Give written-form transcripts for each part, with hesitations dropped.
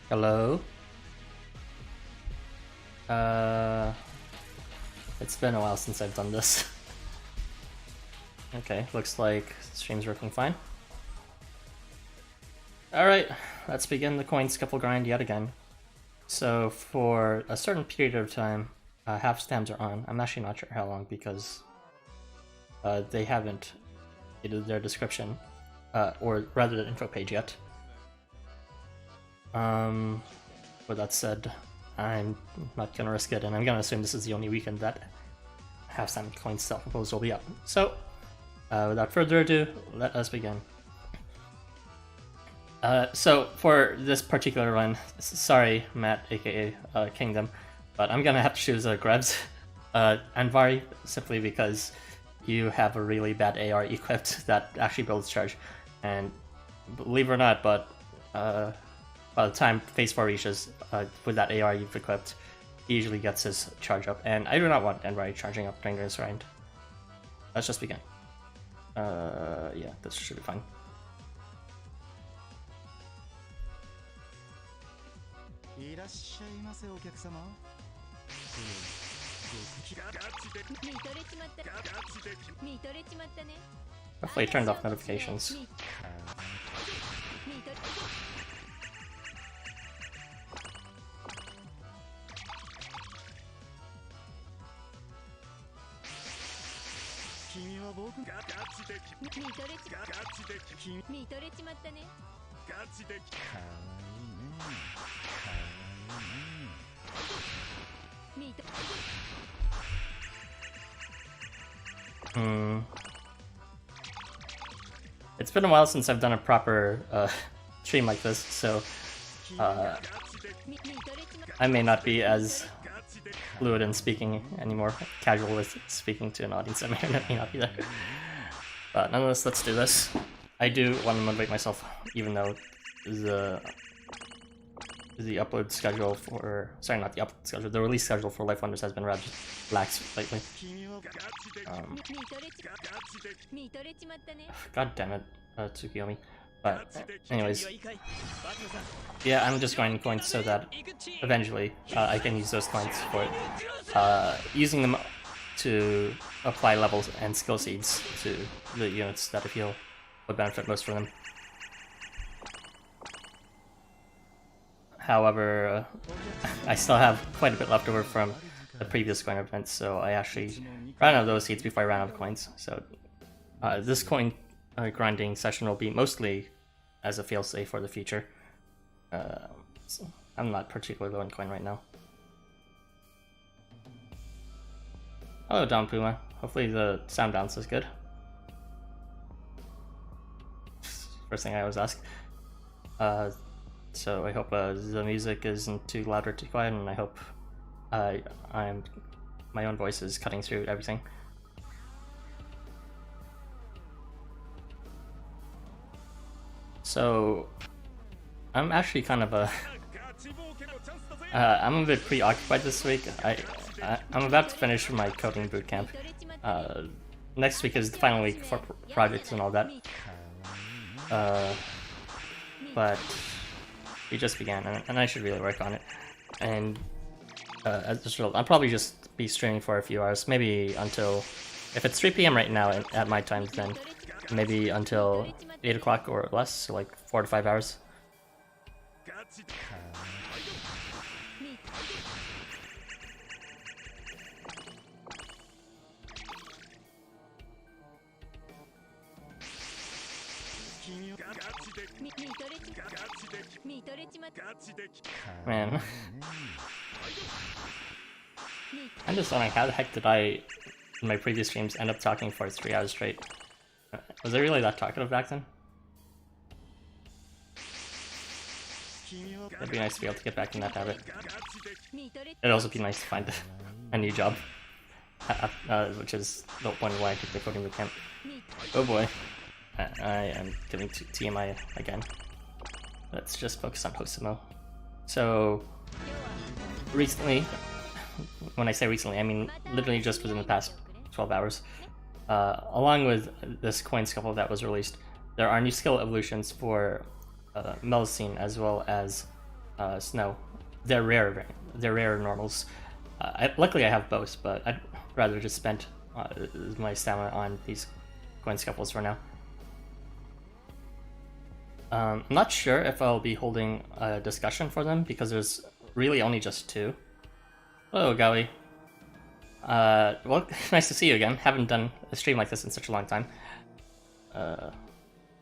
Hello? It's been a while since I've done this. Okay, looks like stream's working fine. Alright, let's begin the coin scuffle grind yet again. So for a certain period of time, half stamps are on. I'm actually not sure how long because they haven't updated their description, or rather the info page yet. With that said, I'm not gonna risk it, and I'm gonna assume this is the only weekend that half stamp coin scuffles will be up. So, without further ado, let us begin. So for this particular run, sorry Matt, aka Kingdom, but I'm gonna have to choose Grebs and Vari simply because you have a really bad AR equipped that actually builds charge, and believe it or not, but by the time phase 4 reaches, with that AR you've equipped, he usually gets his charge up, and I do not want Envari charging up during this round. Let's just begin. Yeah, this should be fine. Hopefully I turned off notifications. It's been a while since I've done a proper stream like this, so I may not be as fluid in speaking anymore, casual with speaking to an audience. I may not be there. But nonetheless, let's do this. I do want to motivate myself, even though the upload schedule for... Sorry, not the upload schedule. The release schedule for LifeWonders has been rather lax lately. God damn it, Tsukiyomi. But anyways, yeah, I'm just going coins so that eventually I can use those coins for using them to apply levels and skill seeds to the units that I feel would benefit most from them. However, I still have quite a bit left over from the previous coin events, so I actually ran out of those seeds before I ran out of coins. So this coin grinding session will be mostly as a failsafe for the future. So I'm not particularly low in coin right now. Hello, Don Puma. Hopefully the sound balance is good. First thing I always ask. So I hope the music isn't too loud or too quiet, and I hope my own voice is cutting through everything. So I'm actually kind of I'm a bit preoccupied this week. I'm about to finish my coding bootcamp. Next week is the final week for projects and all that. But we just began, and I should really work on it. And as a result, I'll probably just be streaming for a few hours, maybe until, if it's 3 PM right now at my time, then maybe until 8 o'clock or less, so like 4 to 5 hours. Man. I'm just wondering, how the heck did I, in my previous streams, end up talking for 3 hours straight? Was I really that talkative back then? It'd be nice to be able to get back in that habit. It'd also be nice to find a new job, which is the point why I took the coding bootcamp. Oh boy, I am giving TMI again. Let's just focus on Housamo. So, recently, when I say recently, I mean literally just within the past 12 hours, along with this coin scuffle that was released, there are new skill evolutions for Melusine as well as snow. They're rare. They're rare normals. Luckily, I have both, but I'd rather just spend my stamina on these coin scuffles for now. I'm not sure if I'll be holding a discussion for them because there's really only just 2. Hello, Gawi. Well, nice to see you again. Haven't done a stream like this in such a long time. I'm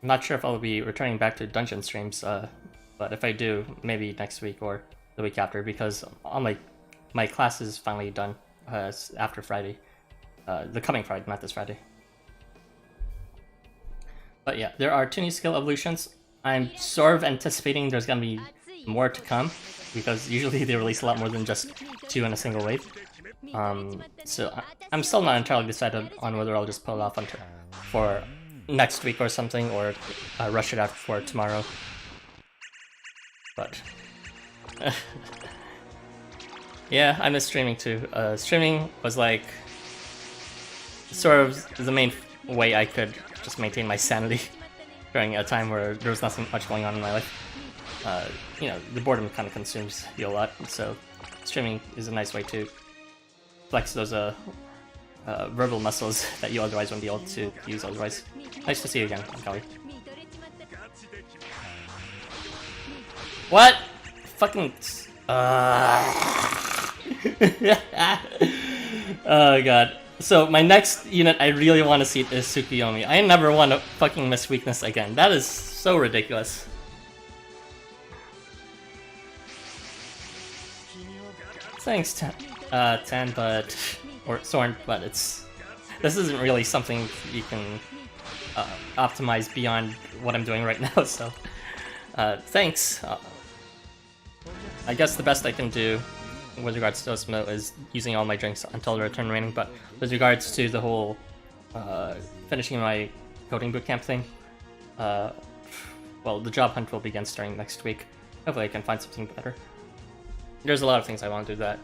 not sure if I'll be returning back to dungeon streams, but if I do, maybe next week or the week after, because all my class is finally done after Friday. The coming Friday, not this Friday. But yeah, there are 2 new skill evolutions. I'm sort of anticipating there's gonna be more to come, because usually they release a lot more than just 2 in a single wave. So I'm still not entirely decided on whether I'll just pull it off for next week or something, or rush it out for tomorrow. But yeah, I miss streaming too. Streaming was like sort of the main way I could just maintain my sanity during a time where there was nothing much going on in my life. You know, the boredom kind of consumes you a lot, so streaming is a nice way to flex those verbal muscles that you otherwise wouldn't be able to use otherwise. Nice to see you again, Kali. What? Fucking... Oh god. So my next unit I really want to see is Tsukuyomi. I never want to fucking miss weakness again. That is so ridiculous. Thanks, Tan, but... or Sorn, but it's... This isn't really something you can optimize beyond what I'm doing right now, so... thanks. I guess the best I can do with regards to Osmo is using all my drinks until the return remaining, but with regards to the whole finishing my coding bootcamp thing, well, the job hunt will begin starting next week. Hopefully I can find something better. There's a lot of things I want to do that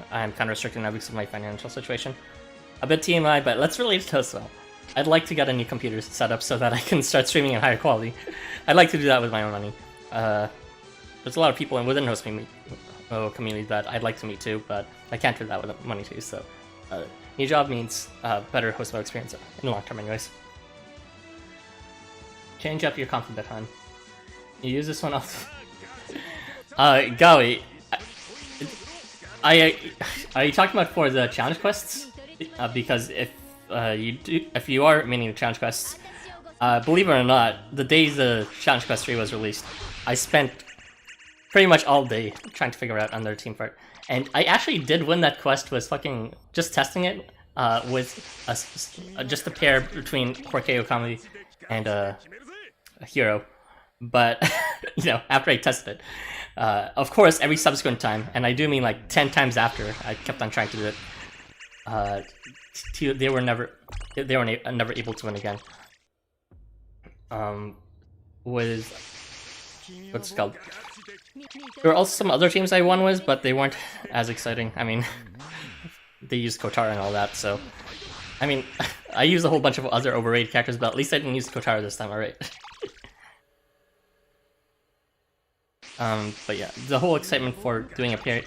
I'm kind of restricted now because of my financial situation. A bit TMI, but let's relate it to Osmo. I'd like to get a new computer set up so that I can start streaming in higher quality. I'd like to do that with my own money. There's a lot of people within Housamo community that I'd like to meet too, but I can't do that with money too, so new job means better Housamo experience in the long term anyways. Change up your comp a bit, hon. You use this one off. Gawi, are you talking about for the challenge quests? Because if you are meaning the challenge quests, believe it or not, the day the challenge quest 3 was released, I spent pretty much all day trying to figure out another team for it. And I actually did win that quest with fucking just testing it with just a pair between Korkei Okami and a hero. But, you know, after I tested it, of course, every subsequent time, and I do mean like 10 times after I kept on trying to do it, they were never able to win again. With what's it called? There were also some other teams I won with, but they weren't as exciting. I mean, they used Kotaro and all that, so I mean, I used a whole bunch of other overrated characters, but at least I didn't use Kotaro this time, alright? But yeah, the whole excitement for doing a pair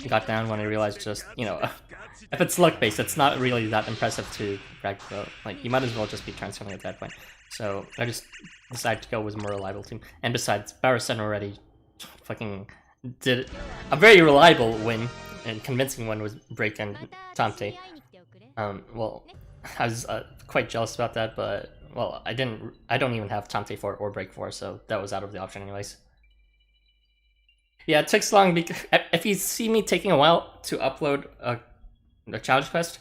got down when I realized just, you know, if it's luck-based, it's not really that impressive to brag about. Like, you might as well just be transferring at that point. So I just decided to go with a more reliable team. And besides, Barrison already fucking did a very reliable win and convincing one with Break and Tante. Well, I was quite jealous about that, but well, I don't even have Tante 4 or Break 4, so that was out of the option anyways. Yeah, it takes long because if you see me taking a while to upload a challenge quest,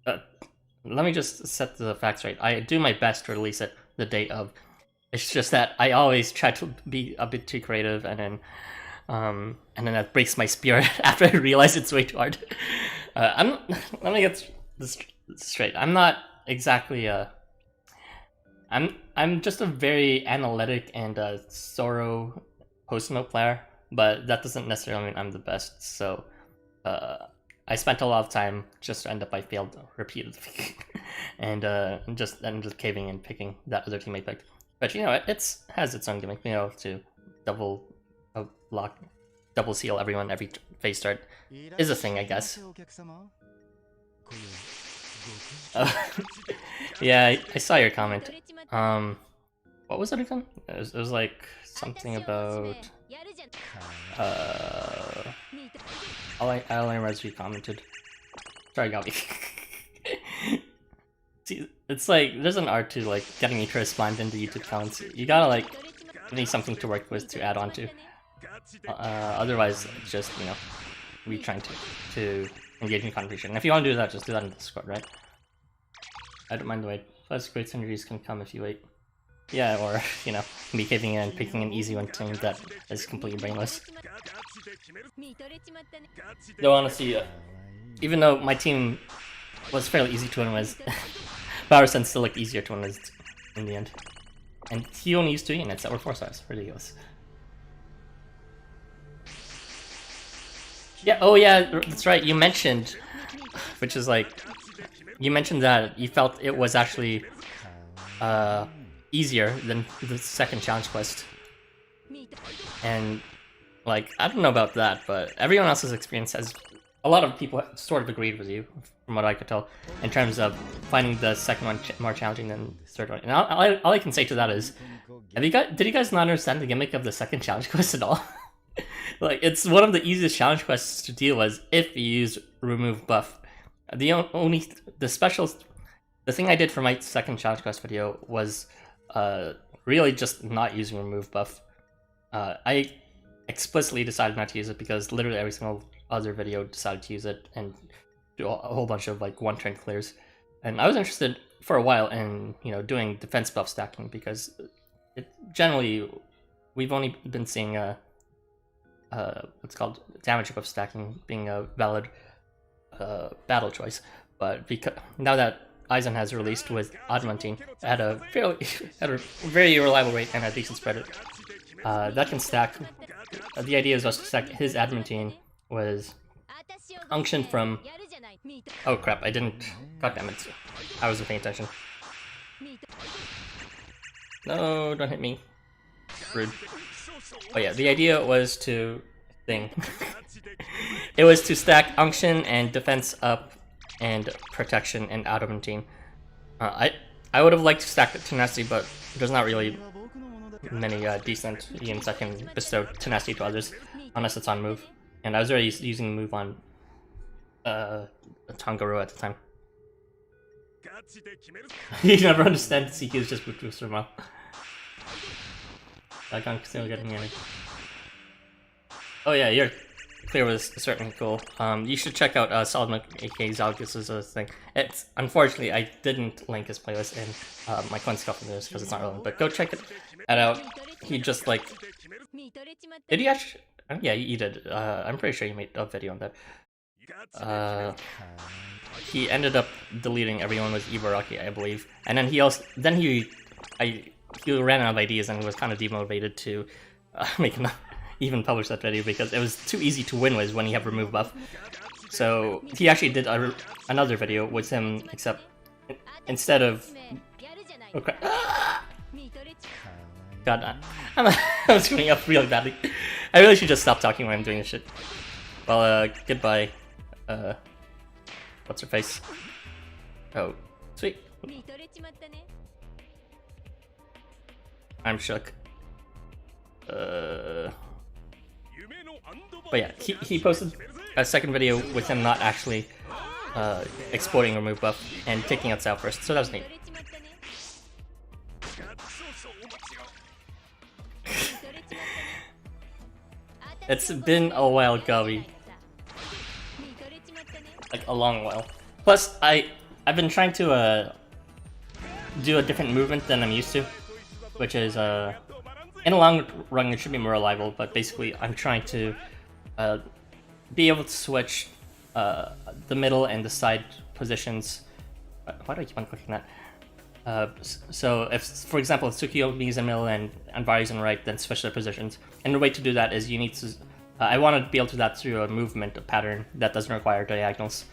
let me just set the facts right. I do my best to release it the day of. It's just that I always try to be a bit too creative, and then that breaks my spirit after I realize it's way too hard. Let me get this straight. I'm not exactly I'm just a very analytic and thorough Housamo player, but that doesn't necessarily mean I'm the best. So I spent a lot of time just to end up I failed repeatedly, and just caving and picking that other team I picked. But you know, it has its own gimmick, you know, to double lock, double seal everyone every phase start is a thing, I guess. Yeah, I saw your comment. What was it again? It was like something about. All I remember is you commented. Sorry, Gabi. See, it's like there's an art to like getting me to respond into YouTube comments. You gotta like give me something to work with to add on to. Otherwise, it's just we trying to engage in conversation. And if you want to do that, just do that in Discord, right? I don't mind the wait. Plus, great synergies can come if you wait. Yeah, or me caving in and picking an easy one team that is completely brainless. Though honestly, even though my team was fairly easy to win with, Power Sense still looked easier to win with in the end. And he only used 2 units that were 4 stars. Ridiculous. Yeah, oh yeah, that's right. You mentioned, which is like, you mentioned that you felt it was actually easier than the second challenge quest. And like, I don't know about that, but everyone else's experience has, a lot of people sort of agreed with you, from what I could tell, in terms of finding the second one more challenging than the third one. And all I can say to that is, did you guys not understand the gimmick of the second challenge quest at all? Like, it's one of the easiest challenge quests to deal with if you use remove buff. The thing I did for my second challenge quest video was really just not using remove buff. I explicitly decided not to use it because literally every single other video decided to use it and do a whole bunch of like one-turn clears. And I was interested for a while in doing defense buff stacking because generally we've only been seeing what's called damage buff stacking being a valid battle choice. But because now that Aizen has released with Adamantine at a very reliable rate and a decent spread, that can stack. The idea is just to stack his Adamantine was Unction from. Oh crap! I didn't. God damn it! I wasn't paying attention. No, don't hit me. Rude. Oh yeah, the idea was to it was to stack Unction and defense up and protection and adamantine. I would have liked to stack tenacity, but there's not really many decent units that can bestow tenacity to others unless it's on move. And I was already using the move on Tangaru at the time. You never understand CQ's just booster well. I can't still get me any. Oh yeah, you're clear was certainly cool. You should check out Solid Milk aka Zalgus' thing. It's unfortunately I didn't link his playlist in my coin Scuffle news because it's not relevant, but go check it out. He just like, did he actually? Oh, yeah, you did. I'm pretty sure you made a video on that. He ended up deleting everyone with Ibaraki, I believe, and then he ran out of ideas and was kind of demotivated to even publish that video because it was too easy to win with when you have remove buff. So he actually did another video with him, except instead of. Oh crap! God, I'm screwing up really badly. I really should just stop talking when I'm doing this shit. Well, goodbye. What's her face? Oh, sweet. I'm shook. But yeah, he posted a second video with him not actually exporting remove buff and taking out Sal first, so that was neat. It's been a while, Gabi. Like a long while. Plus, I've been trying to do a different movement than I'm used to, which is in the long run it should be more reliable. But basically, I'm trying to be able to switch the middle and the side positions. Why do I keep on clicking that? So if, for example, if Tsukiyomi is in the middle and Anbari's in the right, then switch their positions. And the way to do that is you need to. I want to be able to do that through a movement pattern that doesn't require diagonals.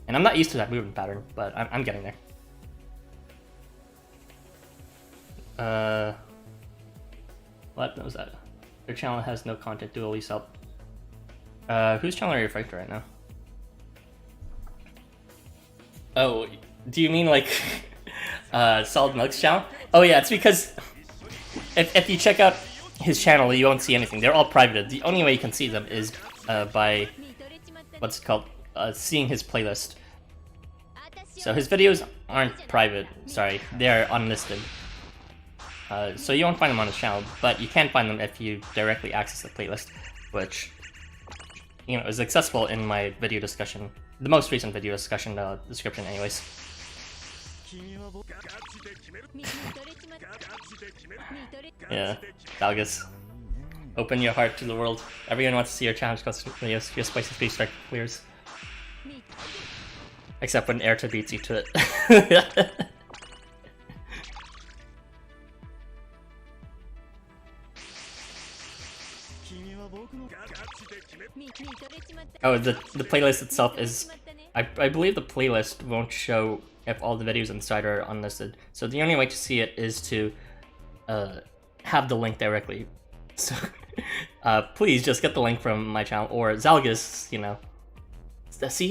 And I'm not used to that movement pattern, but I'm getting there. What was that? Your channel has no content, do at least help. Whose channel are you referring to right now? Oh, do you mean like Solid Milk's channel? Oh yeah, it's because if you check out his channel, you won't see anything. They're all private. The only way you can see them is by what's it called? Seeing his playlist. So his videos aren't private. Sorry, they're unlisted. So you won't find them on his channel, but you can find them if you directly access the playlist, which is accessible in my video discussion, the most recent video discussion description, anyways. Yeah, Dalgus. Open your heart to the world. Everyone wants to see your challenge videos. Your spicy speech strike clears. Except when Airta beats you to it. Oh, the playlist itself is... I believe the playlist won't show if all the videos inside are unlisted. So the only way to see it is to have the link directly. So please just get the link from my channel or Zalgus, See,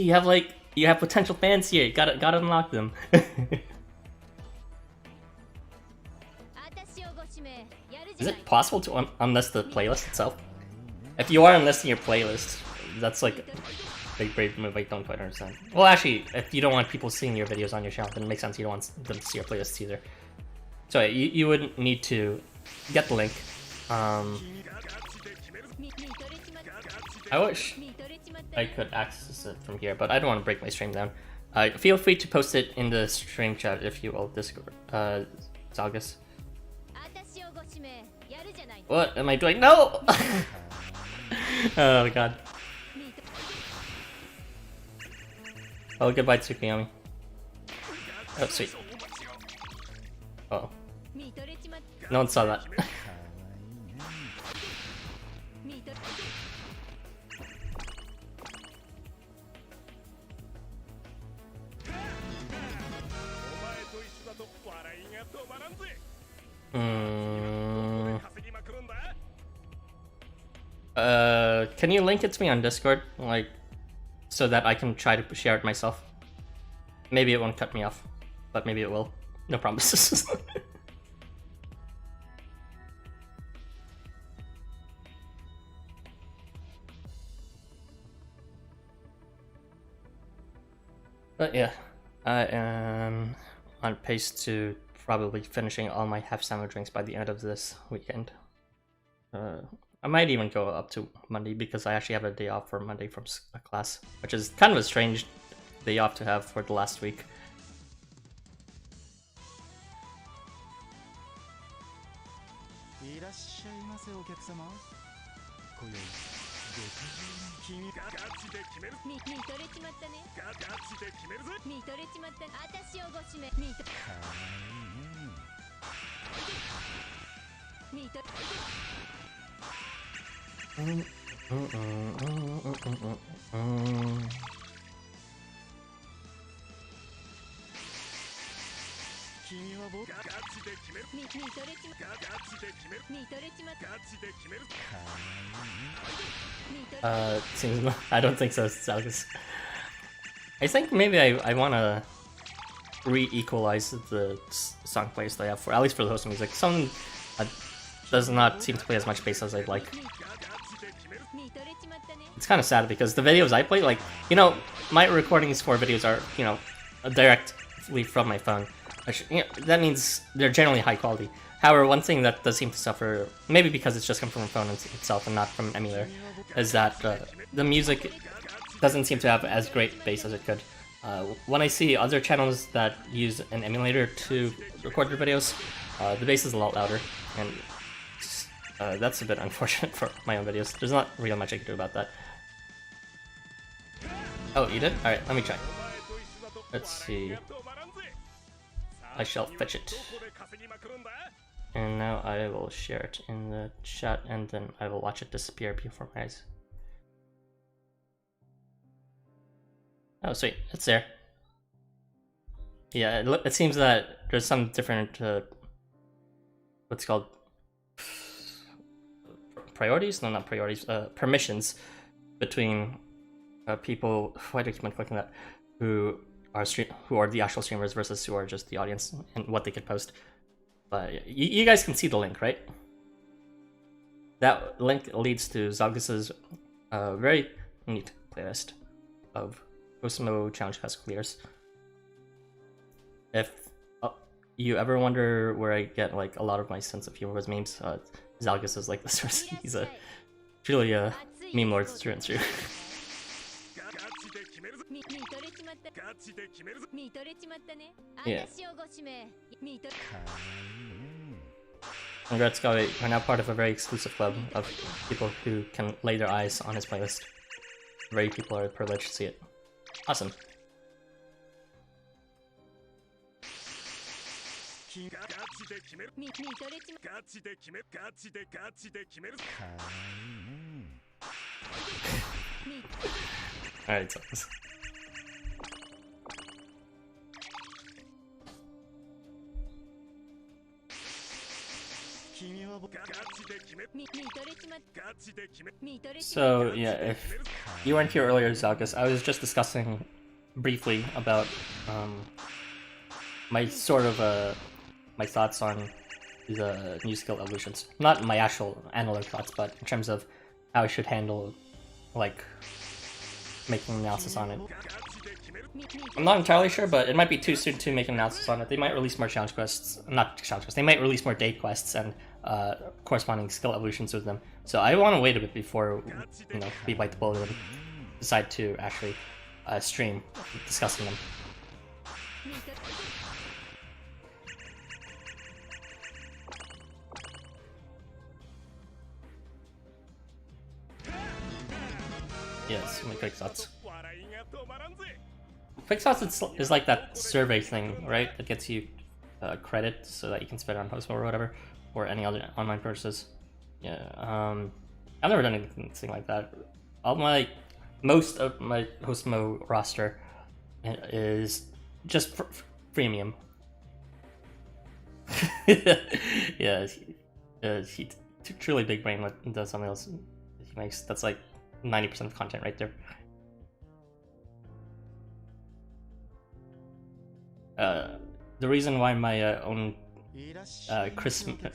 you have potential fans here. You gotta unlock them. Is it possible to unlist the playlist itself? If you are unlisting your playlist, that's like a big brave move I don't quite understand. Well, actually, if you don't want people seeing your videos on your channel, then it makes sense you don't want them to see your playlists either. So you would need to get the link. I wish I could access it from here, but I don't want to break my stream down. Feel free to post it in the stream chat if you will, Discord. Zalgus. What am I doing? No! Oh god. Oh, goodbye, Tsukuyomi. Oh, sweet. Uh oh. No one saw that. Can you link it to me on Discord, so that I can try to share it myself? Maybe it won't cut me off, but maybe it will. No promises. But yeah, I am on pace to probably finishing all my Housamo drinks by the end of this weekend. I might even go up to Monday because I actually have a day off for Monday from a class, which is kind of a strange day off to have for the last week. Seems I don't think so, Zalgus. I think maybe I want to re-equalize the song plays that I have for, at least for the host music. Some does not seem to play as much bass as I'd like. It's kind of sad because the videos I play, my recordings for videos are, directly from my phone. Which, that means they're generally high quality. However, one thing that does seem to suffer, maybe because it's just come from a phone itself and not from an emulator, is that the music doesn't seem to have as great bass as it could. When I see other channels that use an emulator to record their videos, the bass is a lot louder, and that's a bit unfortunate for my own videos. There's not really much I can do about that. Oh, you did? Alright, let me try. Let's see. I shall fetch it. And now I will share it in the chat, and then I will watch it disappear before my eyes. Oh, sweet, it's there. Yeah, it seems that there's some different, what's called priorities? No, not priorities. Permissions between people. Why do I keep on clicking that? Who are the actual streamers versus who are just the audience and what they could post. But you guys can see the link, right? That link leads to Zalgis's very neat playlist of Housamo challenge quest clears. If you ever wonder where I get like a lot of my sense of humor with memes, Zalgis is like the source. He's truly a meme lord through and through. Yeah. Congrats, Gabi. We're now part of a very exclusive club of people who can lay their eyes on his playlist. Very people are privileged to see it. Awesome. Alright, so So yeah, if you weren't here earlier, Zalgis, I was just discussing briefly about my sort of my thoughts on the new skill evolutions. Not my actual analog thoughts, but in terms of how I should handle like making analysis on it. I'm not entirely sure, but it might be too soon to make an analysis on it. They might release more challenge quests, not challenge quests, they might release more day quests and corresponding skill evolutions with them. So I want to wait a bit before, you know, we bite the bullet and decide to actually stream discussing them. Yes, my quick thoughts. Quick thoughts is like that survey thing, right? That gets you credit so that you can spend on Housamo or whatever, or any other online purchases. Yeah, I've never done anything like that. Most of my Housamo roster is just freemium. Yeah, he truly big brain does something else he makes. That's like 90% of content right there. The reason why my own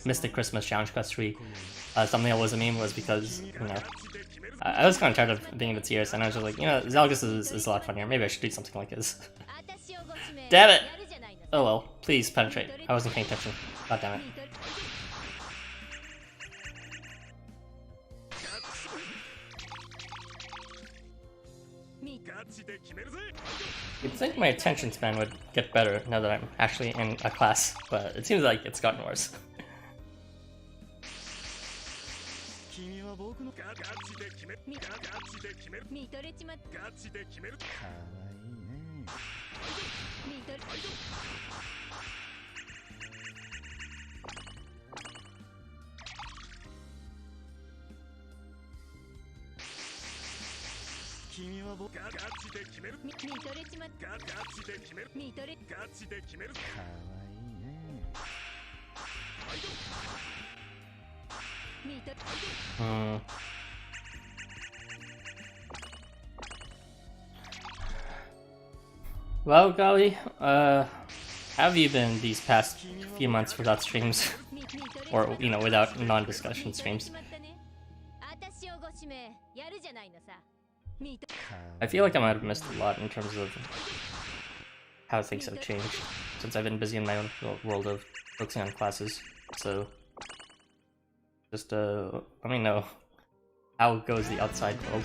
Mystic Christmas Challenge Quest 3 thumbnail was a meme was because, you know, I was kind of tired of being a bit serious, and I was just like, you know, Zalgis is a lot funnier. Maybe I should do something like this. Damn it! Oh well, please penetrate. I wasn't paying attention. God damn it. You'd think my attention span would get better now that I'm actually in a class, but it seems like it's gotten worse. Well, Golly, how have you been these past few months without streams? Or, you know, without non-discussion streams? I feel like I might have missed a lot in terms of how things have changed since I've been busy in my own world of focusing on classes. So, just let me know how goes the outside world.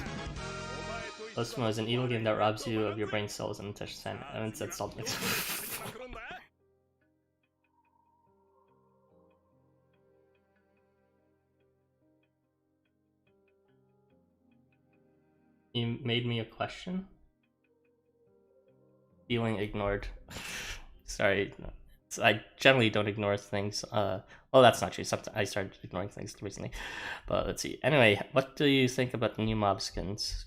Housamo is an evil game that robs you of your brain cells and touch sand. I haven't said something. You made me a question? Feeling ignored. Sorry, I generally don't ignore things. Well, that's not true. Sometimes I started ignoring things recently. But let's see. Anyway, what do you think about the new mob skins?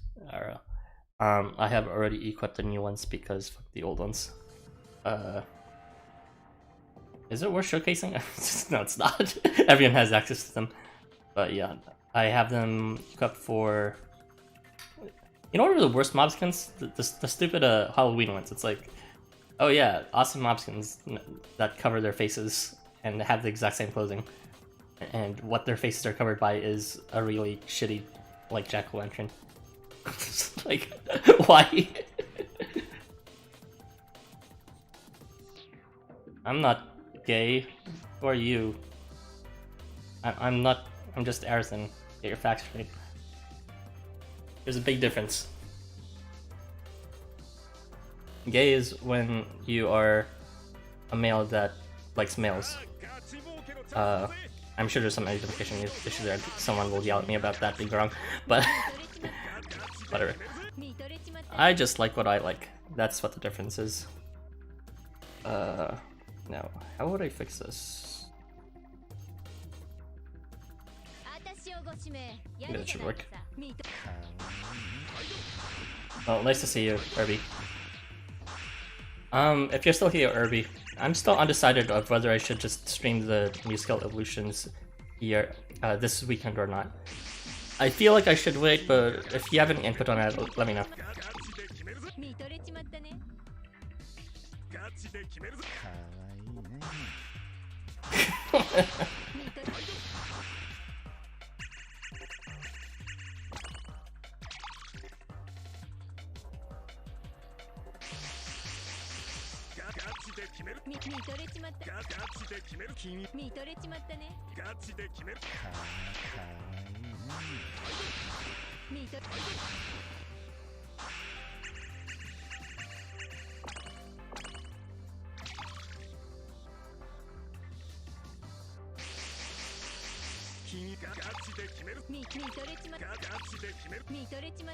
I have already equipped the new ones because fuck the old ones. Is it worth showcasing? No, it's not. Everyone has access to them. But yeah, I have them equipped for. You know what are the worst mob skins? The stupid Halloween ones. It's like, oh yeah, awesome mob skins that cover their faces and have the exact same clothing, and what their faces are covered by is a really shitty, like, jack-o'-lantern. Like, why? I'm not gay. Who are you? I'm not. I'm just Arison. Get your facts straight. There's a big difference. Gay is when you are a male that likes males. I'm sure there's some identification issues there. Someone will yell at me about that being wrong, but whatever. I just like what I like. That's what the difference is. Now, how would I fix this? Maybe that should work. Oh, nice to see you, Irby. If you're still here, Irby, I'm still undecided of whether I should just stream the musical evolutions here this weekend or not. I feel like I should wait, but if you have any input on that, let me know.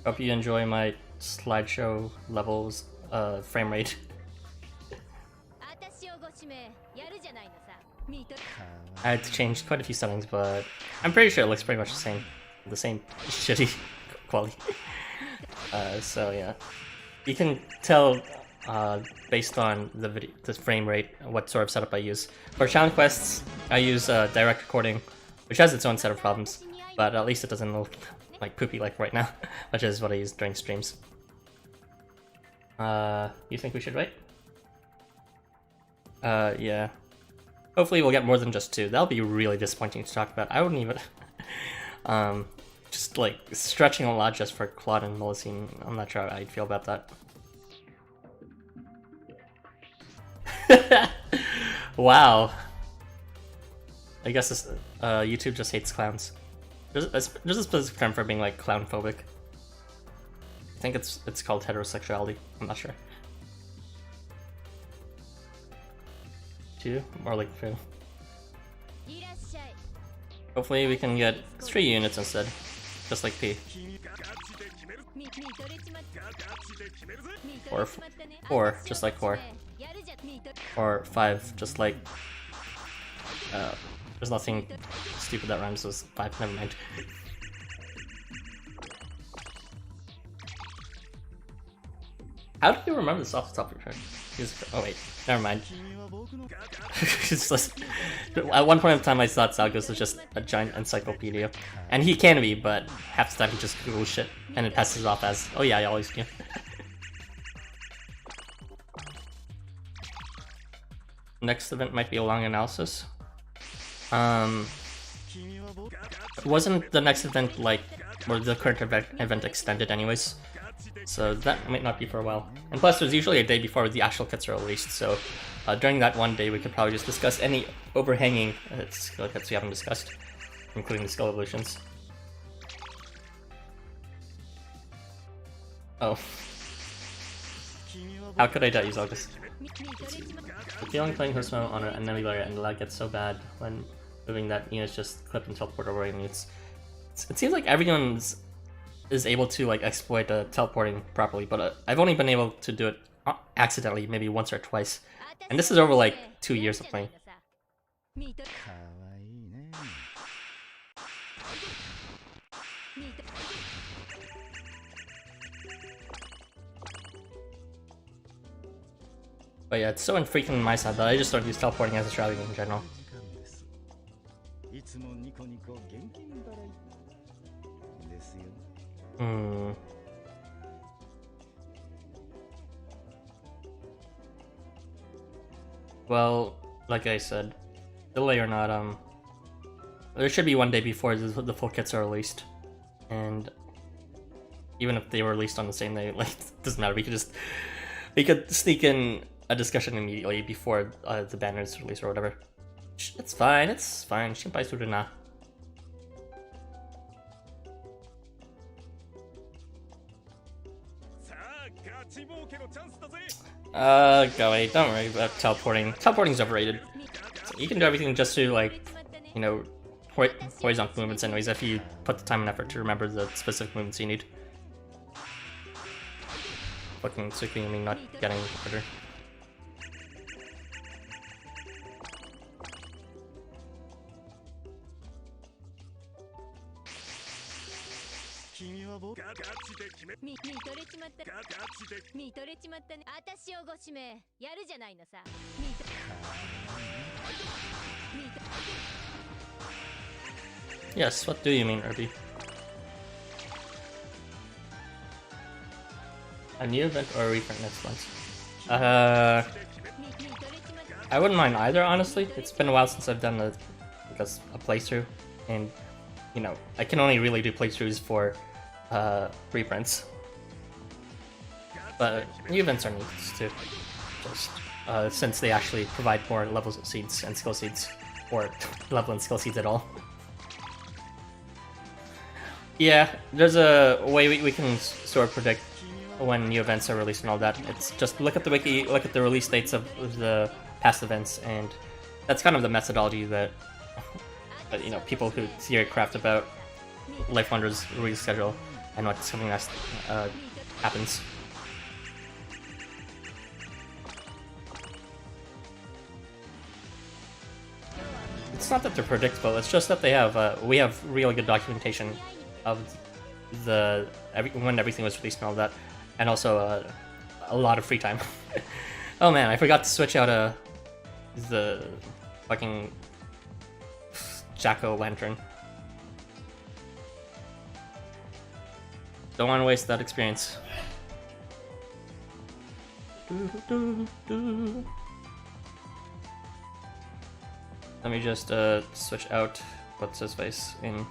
Hope you enjoy my slideshow levels frame rate. I had to change quite a few settings, but I'm pretty sure it looks pretty much the same shitty quality. So yeah, you can tell based on the frame rate what sort of setup I use. For challenge quests, I use direct recording, which has its own set of problems, but at least it doesn't look like poopy like right now, which is what I use during streams. You think we should wait? Yeah. Hopefully we'll get more than just 2. That'll be really disappointing to talk about. I wouldn't even... just like stretching a lot just for Claude and Melusine. I'm not sure how I'd feel about that. Wow. I guess this, YouTube just hates clowns. There's a specific term for being like clown phobic. I think it's called heterosexuality. I'm not sure. 2? More like 2. Hopefully we can get 3 units instead, just like P. Or 4, just like 4. Or 5, just like... there's nothing stupid that rhymes with 5, never mind. How do you remember this off the top of your head? Oh wait, never mind. It's just, at one point in time I thought Zalgos was just a giant encyclopedia. And he can be, but half the time he just Googles shit, and it passes off as, oh yeah, I always do. Next event might be a long analysis. Wasn't the next event like, or the current event extended anyways? So that might not be for a while. And plus there's usually a day before the actual kits are released, so during that one day we could probably just discuss any overhanging skill kits we haven't discussed, including the skill evolutions. Oh. How could I not use August? The feeling playing Housamo on an enemy layer and the lag gets so bad when moving that units just clip and teleport over units. It seems like everyone is able to like exploit teleporting properly, but I've only been able to do it accidentally maybe once or twice. And this is over like 2 years of playing. But yeah, it's so infrequent on my side that I just don't use teleporting as a strategy in general. Hmm. Well, like I said, delay or not, there should be one day before the full kits are released, and even if they were released on the same day, like, it doesn't matter. We could sneak in a discussion immediately before the banner is released or whatever. It's fine. It's fine. Shinpai suru na. Go away. Don't worry about teleporting. Teleporting's overrated. So you can do everything just to, like, you know, horizontal movements anyways, if you put the time and effort to remember the specific movements you need. Fucking Tsukimi not getting harder. Yes, what do you mean, Irby? A new event or a reprint next month? I wouldn't mind either, honestly. It's been a while since I've done a playthrough, and you know, I can only really do playthroughs for reprints. But new events are neat too, just since they actually provide more levels of seeds and skill seeds, or level and skill seeds at all. Yeah, there's a way we can sort of predict when new events are released and all that. It's just look at the wiki, look at the release dates of the past events, and that's kind of the methodology that you know, people who theory craft about LifeWonders release schedule and what's coming next happens. It's not that they're predictable, it's just that they have we have really good documentation of when everything was released and all that, and also a lot of free time. Oh man, I forgot to switch out the fucking jack-o'-lantern. Don't want to waste that experience. Let me just switch out what's his face in.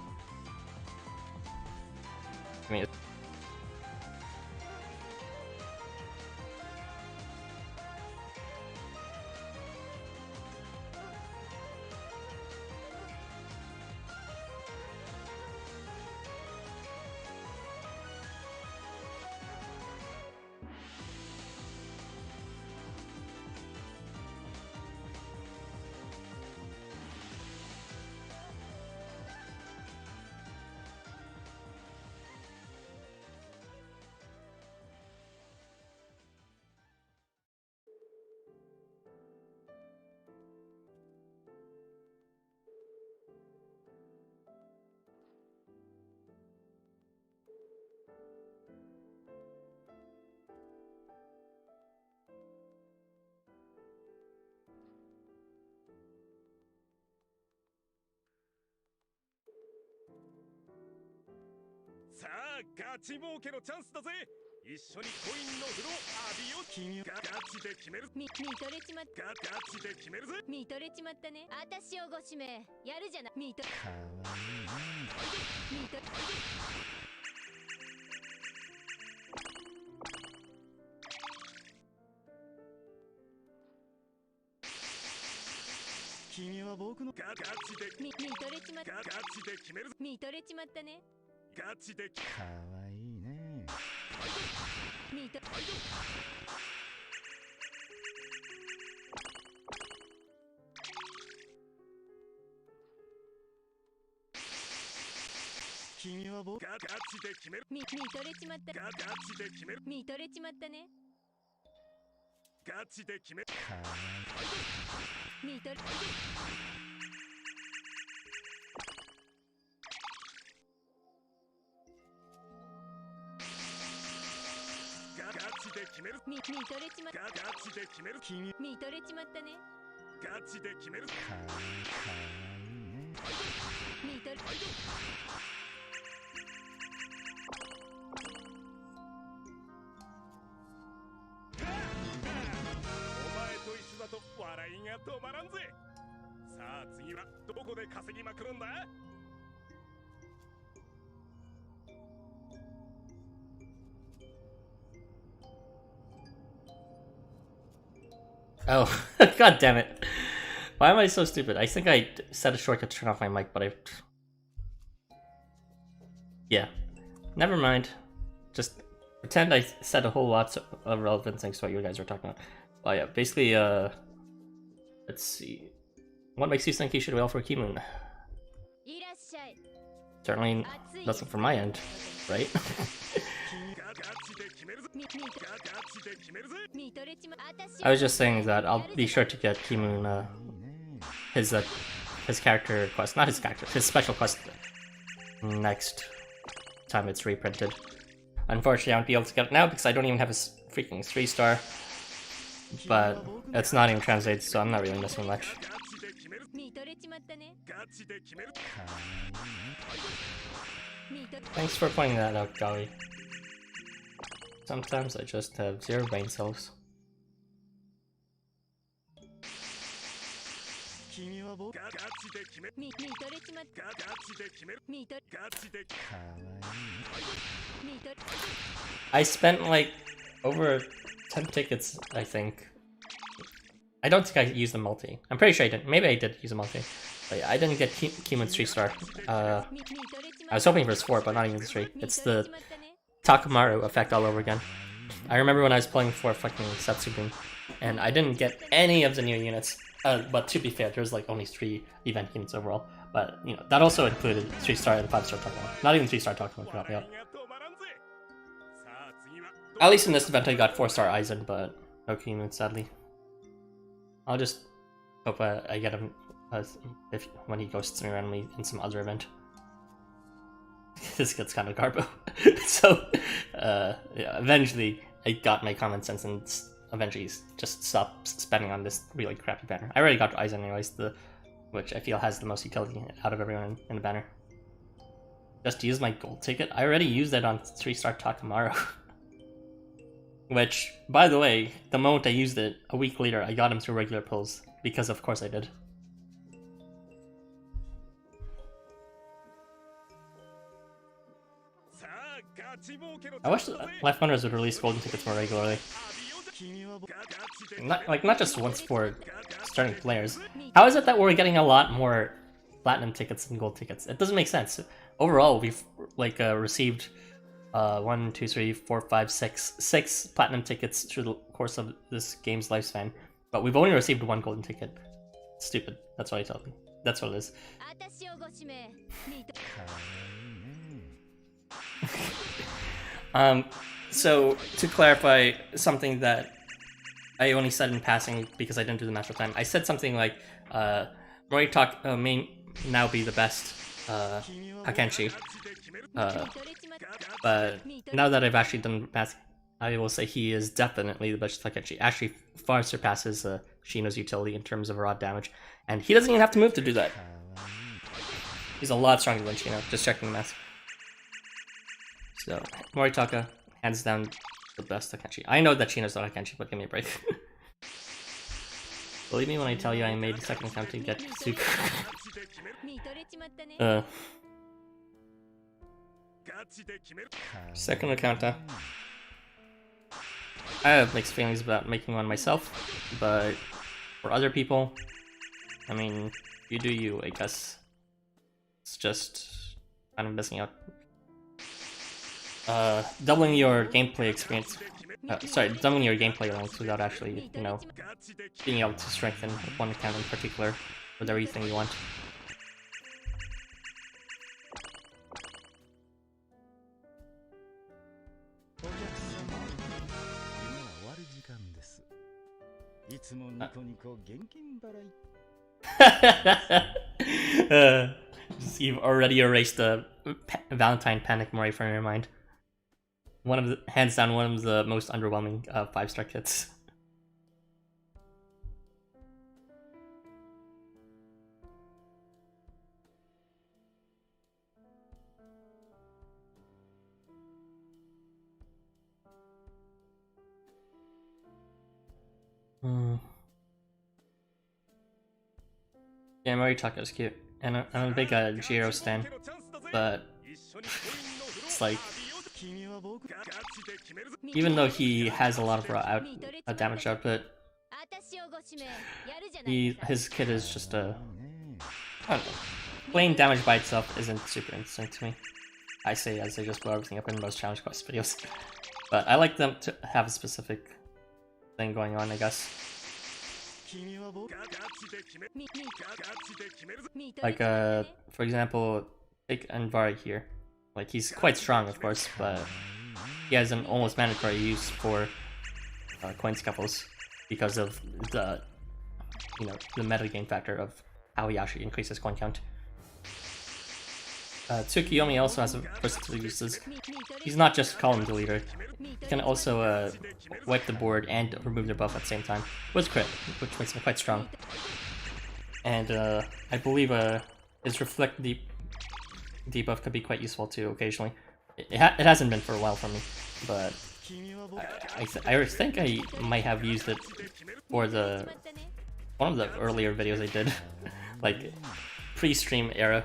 Oh, god damn it. Why am I so stupid? I think I set a shortcut to turn off my mic, but I... Yeah. Never mind. Just pretend I said a whole lot of relevant things to what you guys were talking about. Well, yeah, basically, let's see. What makes you think you should wail for Keymoon? Certainly nothing from my end, right? I was just saying that I'll be sure to get Keymoon, his character quest, not his character, his special quest next time it's reprinted. Unfortunately, I won't be able to get it now because I don't even have a freaking 3-star, but it's not even translated, so I'm not really missing much. Thanks for pointing that out, Golly. Sometimes I just have 0 brain cells. I spent like over 10 tickets, I think. I don't think I used the multi. I'm pretty sure I didn't. Maybe I did use a multi. But yeah, I didn't get Keymoon's 3-star. I was hoping for his 4, but not even the 3. It's the Takamaru effect all over again. I remember when I was playing for fucking Setsubun, and I didn't get any of the new units. But to be fair, there's like only 3 event units overall. But, you know, that also included 3-star and 5-star Takamaru. Not even 3-star Takamaru for helping out. At least in this event I got 4-star Aizen, but no Keymoon, sadly. I'll just hope I get him when he ghosts me randomly in some other event. This gets kind of garbo. So, yeah, eventually I got my common sense and eventually just stopped spending on this really crappy banner. I already got Aizen anyways, which I feel has the most utility out of everyone in the banner. Just to use my gold ticket? I already used it on 3-star Takamaru. Which, by the way, the moment I used it, a week later, I got him through regular pulls. Because of course I did. I wish LifeWonders would release golden tickets more regularly. Not just once for starting players. How is it that we're getting a lot more platinum tickets than gold tickets? It doesn't make sense. Overall, we've received 1, 2, 3, 4, 5, 6 platinum tickets through the course of this game's lifespan, but we've only received 1 golden ticket. Stupid. That's what I tell me. That's what it is. So to clarify something that I only said in passing because I didn't do the master time, I said something like, Moritalk may now be the best Hakenshi. But now that I've actually done the math, I will say he is definitely the best Hakenshi. Actually, far surpasses Shino's utility in terms of raw damage, and he doesn't even have to move to do that. He's a lot stronger than Shino, just checking the math. So, Moritaka, hands down, the best Hakenshi. I know that Shino's not Hakenshi, but give me a break. Believe me when I tell you I made a second attempt to get Tsuku. Second account, I have mixed feelings about making one myself, but for other people, I mean, you do you, I guess. It's just kind of missing out. Doubling your gameplay experience. Doubling your gameplay length without actually, you know, being able to strengthen one account in particular with everything you want. You've already erased the Valentine Panic Mori from your mind. Hands down, one of the most underwhelming 5-star kits. Yeah, Moritaku is cute, and I'm a big Jiro stan, but it's like, even though he has a lot of raw damage output, his kit is just I don't know. Plain damage by itself isn't super interesting to me. I say as I just blow everything up in most challenge quest videos. But I like them to have a specific thing going on, I guess. Like, for example, take Anvari here. Like, he's quite strong, of course, but he has an almost mandatory use for coin scuffles because of the, the metagame factor of how he actually increases coin count. Tsukiyomi also has versatile uses. He's not just column deleter. He can also wipe the board and remove their buff at the same time with crit, which makes him quite strong. And I believe his reflect debuff could be quite useful too occasionally. It hasn't been for a while for me, but I think I might have used it for one of the earlier videos I did, like pre-stream era,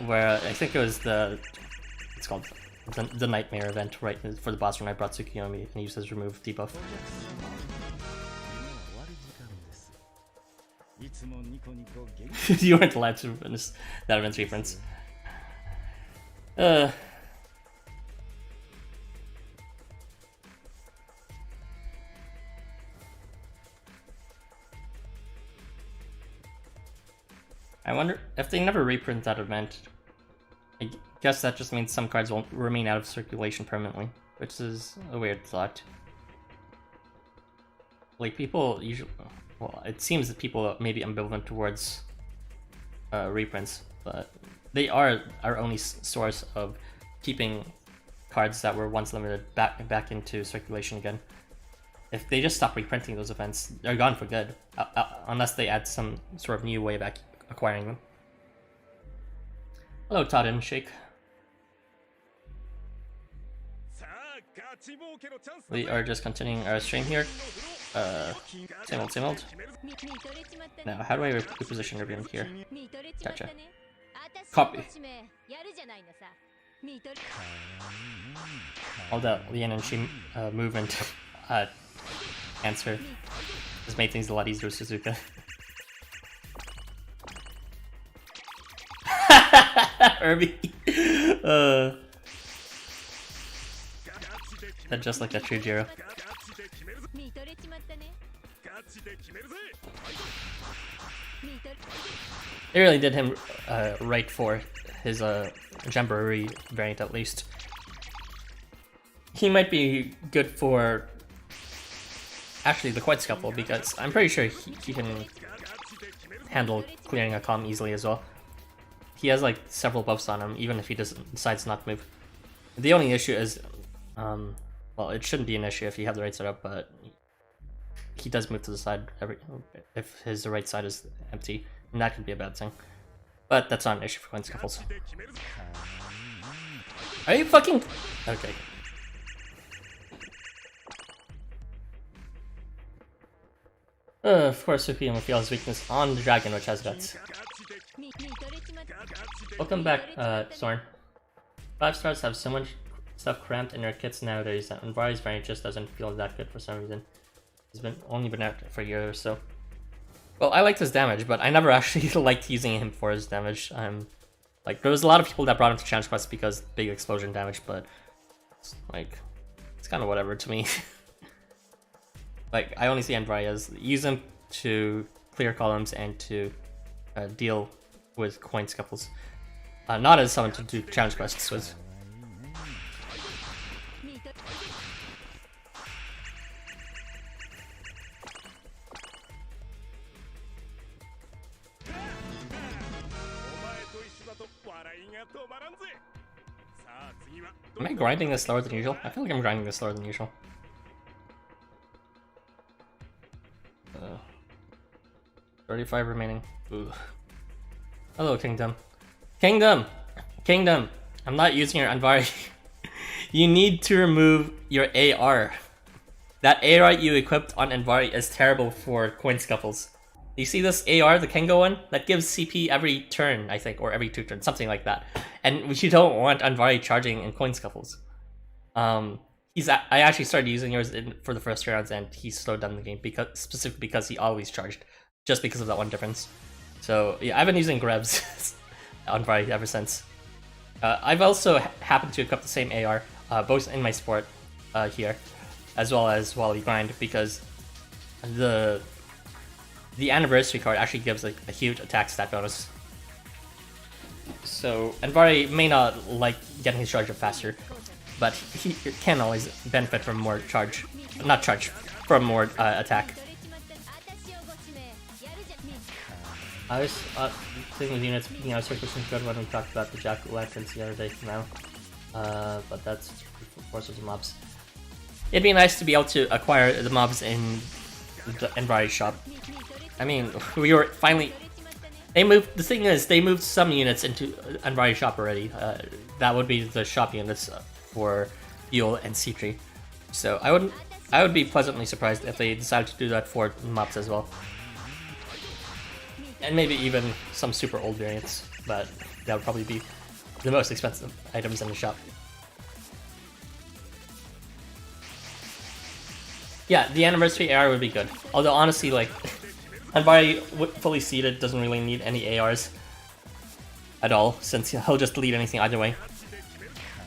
where I think it was it's called the Nightmare event, right, for the boss when I brought Tsukiyomi and used his remove debuff. You weren't allowed to finish that event's reference. I wonder if they never reprint that event. I guess that just means some cards won't remain out of circulation permanently, which is a weird thought. Like, people usually, well, it seems that people may be ambivalent towards reprints, but they are our only source of keeping cards that were once limited back into circulation again. If they just stop reprinting those events, they're gone for good, unless they add some sort of new way of acquiring them. Hello, Todd and Shake. We are just continuing our stream here. Same old. Now, how do I reposition everyone here? Gotcha. Copy. All that Lian and Shi movement answer has made things a lot easier with Suzuka. Herbie. That just like that true Jiro. They really did him right for his Jamboree variant, at least. He might be good for actually the Quite Scuffle, because I'm pretty sure he can handle clearing a comm easily as well. He has like several buffs on him, even if he decides not to move. The only issue is, well, it shouldn't be an issue if you have the right setup, but he does move to the side if his right side is empty, and that could be a bad thing. But that's not an issue for coin scuffles. Are you fucking... Okay. Of course, Sukiyama feels weakness on the dragon, which has guts. Welcome back, Sorn. 5 stars have so much stuff cramped in their kits nowadays that Anvari's variant just doesn't feel that good for some reason. He's only been out for a year or so. Well, I liked his damage, but I never actually liked using him for his damage. Like, there was a lot of people that brought him to challenge quests because big explosion damage, but it's kind of whatever to me. Like, I only see Anvari as use him to clear columns and to deal with coin scuffles, not as someone to do challenge quests with. Am I grinding this slower than usual? I feel like I'm grinding this slower than usual. 35 remaining. Ooh. Hello, Kingdom. Kingdom! I'm not using your Anvari. You need to remove your AR. That AR you equipped on Anvari is terrible for coin scuffles. You see this AR, the Kengo one? That gives CP every turn, I think, or every 2 turns, something like that. And you don't want Anvari charging in coin scuffles. I actually started using yours for the first rounds, and he slowed down the game specifically because he always charged, just because of that one difference. So yeah, I've been using Grebs on Anvari ever since. I've also happened to equip the same AR, both in my sport here, as well as while you grind, because the anniversary card actually gives like a huge attack stat bonus. So Anvari may not like getting his charge up faster, but he can always benefit from more charge, from more attack. I was thinking with units, circles seems good when we talked about the jack-o'-lanterns the other day now, but that's forces the mobs. It'd be nice to be able to acquire the mobs in the Anvari shop. I mean, we were finally... The thing is, they moved some units into Anvari shop already. That would be the shop units for Fuel and C3. So I would be pleasantly surprised if they decided to do that for mobs as well. And maybe even some super old variants, but that would probably be the most expensive items in the shop. Yeah, the anniversary AR would be good. Although honestly, like, Anvari fully seated doesn't really need any ARs at all, since he'll just delete anything either way.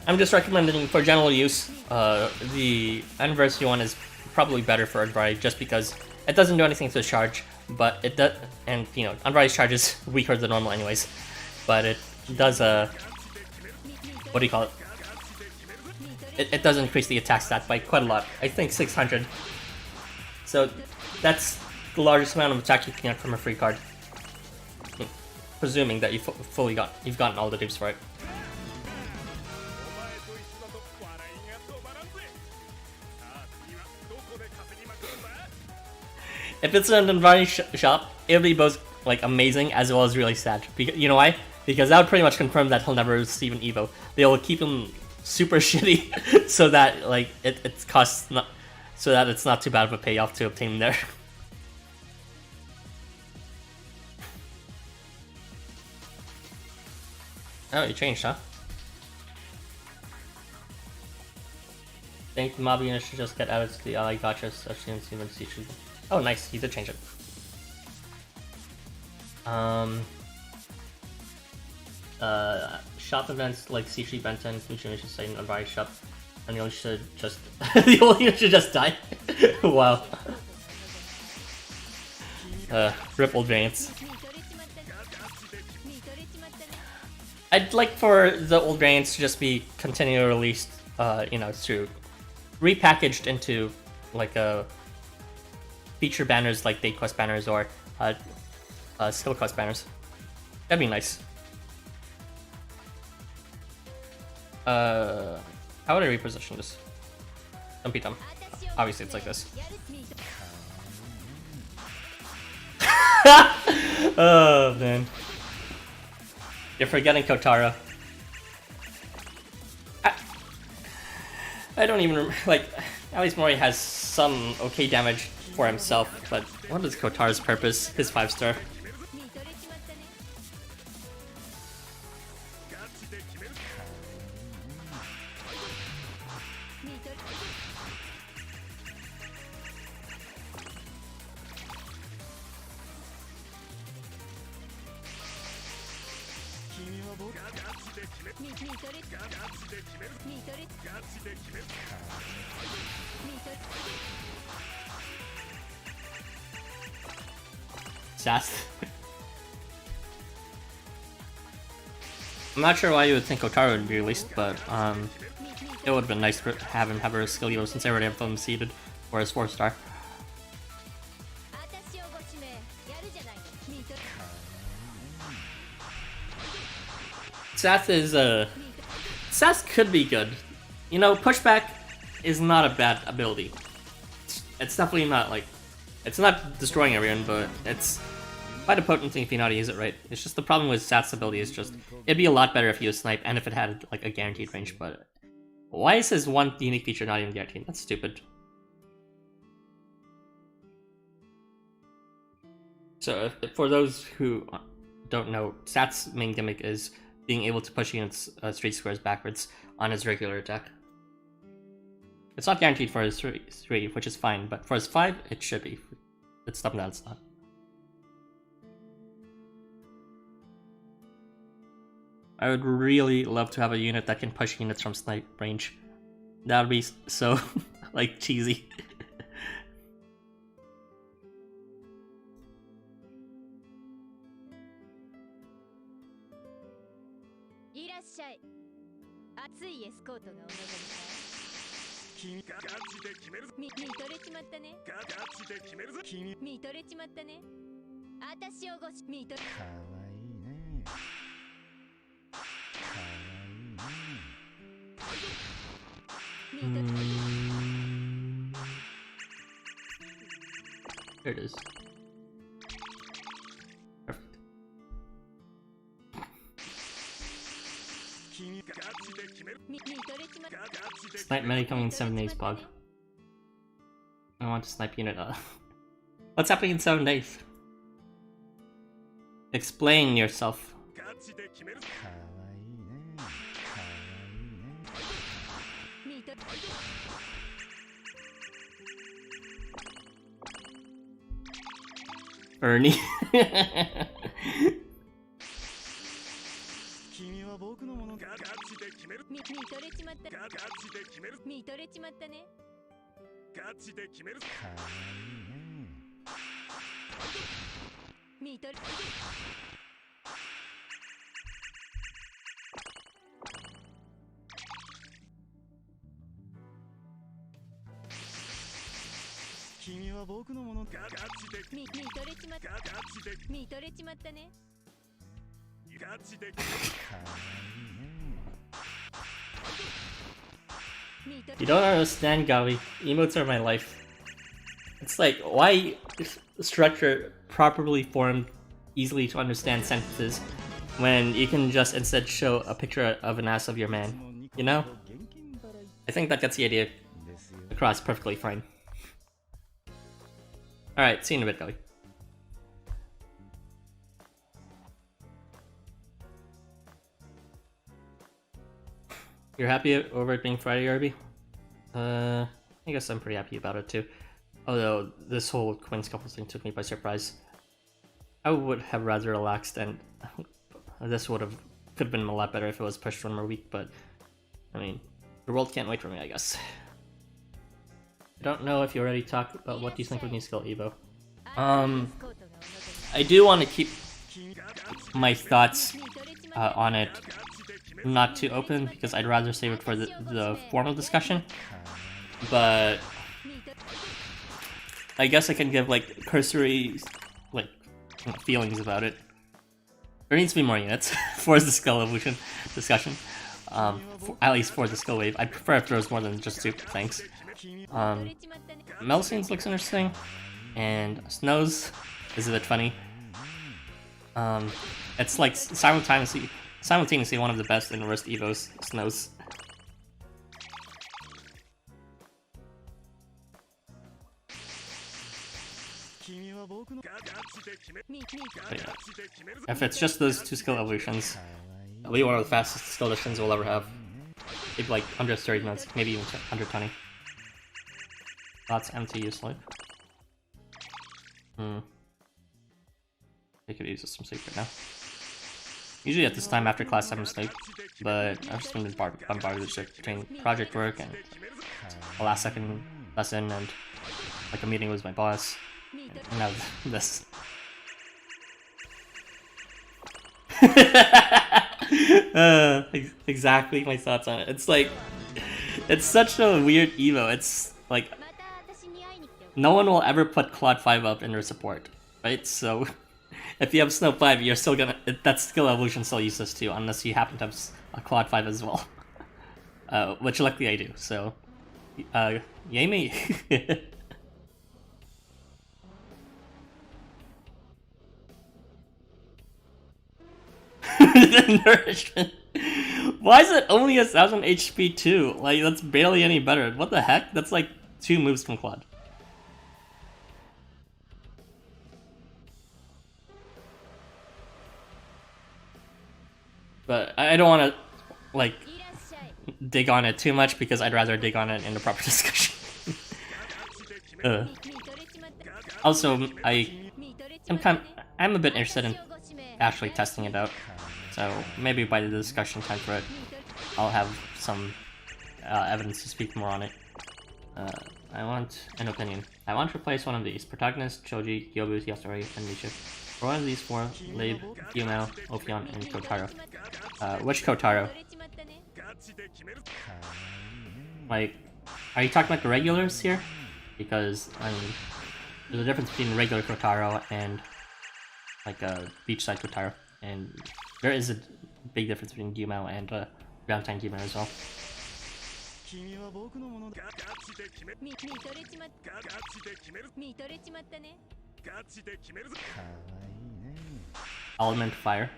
I'm just recommending for general use, the anniversary one is probably better for Anvari just because it doesn't do anything to the charge, but it does, and Anvari's charge is weaker than normal anyways, but it does what do you call it? It does increase the attack stat by quite a lot. I think 600. So that's the largest amount of attack you can get from a free card, presuming that you've gotten all the dupes for it. If it's an Anvari shop, it'll be both like amazing as well as really sad. You know why? Because that would pretty much confirm that he'll never receive an Evo. They'll keep him super shitty so that like so that it's not too bad of a payoff to obtain him there. Oh, you changed, huh? Think the mob unit should just get added to the ally gotcha, especially in Human C3. Oh, nice, you did change it. Shop events like C3 Benton, Fusion should say in Anvari shop, and the only should just the only unit should just die. Wow. Rip old variants. I'd like for the old variants to just be continually released, through repackaged into like feature banners like date quest banners or skill quest banners. That'd be nice. How would I reposition this? Don't be dumb. Obviously it's like this. Oh man. You're forgetting Kotaro. I don't even like. At least Mori has some okay damage for himself, but what is Kotaro's purpose? His 5-star. Sass. I'm not sure why you would think Kotaro would be released, but it would have been nice to have him have a skill Evo since I already have them seeded for his 4-star. Sass could be good. Pushback is not a bad ability. It's definitely not like, it's not destroying everyone, but it's quite a potent thing if you know how to use it right. It's just the problem with Sass' ability is just, it'd be a lot better if you snipe and if it had like a guaranteed range, but why is his one unique feature not even guaranteed? That's stupid. So for those who don't know, Stat's main gimmick is being able to push units straight squares backwards on his regular attack. It's not guaranteed for his 3, which is fine, but for his 5, it should be. It's something that it's not. I would really love to have a unit that can push units from snipe range. That would be so, like, cheesy. There it is. Perfect. Snipe many coming in 7 days, Bug. I want to snipe unit. What's happening in 7 days? Explain yourself. Ernie. You don't understand, Gavi. Emotes are my life. It's like, why structure properly formed, easily to understand sentences when you can just instead show a picture of an ass of your man? You know? I think that gets the idea across perfectly fine. Alright, see you in a bit, Gavi. You're happy over it being Friday, Irby? I guess I'm pretty happy about it too. Although this whole Quinn Scuffle thing took me by surprise. I would have rather relaxed, and this could have been a lot better if it was pushed 1 more week, but I mean, the world can't wait for me, I guess. I don't know if you already talked about what do you think of new skill, Evo. I do want to keep my thoughts on it not too open, because I'd rather save it for the formal discussion, but I guess I can give like cursory like feelings about it. There needs to be more units for the skill evolution discussion, at least for the skill wave. I'd prefer if there was more than just 2, thanks. Melcines looks interesting, and Snows is a bit funny. It's like simultaneously one of the best and worst Evos, Snows. Yeah. If it's just those 2 skill evolutions, it'll be one of the fastest skill additions we'll ever have. Maybe like under 30 minutes, maybe even under 20. That's empty useless. I could use some sleep right now. Usually at this time after class I'm asleep, but I've just been bombarded with shit between project work and a last second lesson and like a meeting with my boss. And now this. Exactly my thoughts on it. It's like, it's such a weird Evo. It's like, no one will ever put Claude 5 up in their support, right? So if you have Snow 5, you're still gonna, that skill evolution still useless too, unless you happen to have a Claude 5 as well. Which luckily I do, so yay me. Nourishment. Why is it only 1,000 HP too? Like, that's barely any better. What the heck? That's like 2 moves from Claude. But I don't want to like dig on it too much because I'd rather dig on it in a proper discussion. Also, I'm a bit interested in actually testing it out, so maybe by the discussion time for it, I'll have some evidence to speak more on it. I want an opinion. I want to replace one of these: Protagonist, Choji, Yobu, Yasuri, and Misha. For one of these four, Lib, Yumo, Ophion, and Kotaro. Which Kotaro? Like, are you talking about the regulars here? Because, I mean, there's a difference between regular Kotaro and, like, a beachside Kotaro. And there is a big difference between Yumo and Groundtime Yumo as well. Element Fire.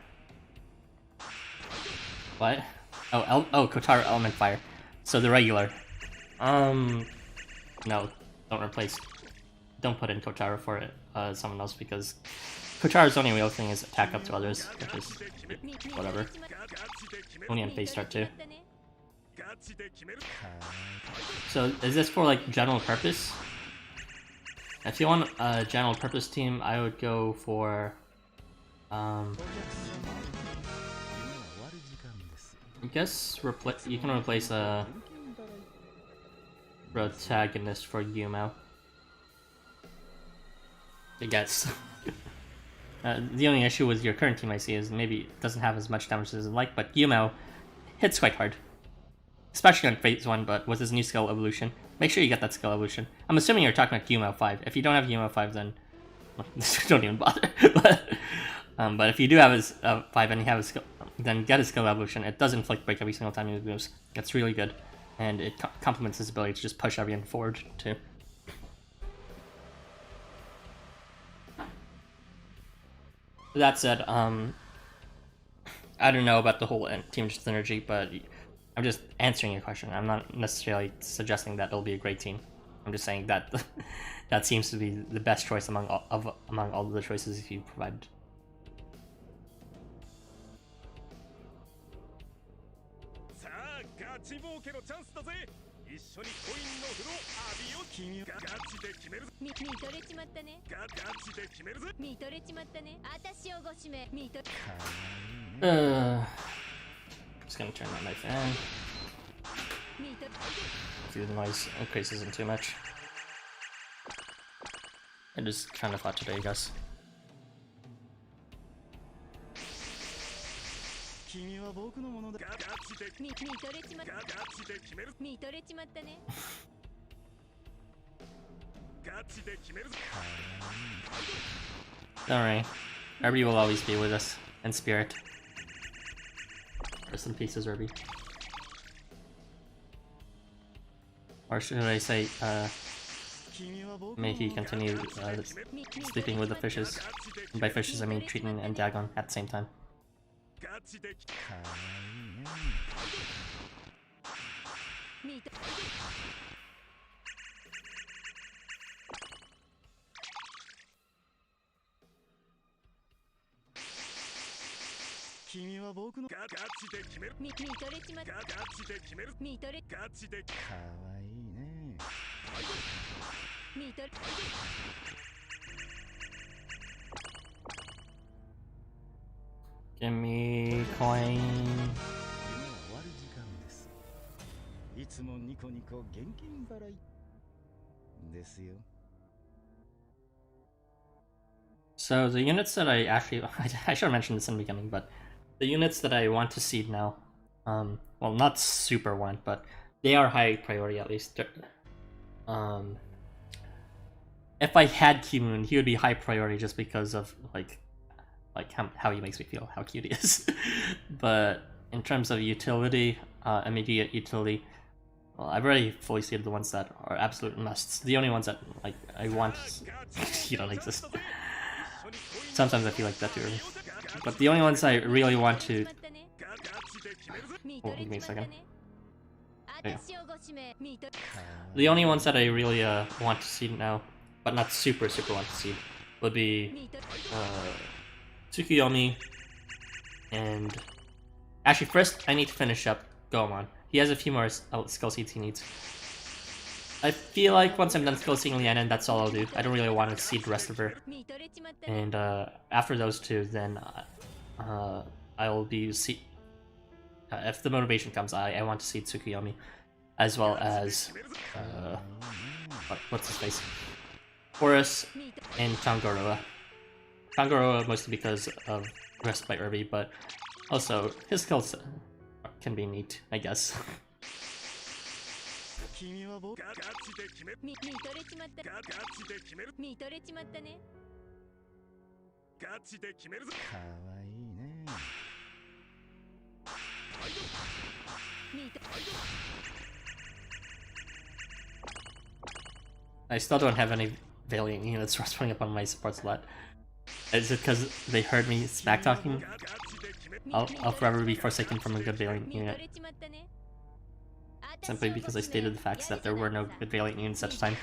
What? Oh, Kotaro Element Fire. So the regular. No, don't put in Kotaro for it, someone else, because Kotaro's only real thing is attack up to others, which is whatever. Only on phase start too. So is this for like general purpose? If you want a general purpose team, I would go for I guess you can replace a protagonist for Yumo. I guess. The only issue with your current team I see is maybe it doesn't have as much damage as it like, but Yumo hits quite hard. Especially on phase 1, but with his new skill evolution. Make sure you get that skill evolution. I'm assuming you're talking about Yumo 5. If you don't have Yumo 5, then well, don't even bother. But if you do have his 5 and you have his skill, then get his skill evolution. It does inflict break every single time he moves. It's really good. And it complements his ability to just push everyone forward, too. That said, I don't know about the whole team synergy, but I'm just answering your question. I'm not necessarily suggesting that it'll be a great team. I'm just saying that that seems to be the best choice among all of the choices you provided. Just gonna turn that knife in. See the noise increases too much. It is kind of hot today, guys. Don't worry, Irby will always be with us in spirit. Rest in peace, Irby. Or should I say, may he continue sleeping with the fishes. And by fishes, I mean Triton and Dagon at the same time. Give me coin. So the units that I actually, I should have mentioned this in the beginning, but the units that I want to seed now, well, not super want, but they are high priority at least. If I had Kimoon, he would be high priority just because of like how he makes me feel, how cute he is. But in terms of utility, immediate utility, well, I've already fully seeded the ones that are absolute musts. The only ones that like I want, you don't exist. Sometimes I feel like that too early. But the only ones I really want to... Oh, give me a second. Yeah. The only ones that I really want to seed now, but not super want to seed, would be Tsukuyomi and Actually, first I need to finish up Goemon. He has a few more skill seeds he needs. I feel like once I'm done skill seeding Liana, that's all I'll do. I don't really want to seed the rest of her. And after those two, then I'll be if the motivation comes, I want to seed Tsukuyomi, as well as what's his face, Horus and Tangaroa. Tangaroa mostly because of Rest by Irby, but also his skills can be neat, I guess. I still don't have any Valiant units respawning up on my support slot. Is it because they heard me smack talking? I'll forever be forsaken from a good Valiant unit. Simply because I stated the facts that there were no good Valiant units at the time.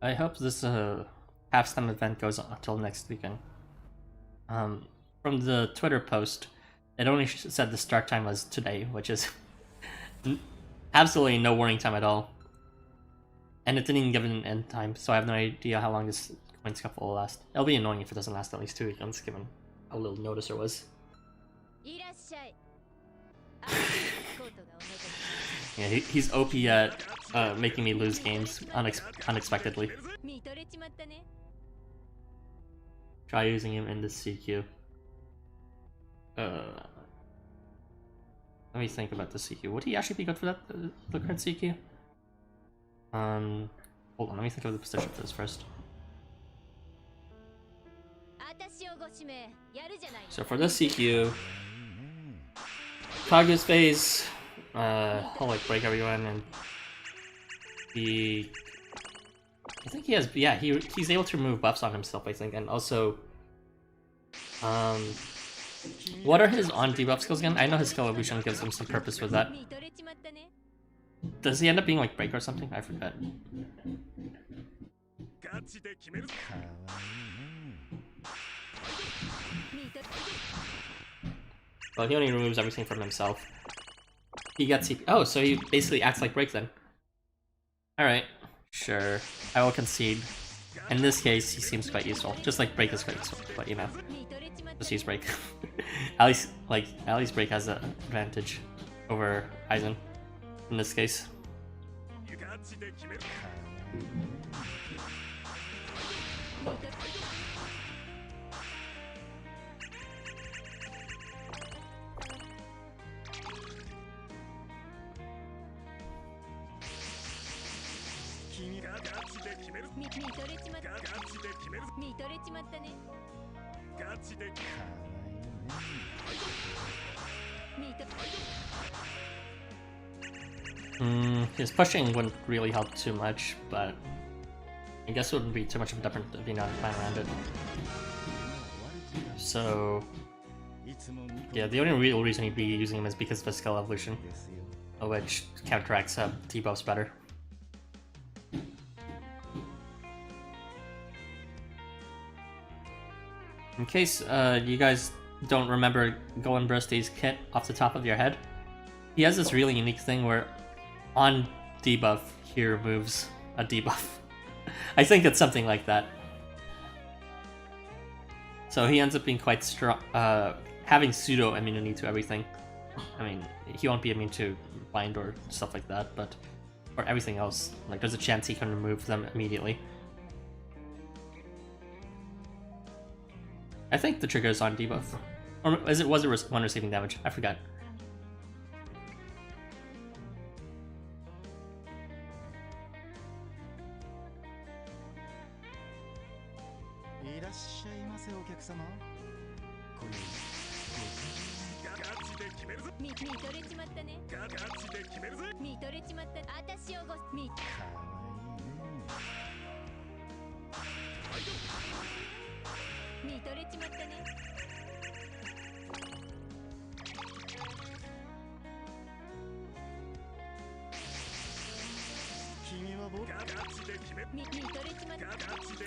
I hope this half-time event goes on until next weekend. From the Twitter post, it only said the start time was today, which is absolutely no warning time at all. And it didn't even give an end time, so I have no idea how long this coin scuffle will last. It'll be annoying if it doesn't last at least 2 weekends, given how little notice there was. Yeah, he's OP at making me lose games unexpectedly. Try using him in the CQ. Let me think about the CQ. Would he actually be good for that, the current CQ? Hold on, let me think of the position for this first. So for this CQ, Kaguya's phase, he'll like break everyone, and I think he has, yeah, he's able to remove buffs on himself, I think, and also, what are his on debuff skills again? I know his skill evolution gives him some purpose with that. Does he end up being like break or something? I forget. Well, he only removes everything from himself. He gets CP. Oh, so he basically acts like break then. Alright, sure. I will concede. In this case, he seems quite useful. Just like break is quite useful, but you know. Just use break. at least break has an advantage over Aizen in this case. His pushing wouldn't really help too much, but I guess it wouldn't be too much of a different if you know how to plan around it. So yeah, the only real reason he'd be using him is because of his skill evolution, which counteracts debuffs better. In case you guys don't remember Goen Bursty's kit off the top of your head, he has this really unique thing where on debuff he removes a debuff. I think it's something like that. So he ends up being quite strong, having pseudo immunity to everything. I mean, he won't be immune to bind or stuff like that, but for everything else, like there's a chance he can remove them immediately. I think the trigger is on debuff. Or was it one receiving damage? I forgot.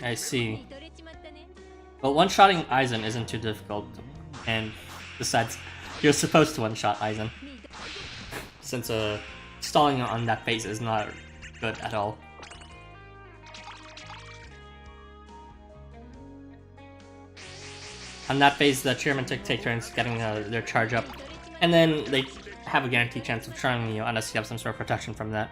I see. Well, one-shotting Aizen isn't too difficult, and besides, you're supposed to one-shot Aizen, since stalling on that phase is not good at all. On that phase, the chairman take turns getting their charge up, and then they have a guaranteed chance of charming you unless you have some sort of protection from that.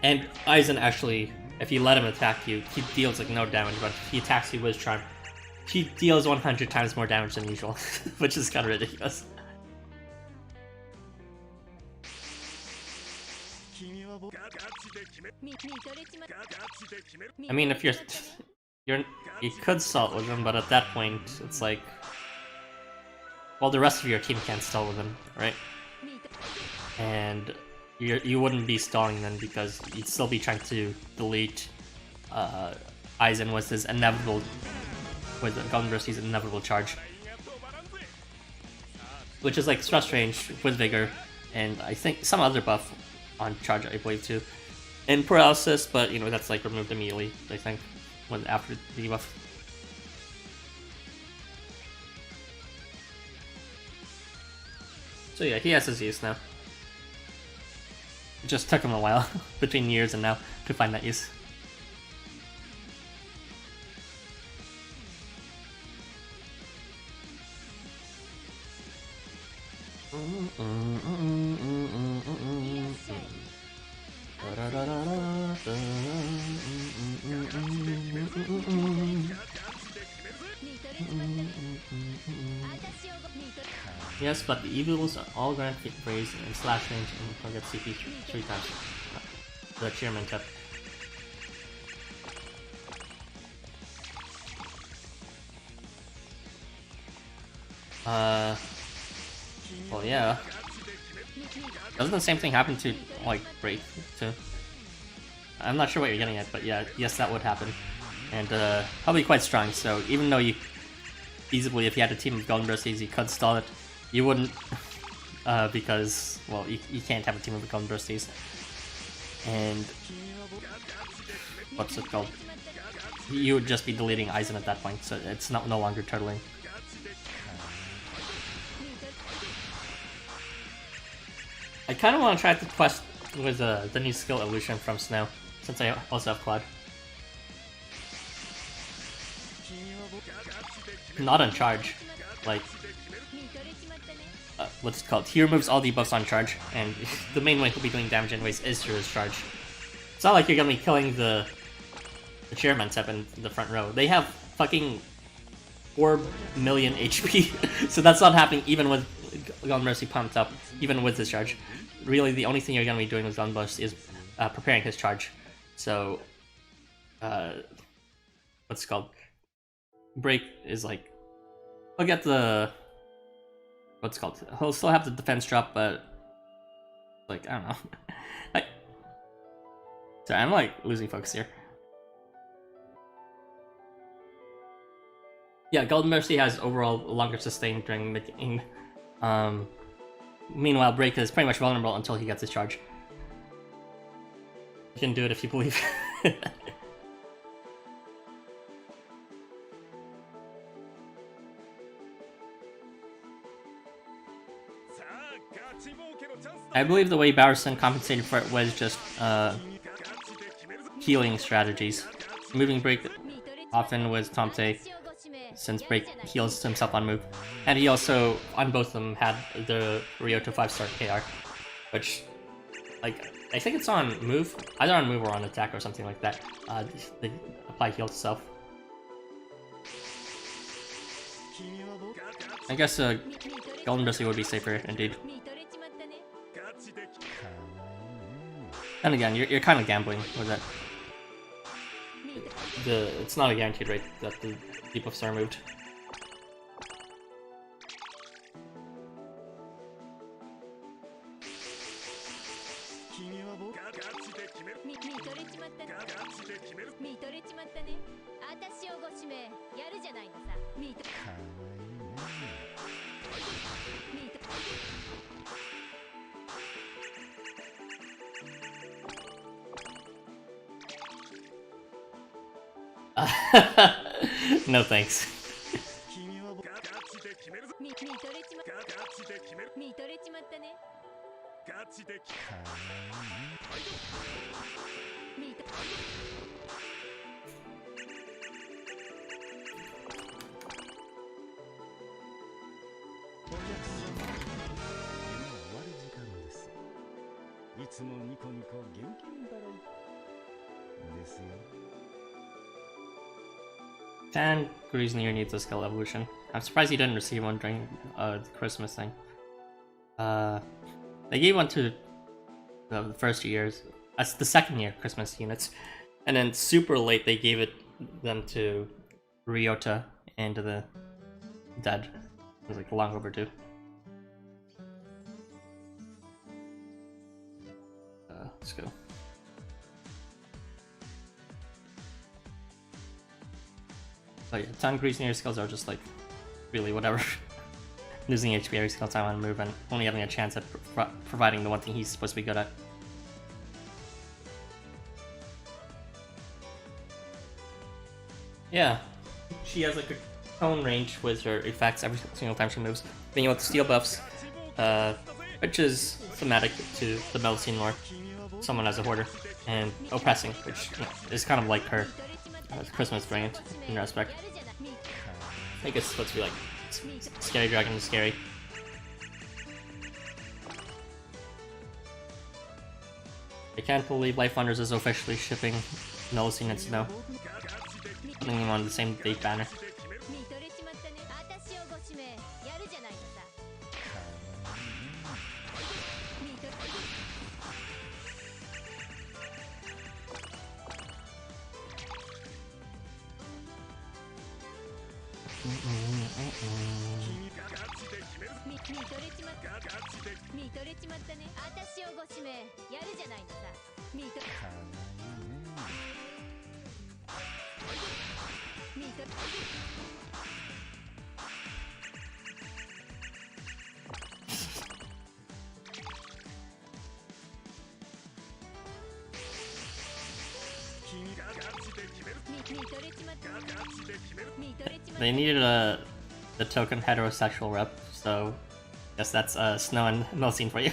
And Aizen actually, if you let him attack you, he deals like no damage, but if he attacks you with charm, he deals 100 times more damage than usual, which is kind of ridiculous. I mean, if you could stall with him, but at that point, it's like, well, the rest of your team can't stall with him, right? And you wouldn't be stalling then because you'd still be trying to delete Aizen with his inevitable, with Gandharva's inevitable charge, which is like stress range with vigor, and I think some other buff on charge, I believe too, and paralysis, but you know that's like removed immediately, I think, when after the debuff. So yeah, he has his use now. It just took him a while between years and now to find that use. Yes, but the evils are all grant phrase and slash range and target CP 3 times. The chairman tip. Well, yeah. Doesn't the same thing happen to, like, Break, too? I'm not sure what you're getting at, but yeah, yes, that would happen. And, probably quite strong, so even though you feasibly, if you had a team of Golden Bursies, you could stall it, you wouldn't, because, well, you can't have a team of Golden Bursies. And, what's it called? You would just be deleting Aizen at that point, so it's no longer turtling. I kind of want to try the quest with the new skill evolution from Snow, since I also have Cloud. Not on charge, like, what's it called? He removes all debuffs on charge, and the main way he'll be doing damage anyways is through his charge. It's not like you're gonna be killing the chairman step in the front row. They have fucking 4 million HP, so that's not happening even with Golden Mercy pumped up, even with his charge. Really, the only thing you're gonna be doing with Golden Mercy is preparing his charge. So, what's it called? Break is like, he'll get the, what's it called? He'll still have the defense drop, but like, I don't know. Sorry, I'm like losing focus here. Yeah, Golden Mercy has overall longer sustain during the game. Meanwhile, Break is pretty much vulnerable until he gets his charge. You can do it if you believe. I believe the way Bowerson compensated for it was just healing strategies. Moving Break often with Tomte, since Break heals himself on move. And he also, on both of them, had the Ryoto 5-star KR, which, like, I think it's on move, either on move or on attack or something like that. They apply heal to self. I guess Golden Mercy would be safer, indeed. And again, you're kind of gambling with it. It's not a guaranteed rate that the debuffs are removed. 見とれちまったね。見とれちまったね。私をご指名やるじゃないのさ。見と見と No thanks. 見とれちま見とれちまったね。見と Dan Griezner needs a skill evolution. I'm surprised he didn't receive one during the Christmas thing. They gave one to the first years. That's the second year Christmas units, and then super late they gave them to Ryota and to the dead. It was like long overdue. Let's go. But yeah, Tan Griezner skills are just like really whatever. Losing HP every single time on a move and only having a chance at providing the one thing he's supposed to be good at. Yeah, she has like a tone range with her effects every single time she moves. Being able to steal buffs, which is thematic to the Metal Scene lore. Someone as a hoarder, and oppressing, which is kind of like her Christmas variant in retrospect. I think it's supposed to be like Scary Dragon is scary. I can't believe LifeWonders is officially shipping Melusine and Snow. Putting them on the same date banner. They needed the token heterosexual rep, so I guess that's Snow and Melusine for you.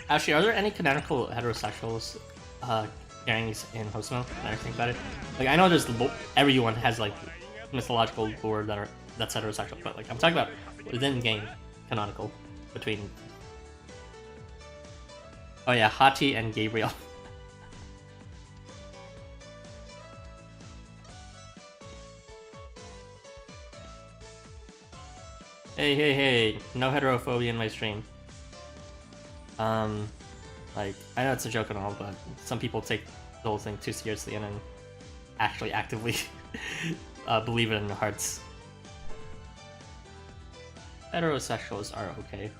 Actually, are there any canonical heterosexuals pairings in Housamo? I think about it. Like, I know there's everyone has like mythological lore that's heterosexual, but like I'm talking about within game canonical between. Oh yeah, Hati and Gabriel. Hey, no heterophobia in my stream. Like, I know it's a joke and all, but some people take the whole thing too seriously and then actually actively believe it in their hearts. Heterosexuals are okay.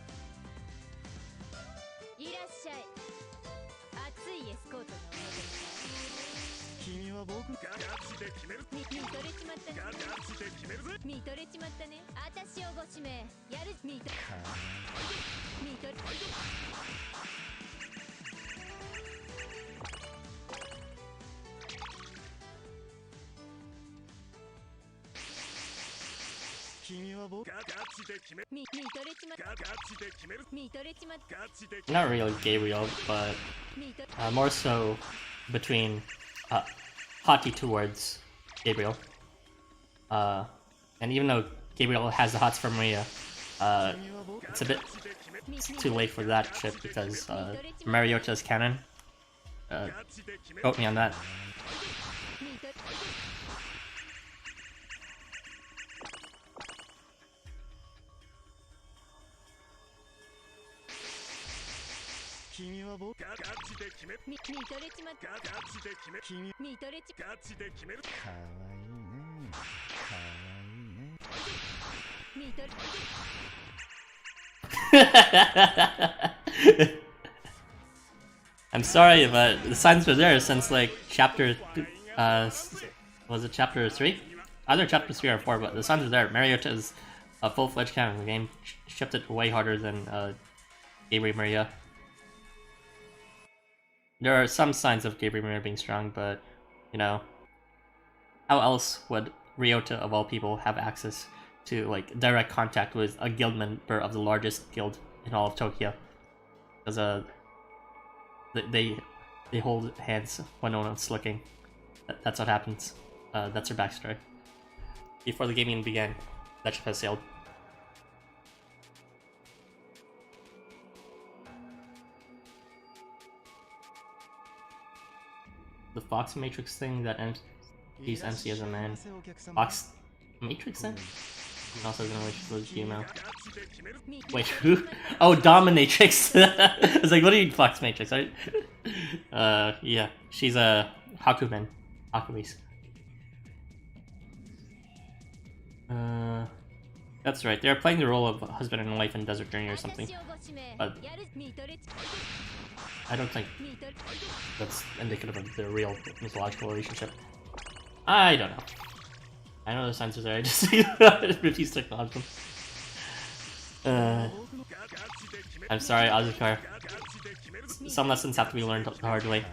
Not really Gabriel, but more so between Hati towards Gabriel. And even though Gabriel has the hots for Maria, it's a bit too late for that ship because Mariota's canon. Quote me on that. I'm sorry, but the signs were there since like chapter, was it chapter 3? Either chapter 3 or 4, but the signs are there. Mariota is a full-fledged canon. The game shipped it way harder than Gabriel Maria. There are some signs of Gabriel Maria being strong, but you know, how else would Ryota of all people have access to like direct contact with a guild member of the largest guild in all of Tokyo? Because they hold hands when no one's looking. That's what happens. That's her backstory. Before the game even began, that ship has sailed. The Fox Matrix thing that he's MC as a man. Fox Matrix then? And also has an relationship with Humo. Wait, who? Oh, Dominatrix! I was like, what do you mean Fox Matrix? Right? Yeah. She's a Hakumen. Hakumis. That's right. They're playing the role of husband and wife in Desert Journey or something. But I don't think that's indicative of their real mythological relationship. I don't know. I know the signs are there, I just refuse to acknowledge them. I'm sorry, Azukar. Some lessons have to be learned the hard way.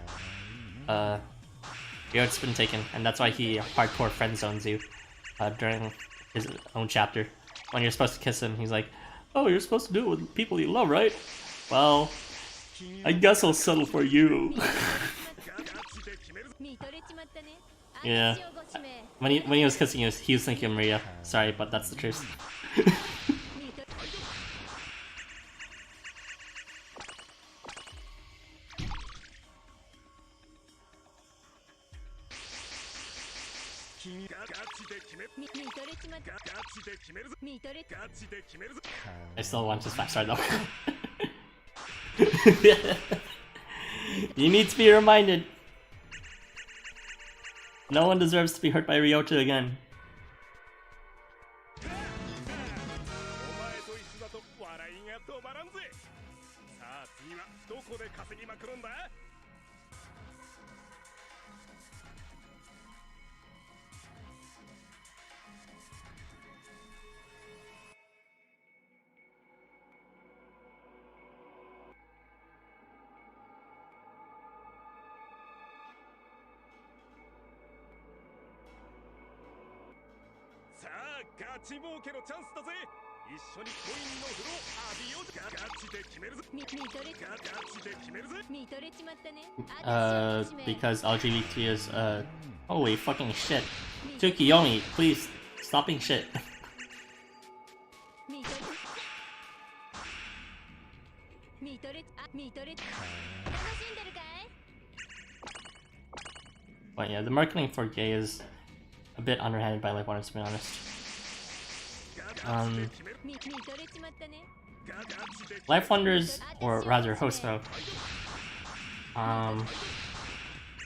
Ryota's been taken, and that's why he hardcore friend zones you during his own chapter. When you're supposed to kiss him, he's like, "Oh, you're supposed to do it with people you love, right? Well, I guess I'll settle for you." Yeah. When he was kissing you, he was thinking of Maria. Sorry, but that's the truth. I still want his backstory though. You need to be reminded. No one deserves to be hurt by Ryota again. Because LGBT is, holy fucking shit. Tsukiyomi, please, stop being shit. But yeah, the marketing for gay is a bit underhanded by LifeWonders, to be honest. LifeWonders, or rather Housamo,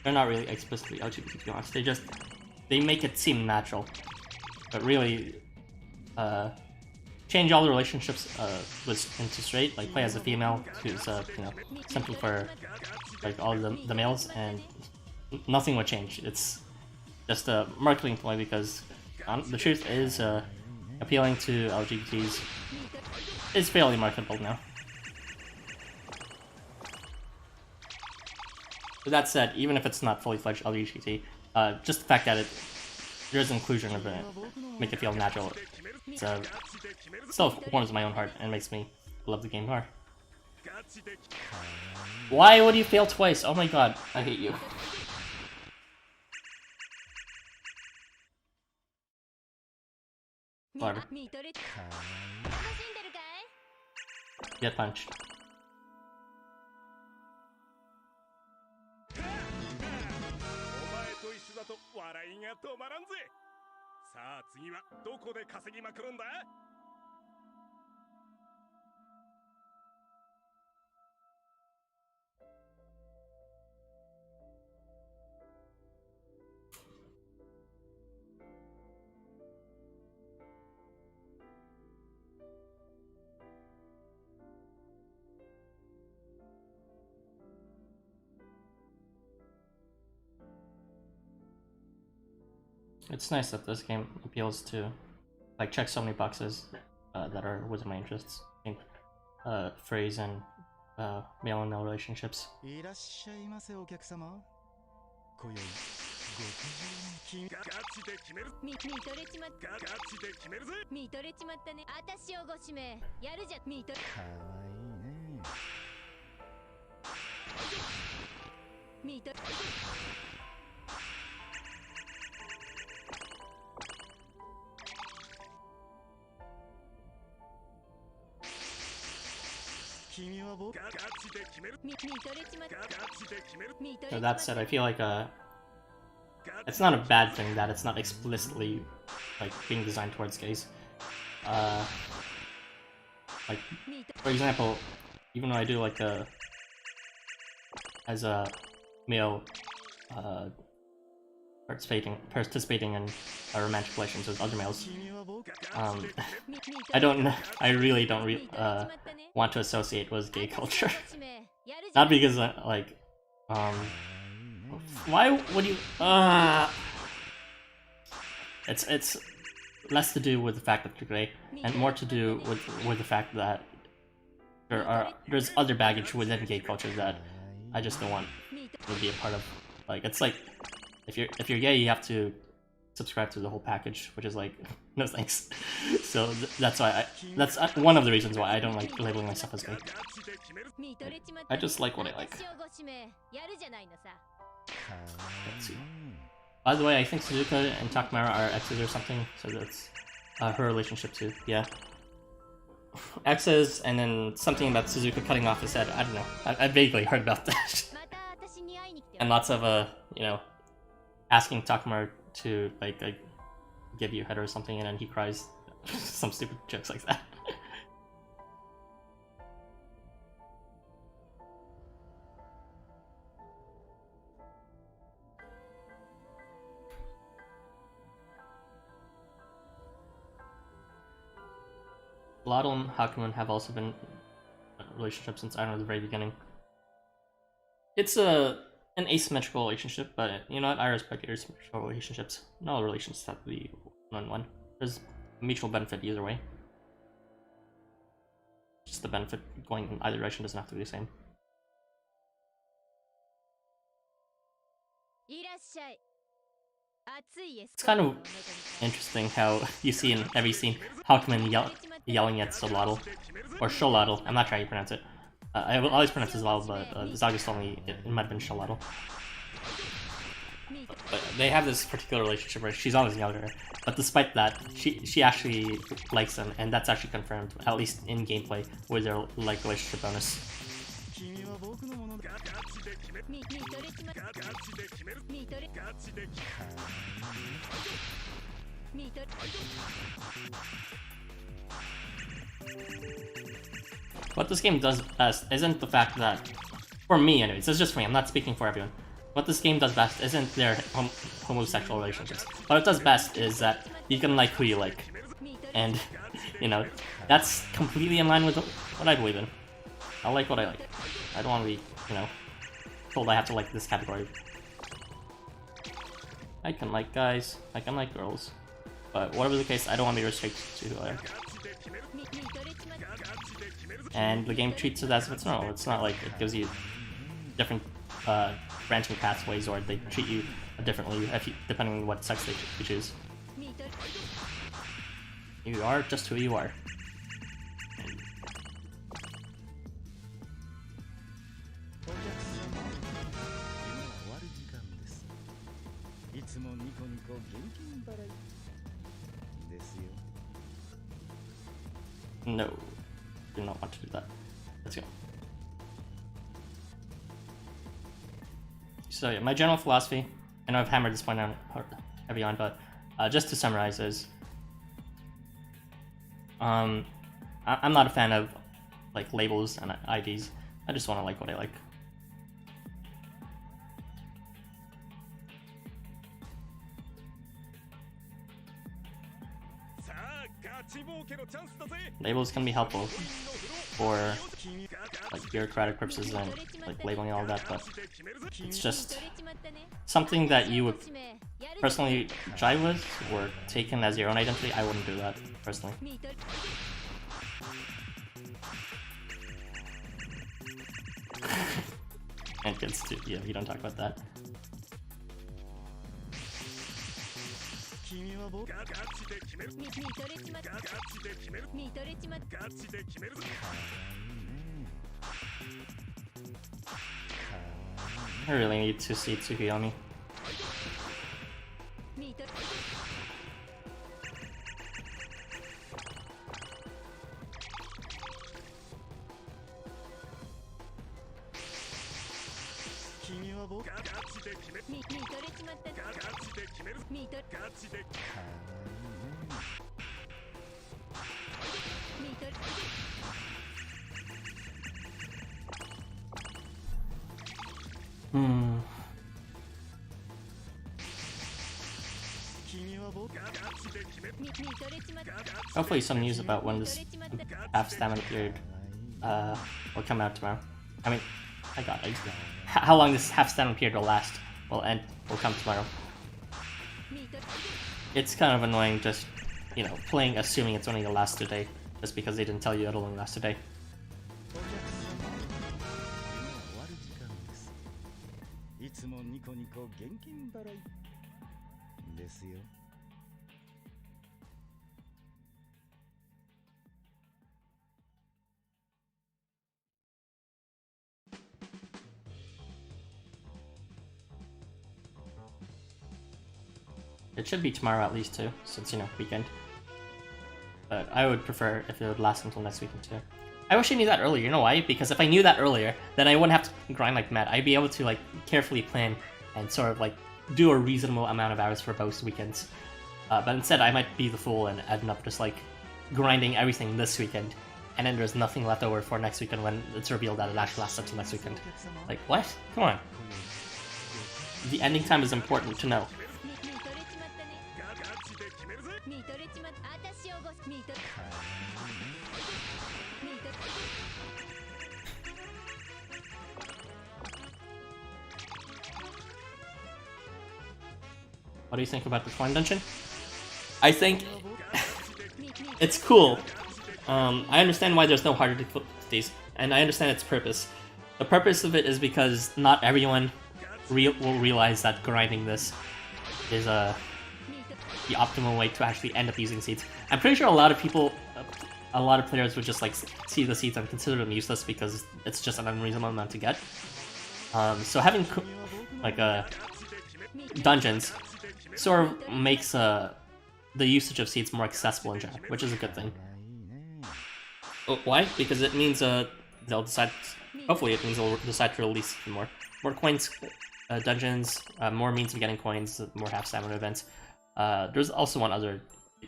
they're not really explicitly LGBT, to be honest. They make it seem natural, but really, change all the relationships into straight, like play as a female who's you know, simply for like all the males, and nothing would change. It's just a marketing ploy because the truth is appealing to LGBTs is fairly marketable now. With that said, even if it's not fully fledged LGBT, just the fact that there's inclusion of it, make it feel natural. It's still warms my own heart and makes me love the game more. Why would you fail twice? Oh my god, I hate you. Whatever. Get punched. It's nice that this game appeals to, like, check so many boxes that are within my interests. I think phrase and male and male relationships. いらっしゃいませお客様。今宵ご機嫌にガチで決める。見とれちまった。ガチで決めるぜ。見とれちまったね。私をご指名やるじゃ。見とれ。かわいいね。見とれ。君は僕ガチで決める。見とれちまった。ガチで決める。見とれ So ちまっ that た said, I feel like it's not a bad thing that it's not explicitly like being designed towards gays. Like, for example, even when I do like as a male participating in romantic relations with other males, I really don't want to associate with gay culture. Not because like why would you it's less to do with the fact that you're gay and more to do with the fact that there's other baggage within gay culture that I just don't want to be a part of. Like, it's like if you're gay, you have to subscribe to the whole package, which is like no thanks. So that's why that's one of the reasons why I don't like labeling myself as gay. I just like what I like. Let's see. By the way, I think Suzuka and Takamura are exes or something, so that's her relationship too. Yeah, exes, and then something about Suzuka cutting off his head. I don't know. I vaguely heard about that. And lots of you know, asking Takamura to like give you a head or something, and then he cries. Some stupid jokes like that. Lotto and Hakuman have also been in a relationship since, I don't know, the very beginning. It's an asymmetrical relationship, but you know what? I respect asymmetrical relationships. Not all relationships have to be one-on-one. There's mutual benefit either way. Just the benefit going in either direction doesn't have to be the same. It's kind of interesting how you see in every scene Hakuman yelling at Solotl, or Sholotl. I'm not sure how you pronounce it. I will always pronounce it as well, but Zagus told me it might have been Sholotl. But they have this particular relationship where she's always yelling at her, but despite that, she actually likes him, and that's actually confirmed, at least in gameplay, with their like relationship bonus. What this game does best isn't the fact that, for me anyways, it's just for me, I'm not speaking for everyone. What this game does best isn't their homosexual relationships. What it does best is that you can like who you like. And, you know, that's completely in line with what I believe in. I like what I like. I don't want to be, you know, told I have to like this category. I can like guys, I can like girls. But whatever the case, I don't want to be restricted to and the game treats it as if it's normal. It's not like it gives you different branching pathways, or they treat you differently depending on what sex you choose. You are just who you are. No, do not want to do that. Let's go. So yeah, my general philosophy, I know I've hammered this point on heavy on, but just to summarize is, I'm not a fan of like labels and IDs. I just want to like what I like. Labels can be helpful for like bureaucratic purposes and like labeling and all that, but it's just something that you would personally jive with or taken as your own identity. I wouldn't do that personally. And kids too. Yeah, you don't talk about that. I really need to see Tsukiyomi. Hopefully some news about when this half stamina period will come out tomorrow. I mean, my god, how long this half stamina period will last will come tomorrow. It's kind of annoying just, you know, playing assuming it's only the last today, just because they didn't tell you it'll only last today. It should be tomorrow at least too, since, you know, weekend. But I would prefer if it would last until next weekend too. I wish I knew that earlier, you know why? Because if I knew that earlier, then I wouldn't have to grind like mad. I'd be able to like carefully plan and sort of like do a reasonable amount of hours for both weekends. But instead I might be the fool and end up just like grinding everything this weekend, and then there's nothing left over for next weekend when it's revealed that it actually lasts until next weekend. Like, what? Come on. The ending time is important to know. What do you think about the coin dungeon? I think it's cool. I understand why there's no harder difficulties, and I understand its purpose. The purpose of it is because not everyone will realize that grinding this is the optimal way to actually end up using seeds. I'm pretty sure a lot of people, a lot of players would just like see the seeds and consider them useless because it's just an unreasonable amount to get. So having like dungeons sort of makes the usage of seeds more accessible in general, which is a good thing. Why? Because it means they'll decide. Hopefully, it means they'll decide to release more coins, dungeons, more means of getting coins, more half stamina events. There's also one other,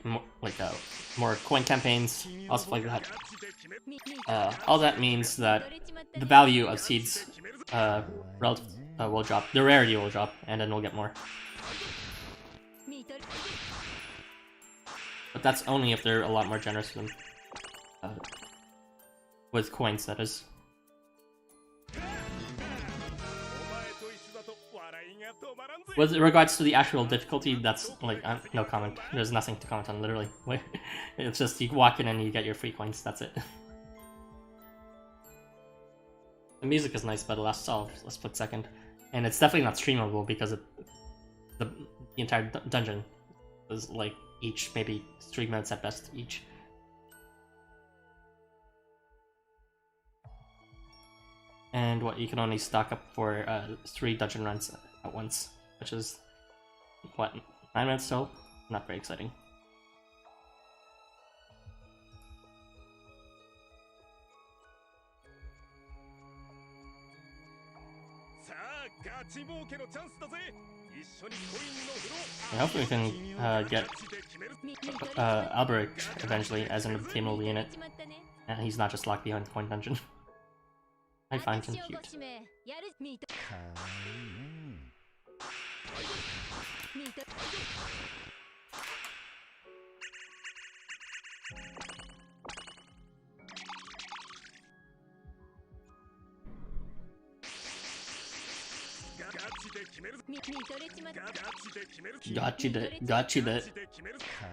more coin campaigns, also like that. All that means that the value of seeds will drop, the rarity will drop, and then we'll get more. But that's only if they're a lot more generous with coins, that is. With regards to the actual difficulty, that's like no comment. There's nothing to comment on, literally. It's just you walk in and you get your free coins. That's it. The music is nice, but it lasts all a split second, and it's definitely not streamable because the entire dungeon is like each maybe 3 minutes at best each. And what, you can only stock up for 3 dungeon runs at once, which is what, 9 minutes still? Not very exciting. Yeah, hopefully we can get Alberic eventually, as in the team will be in it, and he's not just locked behind the coin dungeon. I find him cute. Got you that. Got you that. か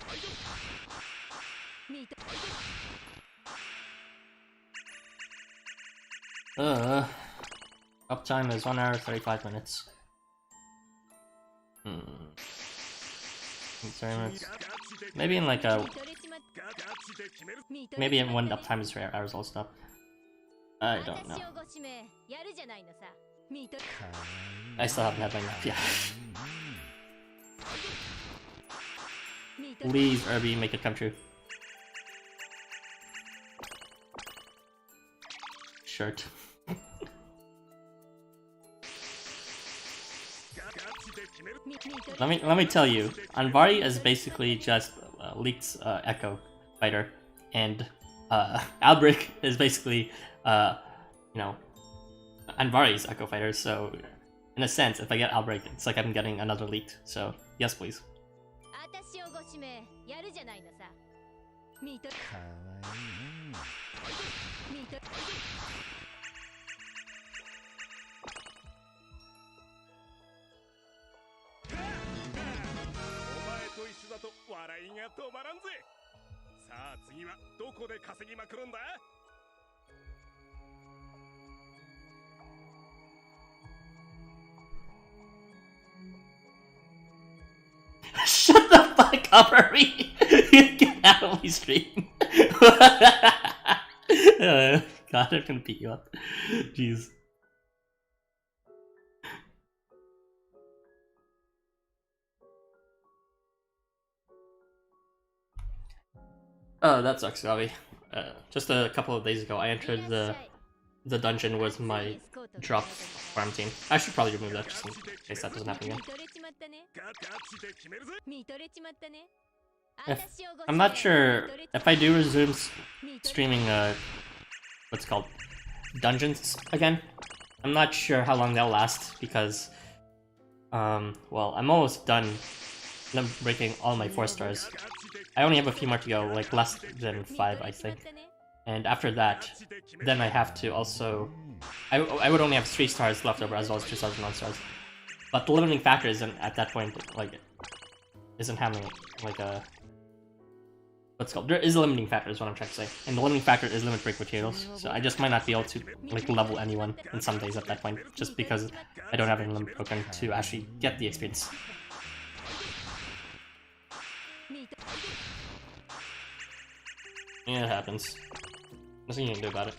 わいいね。 Uptime is 1 hour 35 minutes. Maybe in like a. Maybe in one uptime is 3 hours all stuff. I don't know. I still haven't had my nap yet. Please, Irby, make it come true. Shirt. Let me tell you, Anvari is basically just Leak's Echo fighter, and Albric is basically you know, Anvari's Echo fighter. So in a sense, if I get Albric, it's like I'm getting another Leaked. So yes, please. かわいいね。 笑いが止まらんぜ。さあ次はどこで稼ぎまくるんだ。 Shut the fuck up, Irby! Get out of my stream. God, I'm gonna beat you up. Jeez. Oh, that sucks, Gavi. Just a couple of days ago, I entered the dungeon with my drop farm team. I should probably remove that just in case that doesn't happen again. I'm not sure if I do resume streaming what's it called, dungeons again. I'm not sure how long they'll last because well, I'm almost done breaking all my 4 stars. I only have a few more to go, like less than 5, I think. And after that, then I have to also... I would only have 3 stars left over as well as 2 stars and 1 stars. But the limiting factor isn't at that point, like, isn't having, like, a... What's it called? There is a limiting factor is what I'm trying to say. And the limiting factor is limit break materials. So I just might not be able to, like, level anyone in some days at that point. Just because I don't have any limit token to actually get the experience. Yeah, it happens. Nothing you can do about it.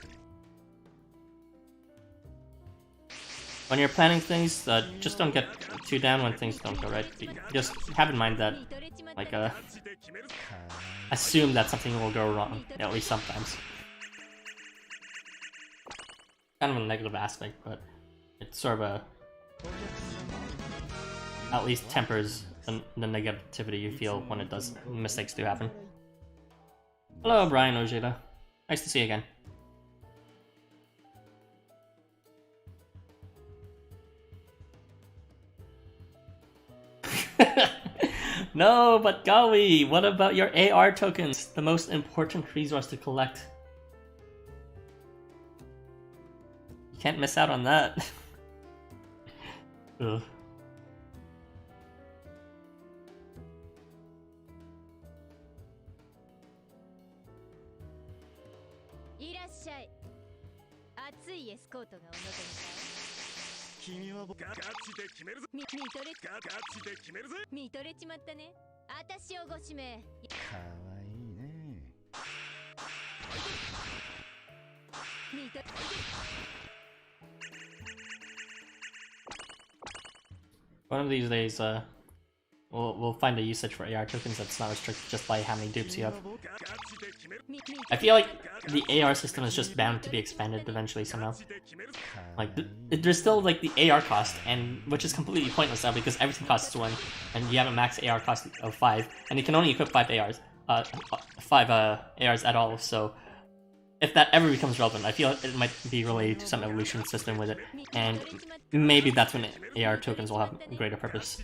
When you're planning things, just don't get too down when things don't go right. Just have in mind that, like, assume that something will go wrong, at least sometimes. Kind of a negative aspect, but it's sort of a... at least tempers the negativity you feel when it does, mistakes do happen. Hello, Brian Ojeda. Nice to see you again. No, but golly, what about your AR tokens? The most important resource to collect. You can't miss out on that. Ugh. One of these days, we'll find a usage for AR tokens that's not restricted just by how many dupes you have. I feel like the AR system is just bound to be expanded eventually somehow. Like, there's still like the AR cost, and which is completely pointless now because everything costs 1, and you have a max AR cost of 5, and you can only equip 5 ARs, 5 ARs at all. So if that ever becomes relevant, I feel it might be related to some evolution system with it, and maybe that's when AR tokens will have a greater purpose.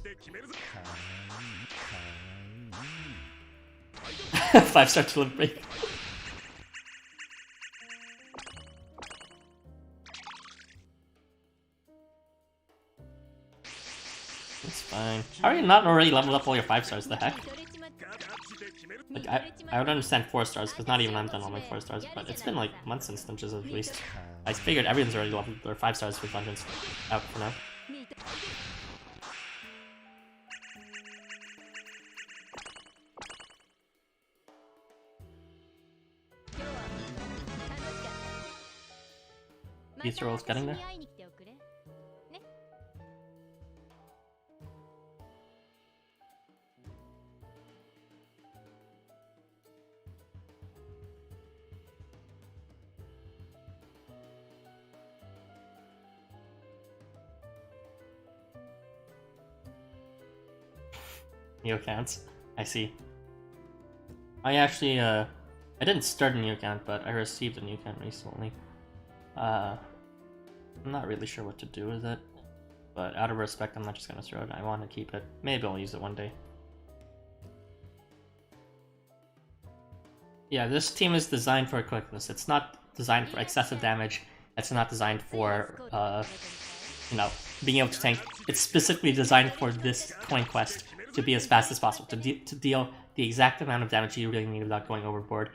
5-star to limit break. insane. How are you not already leveled up all your 5 stars? The heck? Like, I would understand 4 stars, because not even I'm done all my 4 stars, but it's been like months since dungeons at least. I figured everyone's already leveled their 5 stars with dungeons out for now. Ethereal's getting there. New accounts. I see. I actually, I didn't start a new account, but I received a new account recently. I'm not really sure what to do with it, but out of respect, I'm not just gonna throw it. I want to keep it. Maybe I'll use it one day. Yeah, this team is designed for quickness. It's not designed for excessive damage. It's not designed for, you know, being able to tank. It's specifically designed for this coin quest to be as fast as possible, to deal the exact amount of damage you really need without going overboard.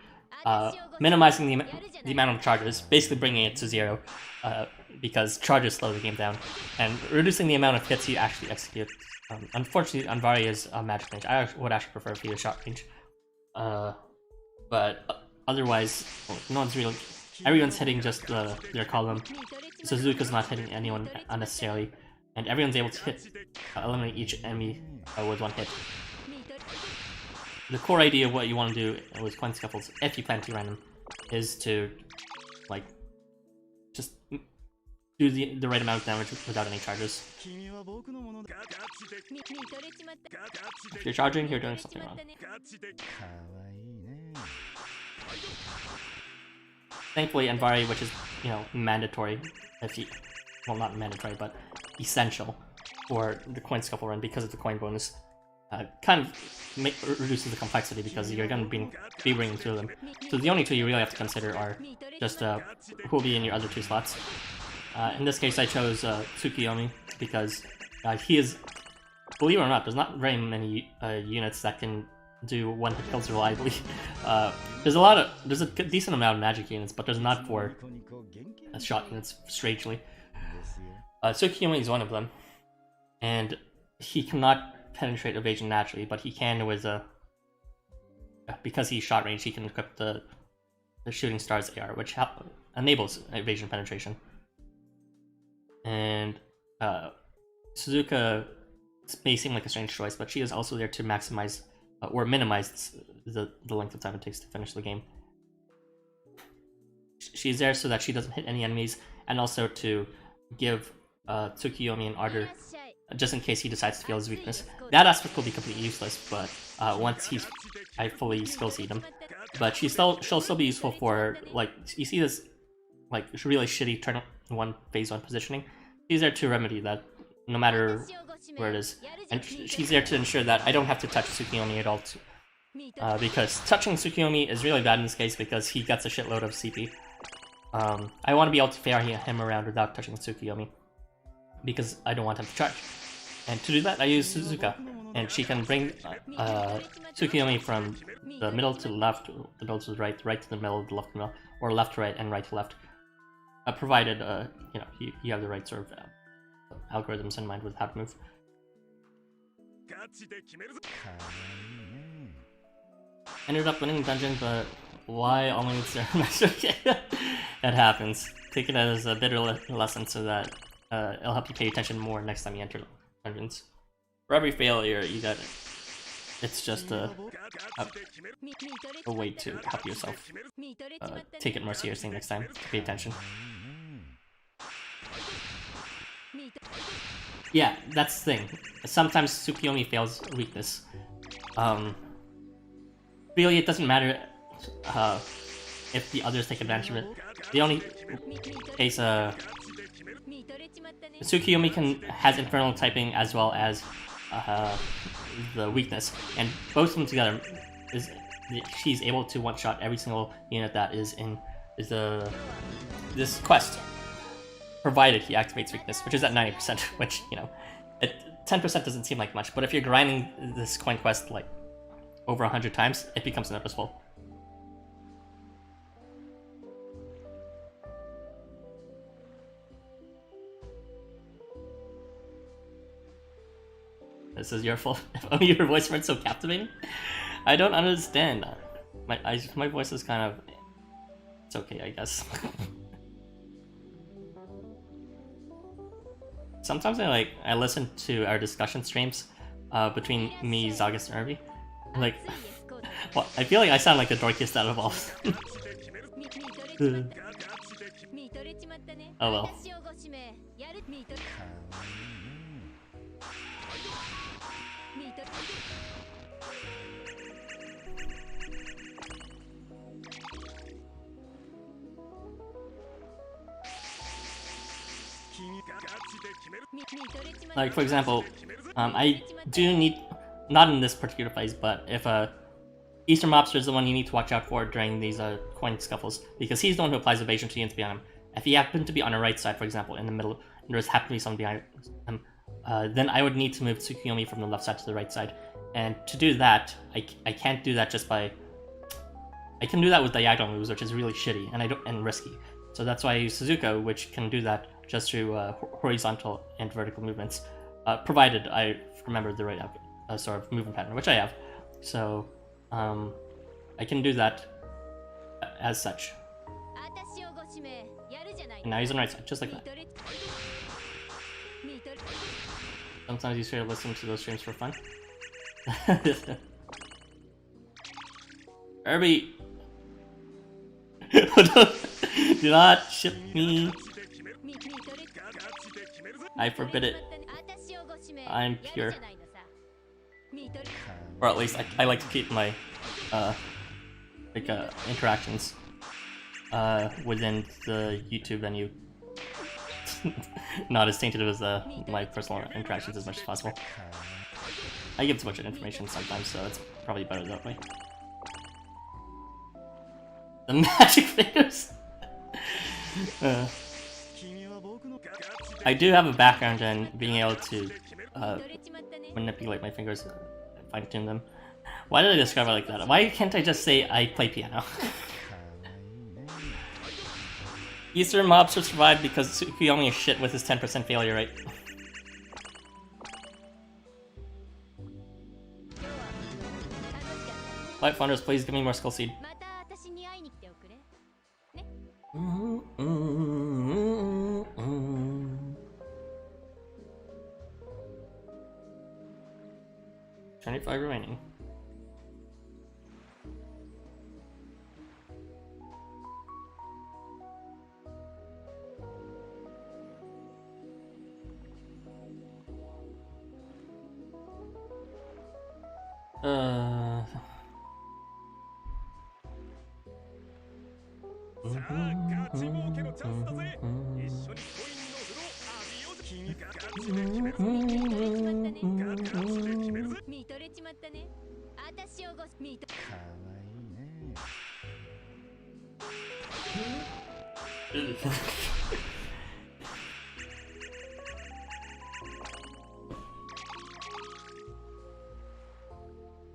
Minimizing the amount of charges, basically bringing it to 0, because charges slow the game down, and reducing the amount of hits you actually execute. Unfortunately, Anvari is a magic range. I would actually prefer if he was shot range. But otherwise, well, no one's really... Everyone's hitting just their column. Suzuka's not hitting anyone unnecessarily, and everyone's able to eliminate each enemy with 1 hit. The core idea of what you want to do with coin scuffles, if you plan to run them, is to, like, just do the right amount of damage without any charges. If you're charging, you're doing something wrong. Thankfully, Anvari, which is, you know, mandatory, if you, well, not mandatory, but essential for the coin scuffle run because of the coin bonus, kind of reduces the complexity because you're going to be bringing 2 of them. So the only 2 you really have to consider are just who will be in your other 2 slots. In this case, I chose Tsukiyomi because he is, believe it or not, there's not very many units that can do 1-hit kills reliably. There's a decent amount of magic units, but there's not for shot units, strangely. Tsukiyomi is one of them, and he cannot penetrate evasion naturally, but he can with because he's shot range, he can equip the shooting stars AR, which enables evasion penetration. And Suzuka may seem like a strange choice, but she is also there to maximize or minimize the length of time it takes to finish the game. She's there so that she doesn't hit any enemies, and also to give Tsukiyomi an ardor just in case he decides to feel his weakness. That aspect will be completely useless, but once I fully skill seed him. But she'll still be useful for, like, you see this, like, really shitty turn 1 phase 1 positioning. She's there to remedy that, no matter where it is. And she's there to ensure that I don't have to touch Tsukiyomi at all, because touching Tsukiyomi is really bad in this case because he gets a shitload of CP. I want to be able to ferry him around without touching Tsukiyomi, because I don't want him to charge. And to do that, I use Suzuka, and she can bring Tsukiyomi from the middle to the left, the middle to the right, right to the middle, the left to the middle, or left to right and right to left, provided you know, you have the right sort of algorithms in mind with how to move. Ended up winning the dungeon, but why only with Sarah Master? That happens. Take it as a bitter lesson so that it'll help you pay attention more next time you enter dungeons. For every failure, you got it. It's just a way to help yourself take it more seriously next time, to pay attention. Yeah, that's the thing. Sometimes Tsukiyomi fails weakness. Really, it doesn't matter if the others take advantage of it. The only case, Tsukiyomi has infernal typing as well as the weakness, and both of them together she's able to one-shot every single unit that is in this quest, provided he activates weakness, which is at 90%, which, you know, 10% doesn't seem like much, but if you're grinding this coin quest like over 100 times, it becomes noticeable. This is your fault. If only your voice weren't so captivating. I don't understand. My voice is kind of... It's okay, I guess. Sometimes I listen to our discussion streams between me, Zagus, and Irby. Like, well, I feel like I sound like the dorkiest out of all. Oh well. Like, for example, I do need, not in this particular phase, but if Eastern Mobster is the one you need to watch out for during these coin scuffles, because he's the one who applies evasion to units behind him. If he happened to be on the right side, for example, in the middle, and there's happened to be someone behind him, then I would need to move Tsukuyomi from the left side to the right side. And to do that, I can't do that just by... I can do that with diagonal moves, which is really shitty and risky. So that's why I use Suzuko, which can do that just through horizontal and vertical movements, provided I remember the right sort of movement pattern, which I have. So I can do that as such. And now he's on the right side, just like that. Sometimes you should listen to those streams for fun. Irby! Do not ship me. I forbid it. I'm pure. Or at least I like to keep my interactions within the YouTube venue. Not as tainted as my personal interactions as much as possible. I give too much information sometimes, so it's probably better that way. The magic fingers! I do have a background in being able to manipulate my fingers and fine-tune them. Why did I describe it like that? Why can't I just say I play piano? Eastern Mobster survived because Tsukuyomi is shit with his 10% failure rate. LifeWonders, please give me more skill seed. $25 remaining.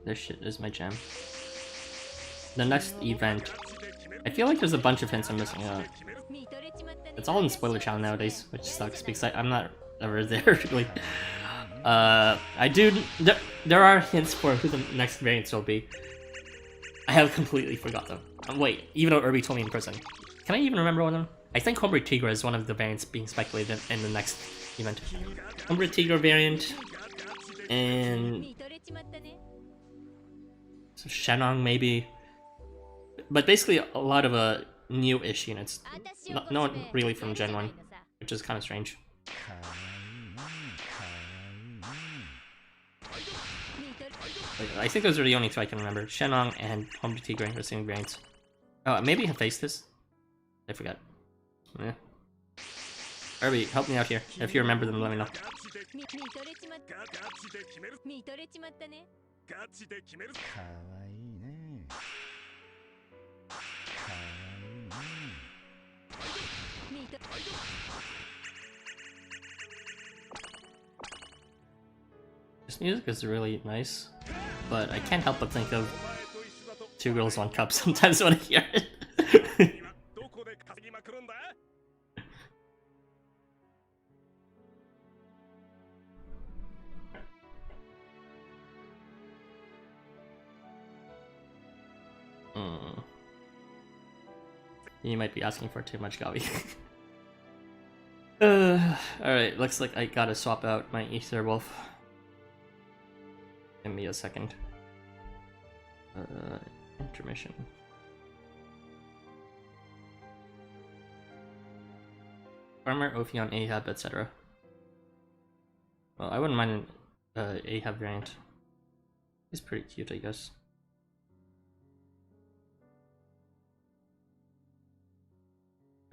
This shit is my jam. The next event, I feel like there's a bunch of hints I'm missing out. It's all in spoiler channel nowadays, which sucks because I'm not ever there really. There are hints for who the next variants will be. I have completely forgot them. Wait, even though Irby told me in person. Can I even remember one of them? I think Hombre Tigra is one of the variants being speculated in the next event. Hombre Tigra variant, and Shenong maybe. But basically a lot of new-ish units. No one really from Gen 1, which is kind of strange. I think those are the only two I can remember. Shenong and Hombre Tigra are same variants. Oh, maybe Hephaestus? I forgot. Yeah. Irby, help me out here. If you remember them, let me know. This music is really nice, but I can't help but think of Two Girls, One Cup sometimes when I hear it. You might be asking for too much, Gabi. Alright, looks like I gotta swap out my Ether Wolf. Give me a second. Intermission. Farmer, Ophion, Ahab, etc. Well, I wouldn't mind an Ahab variant. He's pretty cute, I guess.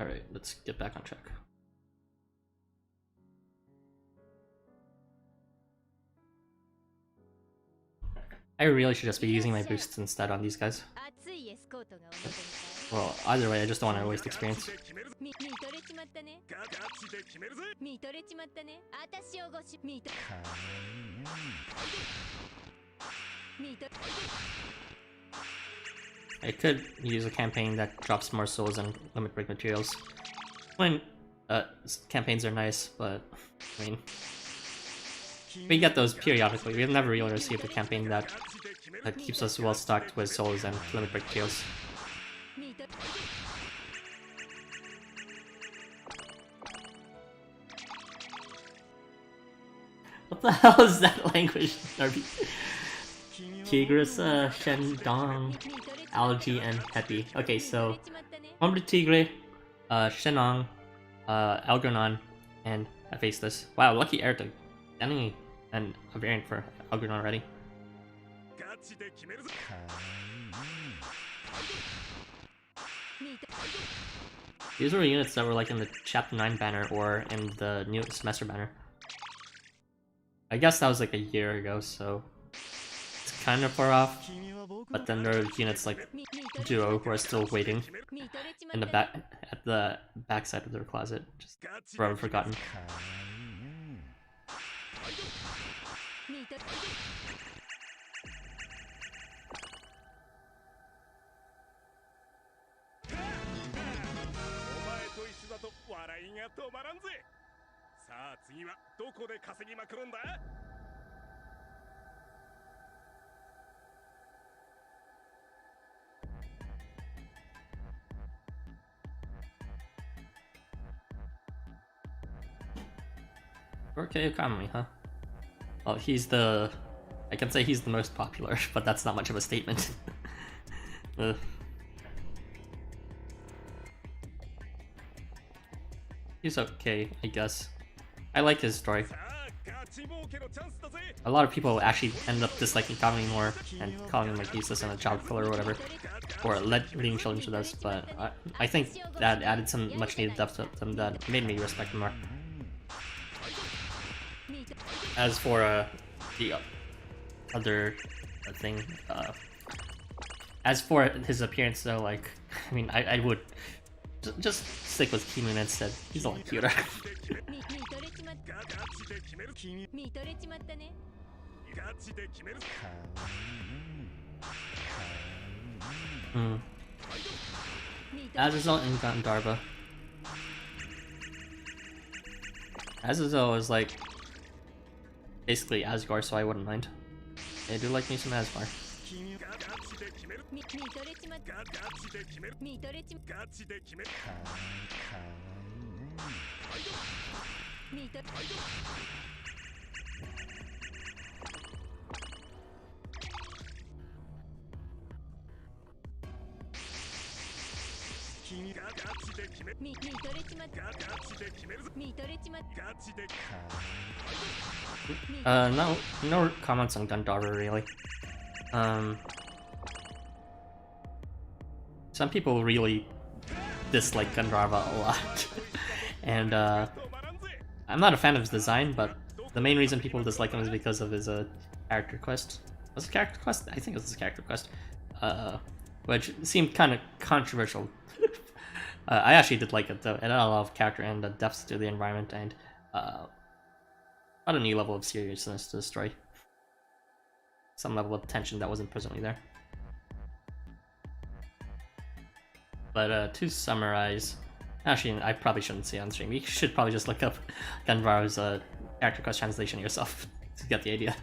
Alright, let's get back on track. I really should just be using my boosts instead on these guys. Well, either way, I just don't want to waste experience. I could use a campaign that drops more souls and limit break materials. When campaigns are nice, but I mean, we get those periodically. We've never really received a campaign that keeps us well stocked with souls and limit break materials. What the hell is that language, Darby? Tigris, Shendong, Algae, and Peppy. Okay, so Ombre Tigre, Shenong, Algernon, and Hephaestus. Wow, lucky Ertug. Getting a variant for Algernon already. These were units that were like in the Chapter 9 banner or in the new semester banner. I guess that was like a year ago, so it's kind of far off. But then there are units like Duo who are still waiting in the back at the backside of their closet, just forever forgotten. Okay, Kamui, huh? Well, he's the... I can say he's the most popular, but that's not much of a statement. He's okay, I guess. I like his story. A lot of people actually end up disliking Kamui more and calling him like useless and a child killer or whatever, or leading children to this, but I think that added some much needed depth to them that made me respect him more. As for the other thing, as for his appearance though, like, I mean, I would just stick with Kimun instead. He's a lot cuter. Azazel and Gandharva. Azazel is like basically Asgore, so I wouldn't mind. I do like me some Asgore. No comments on Gandharva really. Some people really dislike Gandharva a lot, and I'm not a fan of his design, but the main reason people dislike him is because of his character quest. Was it character quest? I think it was his character quest, which seemed kind of controversial. I actually did like it though. It had a lot of character and depth to the environment, and a new level of seriousness to the story. some level of tension that wasn't presently there. But to summarize, actually I probably shouldn't say on stream. You should probably just look up Gandharva's character quest translation yourself to get the idea.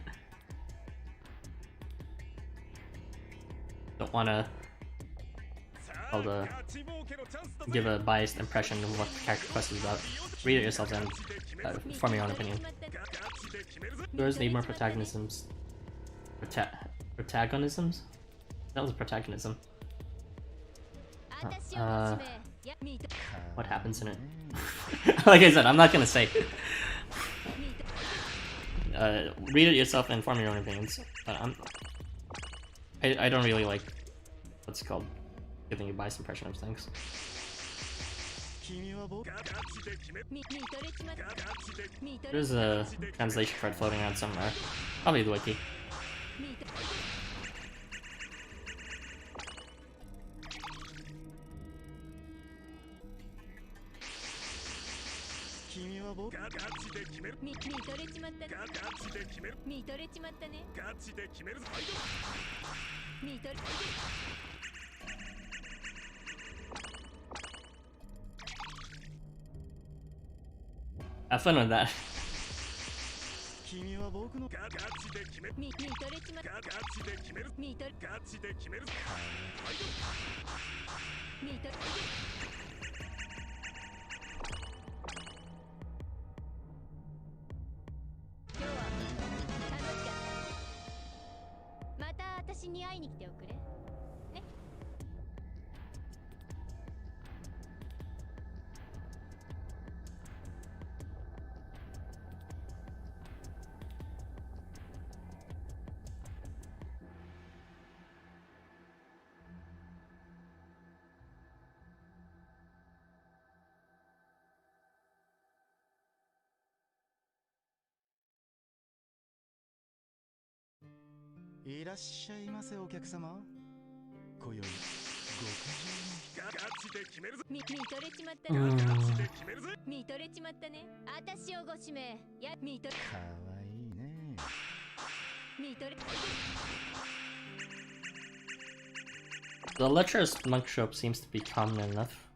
Don't want to give a biased impression of what the character quest is about. Read it yourself and form your own opinion. Viewers need more protagonisms. Protagonisms? That was a protagonism. What happens in it? Like I said, I'm not gonna say. Read it yourself and form your own opinions. But I don't really like what's it called, giving you biased impression of things. There's a translation thread floating around somewhere. Probably the wiki. Have fun with that. The lecherous monk trope seems to be common enough.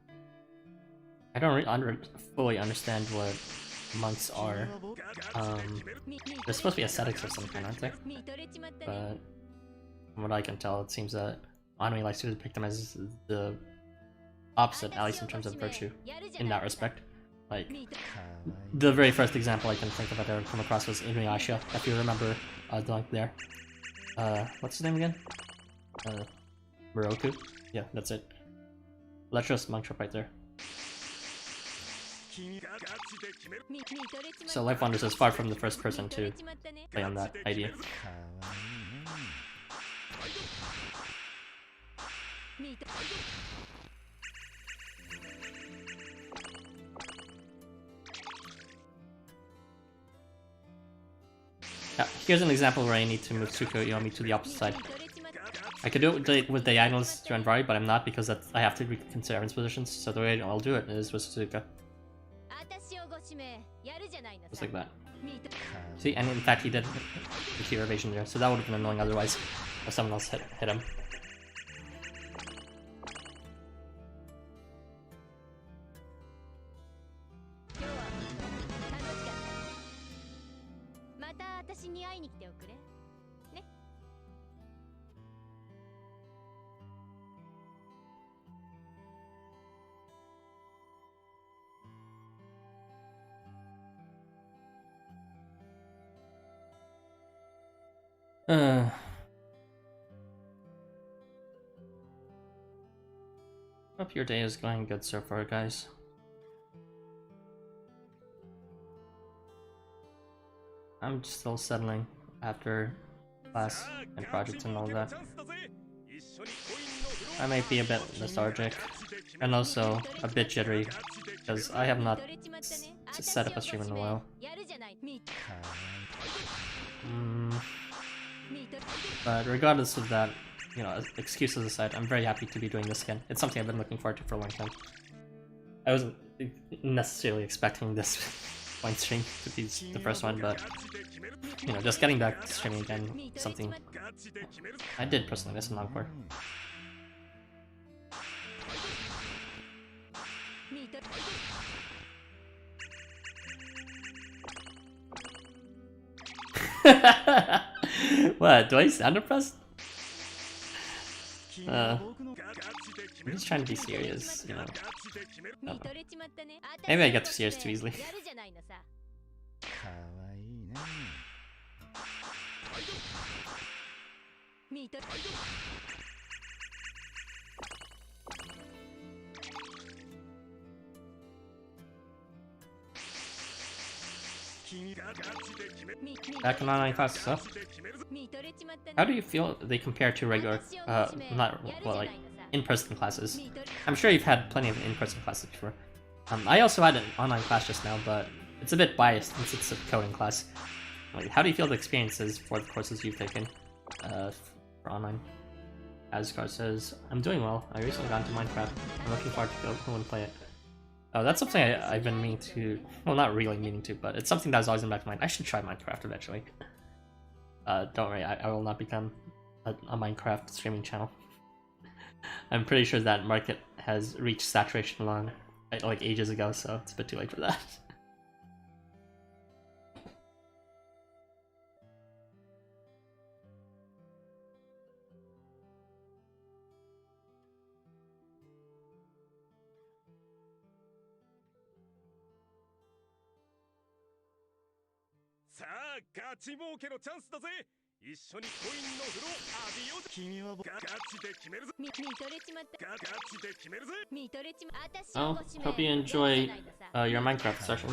I don't fully understand what monks are. They're supposed to be ascetics of some kind, aren't they? But from what I can tell, it seems that anime likes to depict them as the opposite, at least in terms of virtue, in that respect. Like, the very first example I can think of I've ever come across was Inuyasha, if you remember the link there. What's his name again? Moroku? Yeah, that's it. Lecherous monk trope right there. So LifeWonders is far from the first person to play on that idea. Yeah, here's an example where I need to move Tsukuyomi to the opposite side. I could do it with diagonals to Anvari, but I'm not because I have to reconsider everyone's positions, so the way I'll do it is with Suzuka. Just like that. See, and in fact he did the tier evasion there, so that would have been annoying otherwise if someone else hit him. Hope your day is going good so far, guys. I'm still settling after class and projects and all that. I might be a bit nostalgic and also a bit jittery because I have not set up a stream in a while. But regardless of that, you know, excuses aside, I'm very happy to be doing this again. It's something I've been looking forward to for a long time. I wasn't necessarily expecting this point stream to be the first one, but you know, just getting back to streaming again, something I did personally miss in Encore. What? Do I sound impressed? I'm just trying to be serious, you know. I don't know. Maybe I get too serious too easily. かわいいね Back in online classes, huh? How do you feel they compare to regular, not, well, like, in-person classes? I'm sure you've had plenty of in-person classes before. I also had an online class just now, but it's a bit biased since it's a coding class. Like, how do you feel the experiences for the courses you've taken, for online? Asgard says, I'm doing well. I recently got into Minecraft. I'm looking forward to go and play it. Oh, that's something I've been meaning to, well, not really meaning to, but it's something that's always in the back of my mind. I should try Minecraft eventually. Don't worry, I will not become a Minecraft streaming channel. I'm pretty sure that market has reached saturation long, like ages ago, so it's a bit too late for that. Well, hope you enjoy your Minecraft session.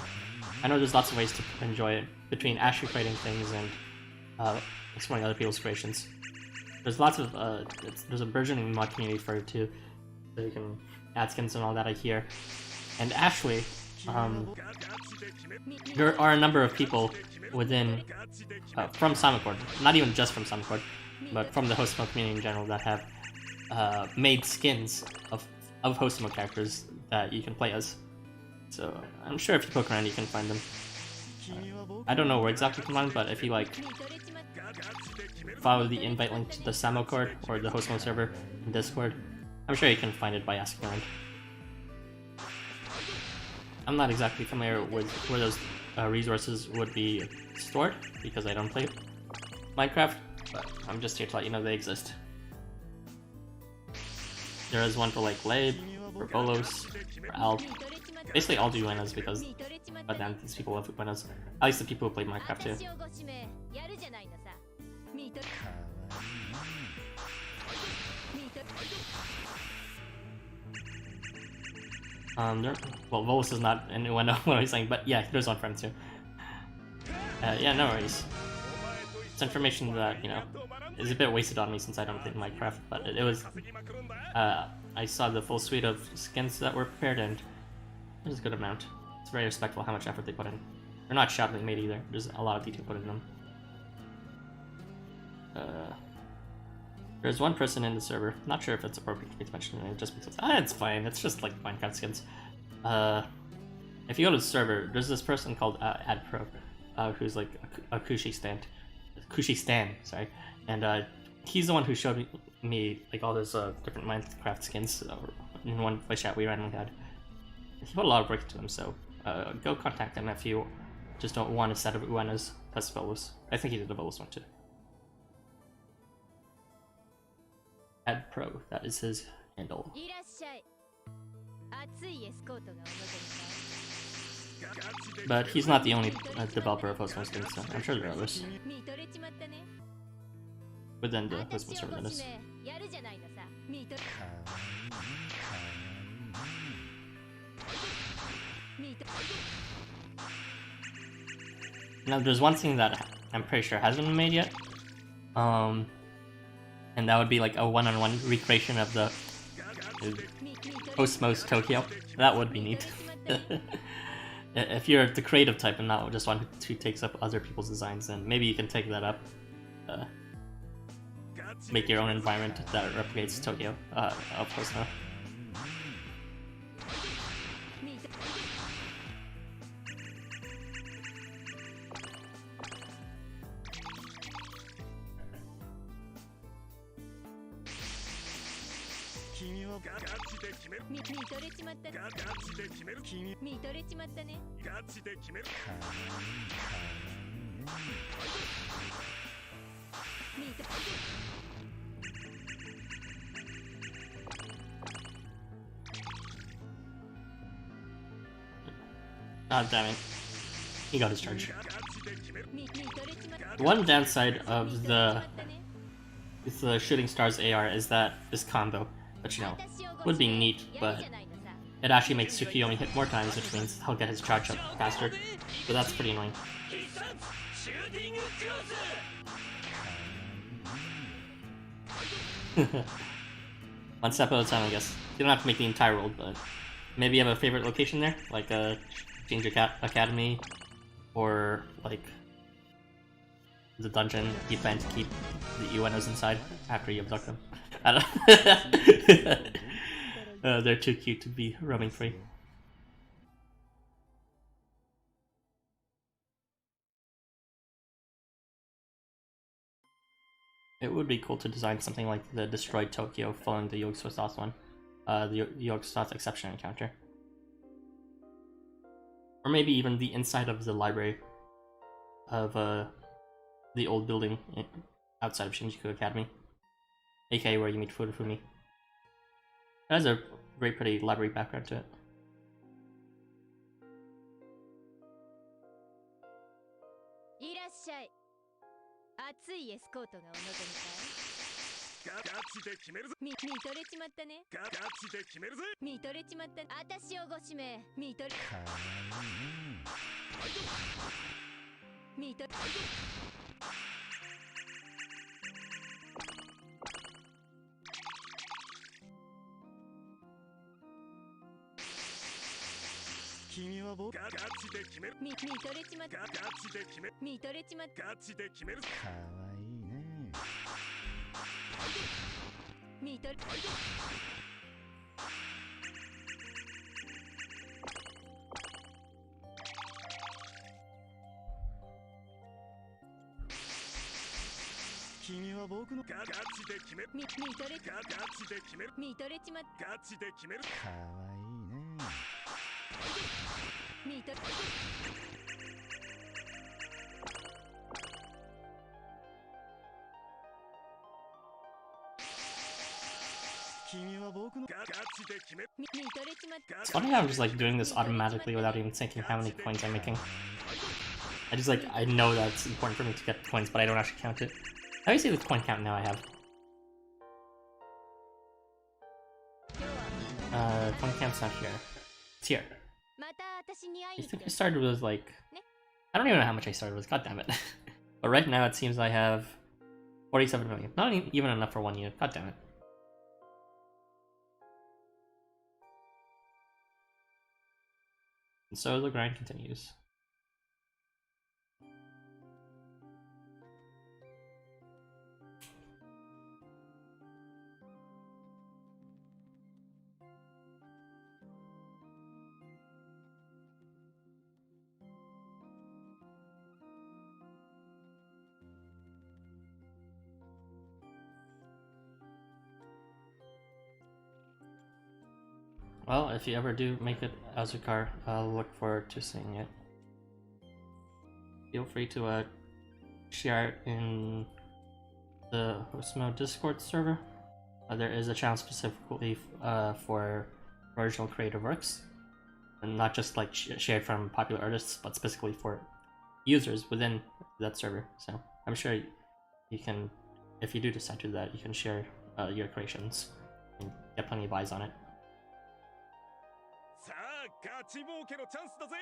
I know there's lots of ways to enjoy it, between actually creating things and exploring other people's creations. There's lots of, there's a burgeoning mod community for it too, so you can add skins and all that, I hear. And actually, there are a number of people within, from Samacord, not even just from Samacord, but from the Housamo community in general, that have made skins of Housamo characters that you can play as. So I'm sure if you poke around you can find them. I don't know where exactly you can find them, but if you like follow the invite link to the Samacord or the Housamo server in Discord, I'm sure you can find it by asking around. I'm not exactly familiar with where those resources would be stored, because I don't play Minecraft, but I'm just here to let you know they exist. There is one for like Labe, for Bolos, for Al. Basically all do winners, because by then these people love winners. At least the people who play Minecraft too. Well, Volus is not anyone know what he's saying, but yeah, there's one for him too. Yeah, no worries. It's information that, you know, is a bit wasted on me since I don't play Minecraft, but it was, I saw the full suite of skins that were prepared, and it was a good amount. It's very respectful how much effort they put in. They're not shoddily made either, there's a lot of detail put in them. There's one person in the server, not sure if it's appropriate for me to mention it, just because, it's fine, it's just like Minecraft skins. If you go to the server, there's this person called AdPro, who's like a Kushi Stan, sorry, and he's the one who showed me like all those different Minecraft skins in one voice chat we randomly had. He put a lot of work into them, so go contact him if you just don't want a set of Uenas plus Volus. I think he did a Volus one too. AdPro, that is his handle. But he's not the only developer of Housamo skins, so I'm sure there are others within the Housamo server, that is. Now there's one thing that I'm pretty sure hasn't been made yet, and that would be like a one-on-one recreation of the Housamos Tokyo. That would be neat. If you're the creative type and not just one who takes up other people's designs, then maybe you can take that up. Make your own environment that replicates Tokyo of Housamo. はガチで決める。見とれちまったね。ガチで決める。君見とれちまったね。ガチで決める。見と God damn it. He got his charge. ガチで決める。見とれちまった。 One downside of the shooting stars AR is that this combo, which you know would be neat, but it actually makes Tsukiyomi hit more times, which means he'll get his charge up faster. So that's pretty annoying. One step at a time, I guess. You don't have to make the entire world, but maybe you have a favorite location there, like a Change Academy, or like the dungeon you plan to keep the Uenos inside after you abduct them. I don't they're too cute to be roaming free. It would be cool to design something like the destroyed Tokyo following the Yog-Sothoth one, the Yog-Sothoth exception encounter. Or maybe even the inside of the library of the old building outside of Shinjuku Academy, aka where you meet Furufumi. It has a very pretty library background to it. いらっしゃい。熱いエスコートがお望みかい。ガチで決めるぞ。見とれちまったね。ガチで決めるぜ。見とれちまった。私をご指名。見とれ。見とれ。君は僕ガチで決める。見とれちまった。ガチで決める。見とれちまった。ガチで決める。かわいいね。見とれ。君は僕のガチで決める。見とれ。ガチで決める。見とれちまった。ガチで決める。かわいいね。見とれ。君は僕のガチで決める。見とれちまった。 It's funny how I'm just like doing this automatically without even thinking how many coins I'm making. I just like, I know that it's important for me to get coins, but I don't actually count it. How do you see the coin count now I have? Coin count's not here. It's here. また私に会い I に来 think て I started with like... I don't even know how much I started with, god damn it. But right now it seems I have 47 million. Not even enough for one unit, god damn it. And so the grind continues. Well, if you ever do make it Azucar, I'll look forward to seeing it. Feel free to share it in the Housamo Discord server. There is a channel specifically for original creative works, and not just like shared from popular artists, but specifically for users within that server. So I'm sure you can, if you do decide to do that, you can share your creations and get plenty of eyes on it. さあガチ儲けのチャンスだぜ。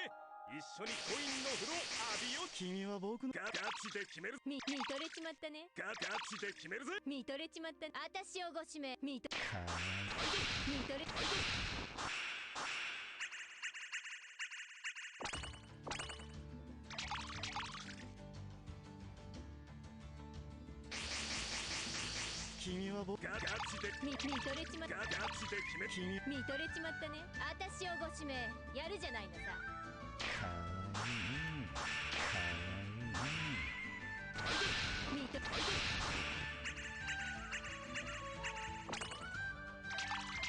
一緒にコインの風呂浴びよう。君は僕のガチで決める。見とれちまったね。ガチで決めるぜ。見とれちまった。私をご指名。見とれ。君は僕ガチで見とれちまった。ガチで決め君見とれちまったね。私をご指名。やるじゃないのさ。かわいいね。かわいいね。見とれ。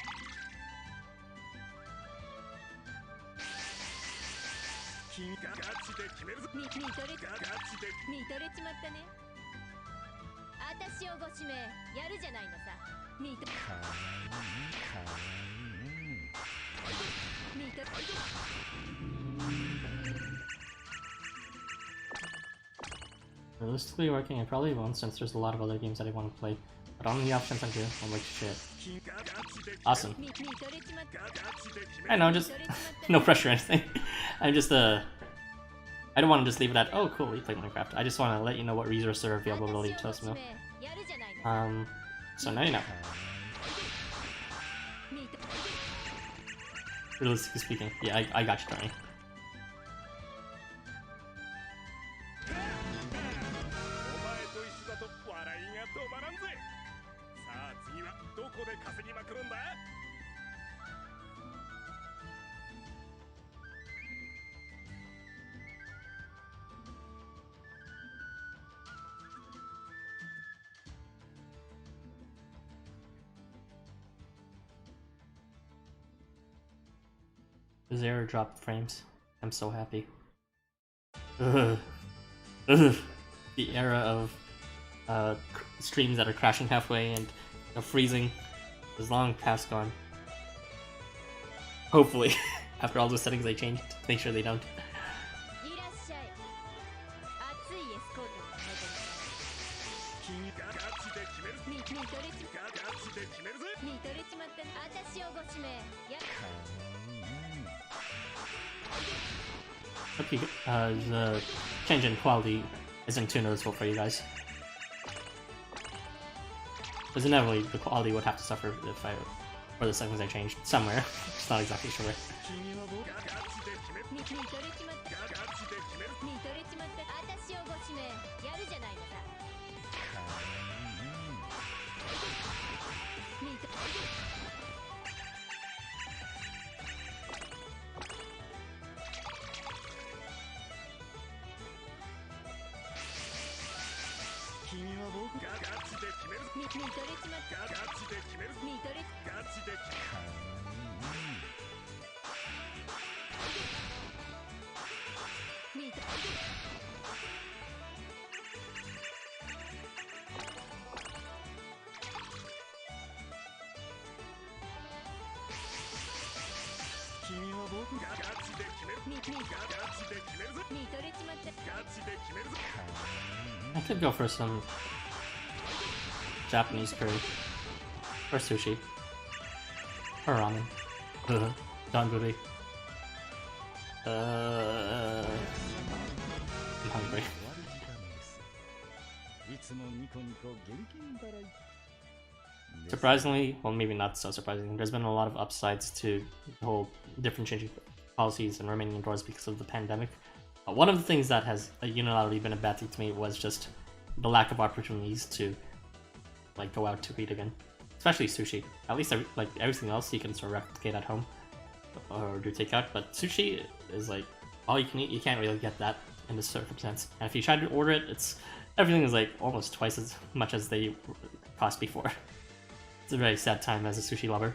君見とれちまったね。私をご指名やるじゃないのさ。見とれ Realistically working, I probably won't since there's a lot of other games that I want to play. But on the options I do, I'm like shit. Awesome. I know, just no pressure or anything. I'm just I don't want to just leave it at, oh cool, we play Minecraft. I just want to let you know what resources are available to Housamo. So now you know. Realistically speaking, yeah, I got you, Tony. 0 dropped frames. I'm so happy. Ugh. Ugh. The era of streams that are crashing halfway and freezing is long past gone. Hopefully, after all those settings I changed, to make sure they don't. Okay, the change in quality isn't too noticeable for you guys. Because inevitably the quality would have to suffer if for the settings I changed somewhere. Just not exactly sure where. I could go for some Japanese curry. Or sushi. Or ramen. Donburi. I'm hungry. Surprisingly, well maybe not so surprising, there's been a lot of upsides to the whole different changing policies and remaining indoors because of the pandemic. One of the things that has unilaterally been a bad thing to me was just the lack of opportunities to like go out to eat again, especially sushi. At least like everything else you can sort of replicate at home or do takeout, but sushi is like all you can eat. You can't really get that in this circumstance, and if you try to order it, everything is like almost twice as much as they cost before. It's a very sad time as a sushi lover.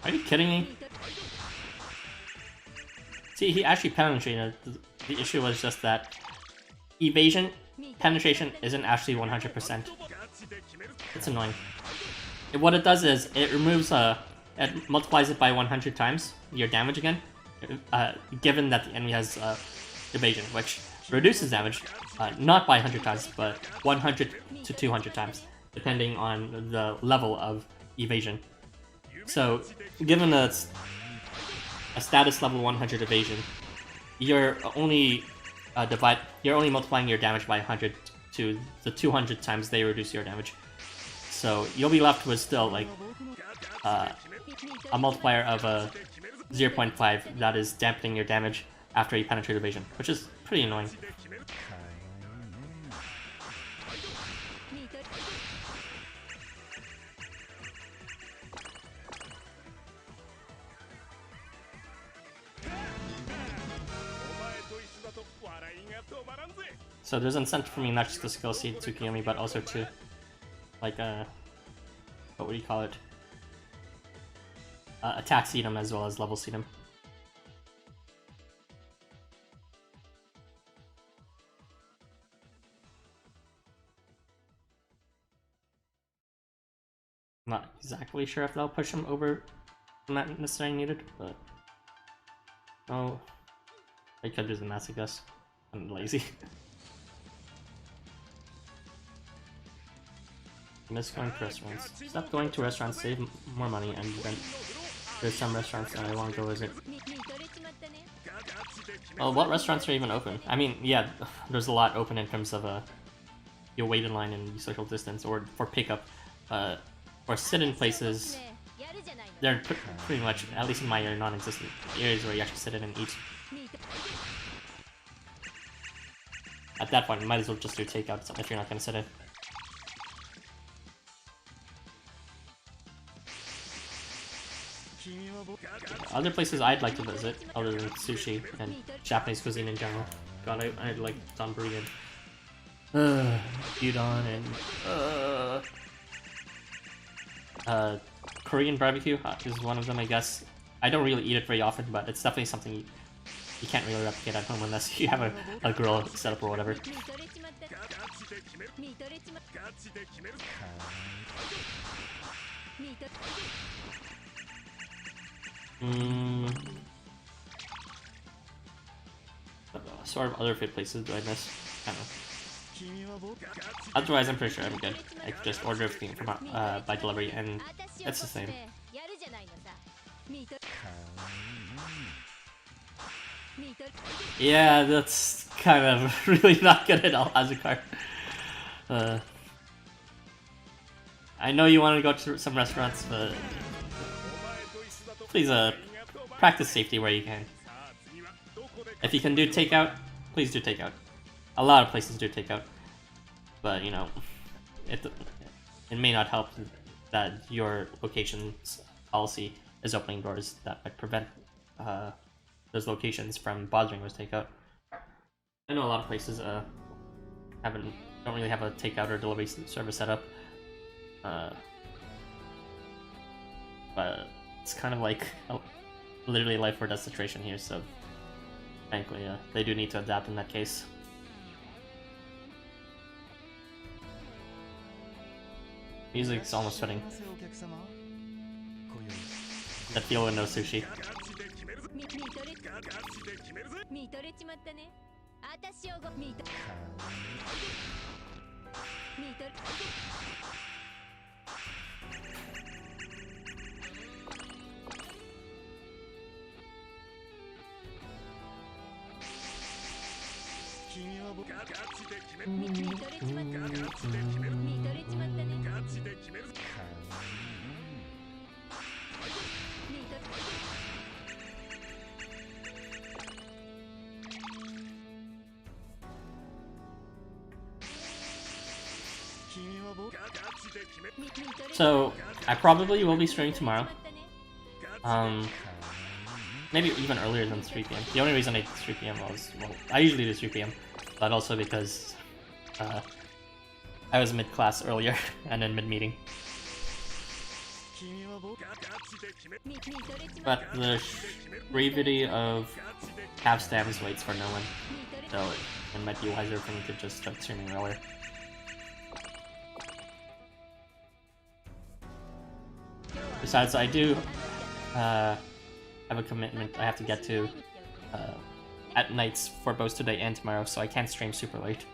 Are you kidding me? See, he actually penetrated. The issue was just that evasion penetration isn't actually 100%. It's annoying. What it does is it removes it multiplies it by 100 times your damage again, given that the enemy has evasion, which reduces damage not by 100 times, but 100 to 200 times, depending on the level of evasion. So, given a status level 100 evasion, you're only multiplying your damage by 100 to the 200 times they reduce your damage. So you'll be left with still like a multiplier of a 0.5 that is dampening your damage after you penetrate evasion, which is pretty annoying. So there's incentive for me not just to skill seed Tsukiyomi, but also to, like, what would you call it? Attack seed him as well as level seed him. Not exactly sure if that'll push him over, not necessarily needed, but oh, I could do the mass, I guess. I'm lazy. Miss going to restaurants. Stop going to restaurants, save more money, and then there's some restaurants that I want to go visit. Well, what restaurants are even open? I mean, yeah, there's a lot open in terms of you wait in line and social distance, or for pickup. For sit-in places, they're pretty much, at least in my area, non-existent areas where you actually sit in and eat. At that point, you might as well just do takeout if you're not going to sit in. Other places I'd like to visit, other than sushi and Japanese cuisine in general. God, I'd like donburi and udon and Korean barbecue is one of them, I guess. I don't really eat it very often, but it's definitely something you can't really replicate at home unless you have a grill set up or whatever. Sort of other food places do I miss? I don't know. Otherwise, I'm pretty sure I'm good. I could just order everything from by delivery, and it's the same. Yeah, that's kind of really not good at all as a card. I know you want to go to some restaurants, but please practice safety where you can. If you can do takeout, please do takeout. A lot of places do takeout, but you know, it may not help that your location's policy is opening doors that might prevent those locations from bothering with takeout. I know a lot of places don't really have a takeout or delivery service set up, but it's kind of like literally a life or death situation here, so frankly, they do need to adapt in that case. Music's almost fitting. That feel with no sushi. So, I probably will be streaming tomorrow. Maybe even earlier than 3 PM. The only reason I did 3 PM was, well, I usually do 3 PM, but also because I was mid-class earlier and then mid-meeting. But the brevity of half stamps waits for no one, so it might be wiser for me to just start streaming earlier. Besides, I do have a commitment I have to get to at nights for both today and tomorrow, so I can't stream super late.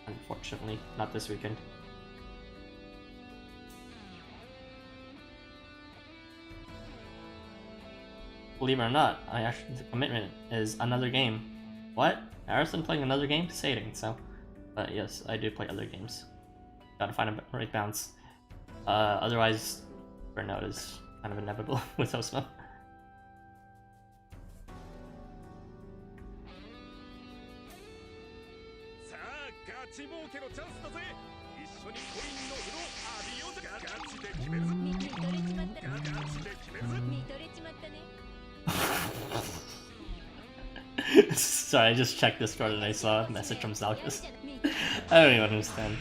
Unfortunately, not this weekend. Believe it or not, the commitment is another game. What? Harrison playing another game? Say it ain't so. But yes, I do play other games. Gotta find a right balance. Otherwise, burnout is kind of inevitable with Housamo. チ儲けのチャンスだぜ。一緒にコインの風呂浴びようぜ。ガチで決めるぞ。見とれちまったね。ガチで決めるぞ。見とれちまったね。Sorry, I just checked Discord and I saw a message from Zalkus. I don't even understand.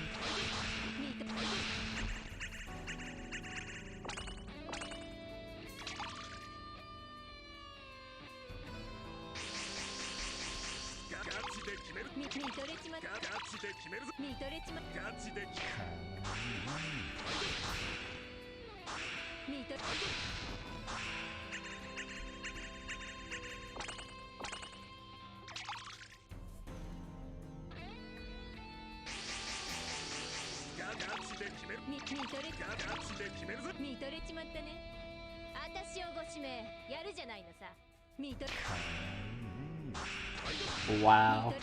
Wow.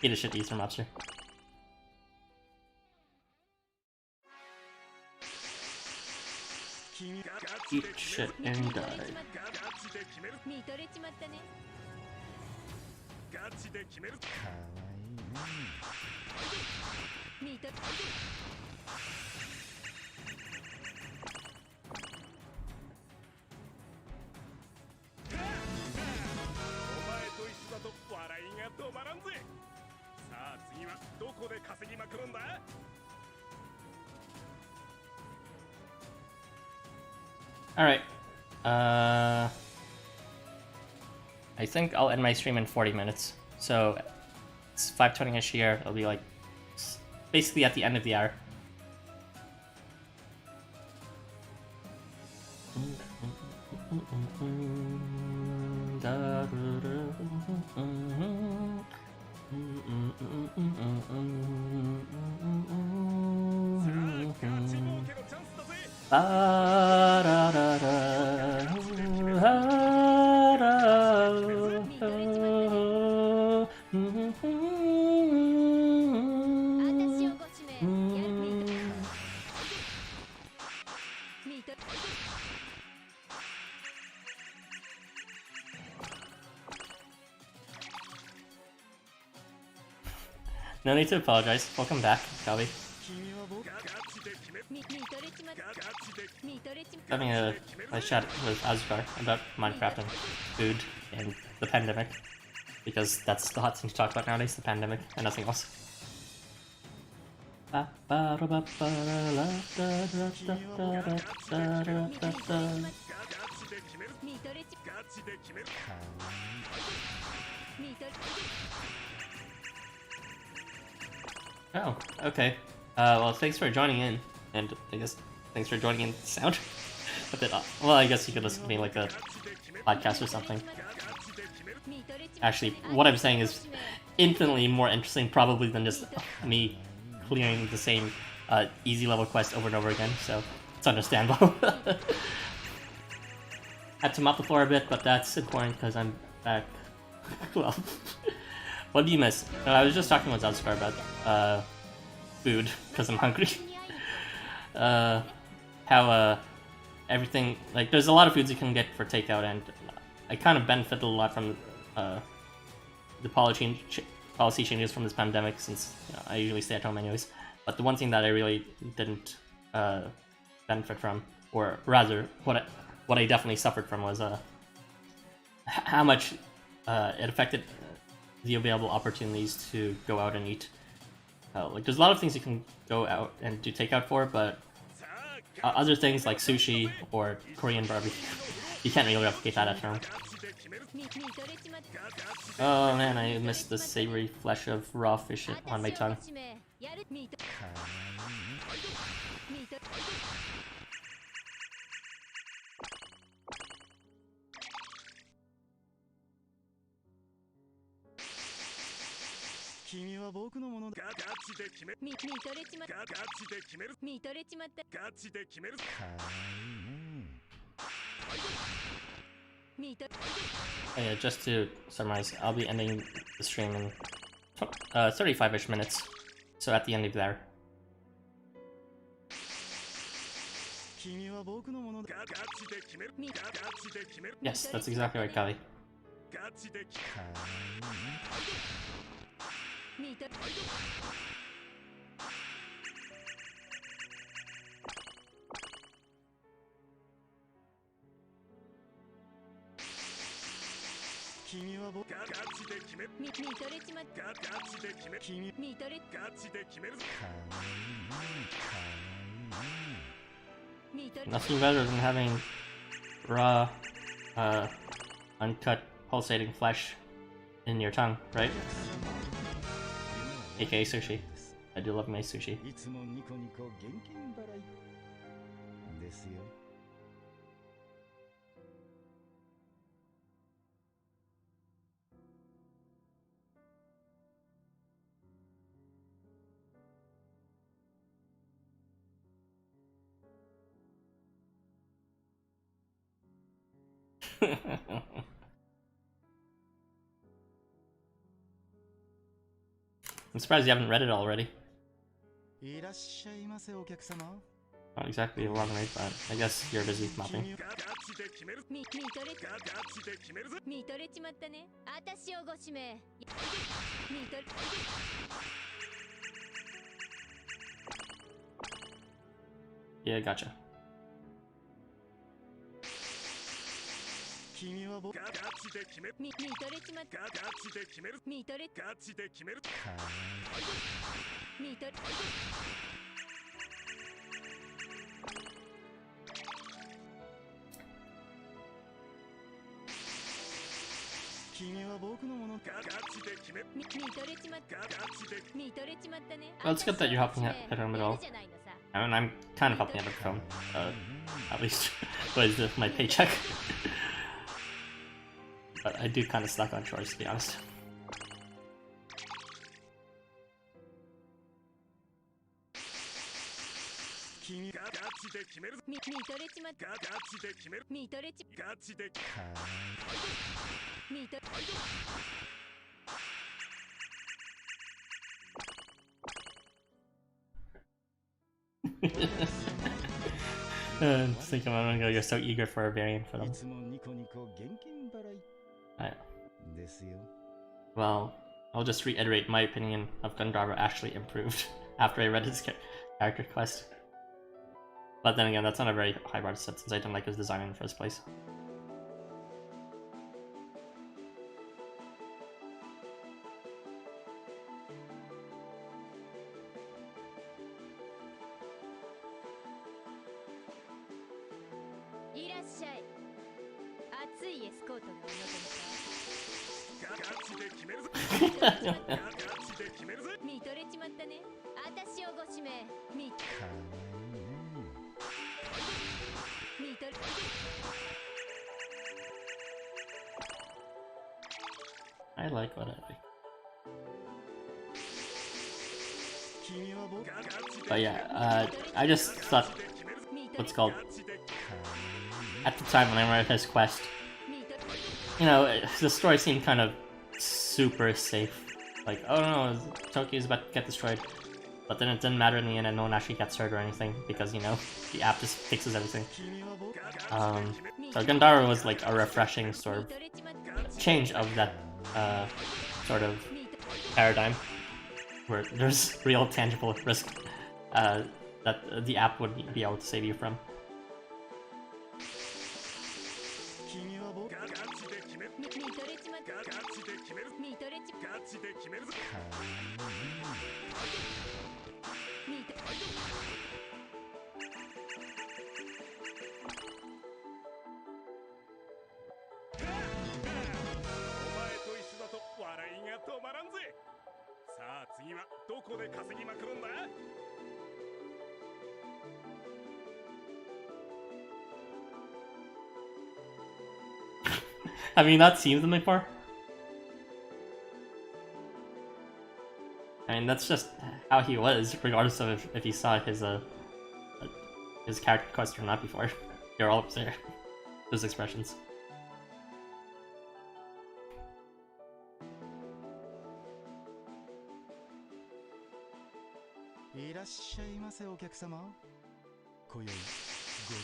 Eat a shit Eastern mobster. Eat shit and die. Alright. I think I'll end my stream in 40 minutes. So it's 5:20ish here. It'll be like basically at the end of the hour. No need to apologize. Welcome back, Calvi. Having a chat with Asgard about Minecraft and food and the pandemic, because that's the hot thing to talk about nowadays, the pandemic and nothing else. Oh, okay. Well, thanks for joining in, and I guess thanks for joining in sound. A bit off. Well, I guess you could listen to me like a podcast or something. Actually, what I'm saying is infinitely more interesting probably than just me clearing the same easy level quest over and over again, so it's understandable. Had to mop the floor a bit, but that's important because I'm back. Well, what do you miss? I was just talking with Zadskar about food because I'm hungry. How everything, like, there's a lot of foods you can get for takeout, and I kind of benefited a lot from the policy changes from this pandemic, since I usually stay at home anyways. But the one thing that I really didn't benefit from, or rather, what I definitely suffered from, was how much it affected the available opportunities to go out and eat. Like, there's a lot of things you can go out and do takeout for, but other things like sushi or Korean barbecue, you can't really replicate that at home. Oh man, I missed the savory flesh of raw fish on my tongue. Yeah, just to summarize, I'll be ending the stream in 35-ish minutes. So at the end of there. Yes, that's exactly right, Kali. Nothing better than having raw, uncut, pulsating flesh in your tongue, right? AKA sushi. I do love my sushi. I'm surprised you haven't read it already. Not exactly 11:08, but I guess you're busy mapping. Yeah, gotcha. Well, it's good that you're helping out him at all. I mean, I'm kind of helping out with film, at least with my paycheck. But I do kind of stuck on chores, to be honest. Just think a moment ago, you're so eager for a variant for them. Well, I'll just reiterate my opinion of Gandharva actually improved after I read his character quest. But then again, that's not a very high bar to set since I didn't like his design in the first place. I like what I like. But yeah, I just thought, what's it called? At the time when I read his quest, you know, the story seemed kind of super safe. Like, oh no, Tokyo's about to get destroyed. But then it didn't matter in the end and no one actually gets hurt or anything because, you know, the app just fixes everything. So Gandharva was like a refreshing sort of change of that sort of paradigm where there's real tangible risk that the app would be able to save you from. Have you not seen them before? I mean, that's just how he was, regardless of if you saw his character quest or not before. You're all up there. Those expressions. いらっしゃいませお客様。今宵ご苦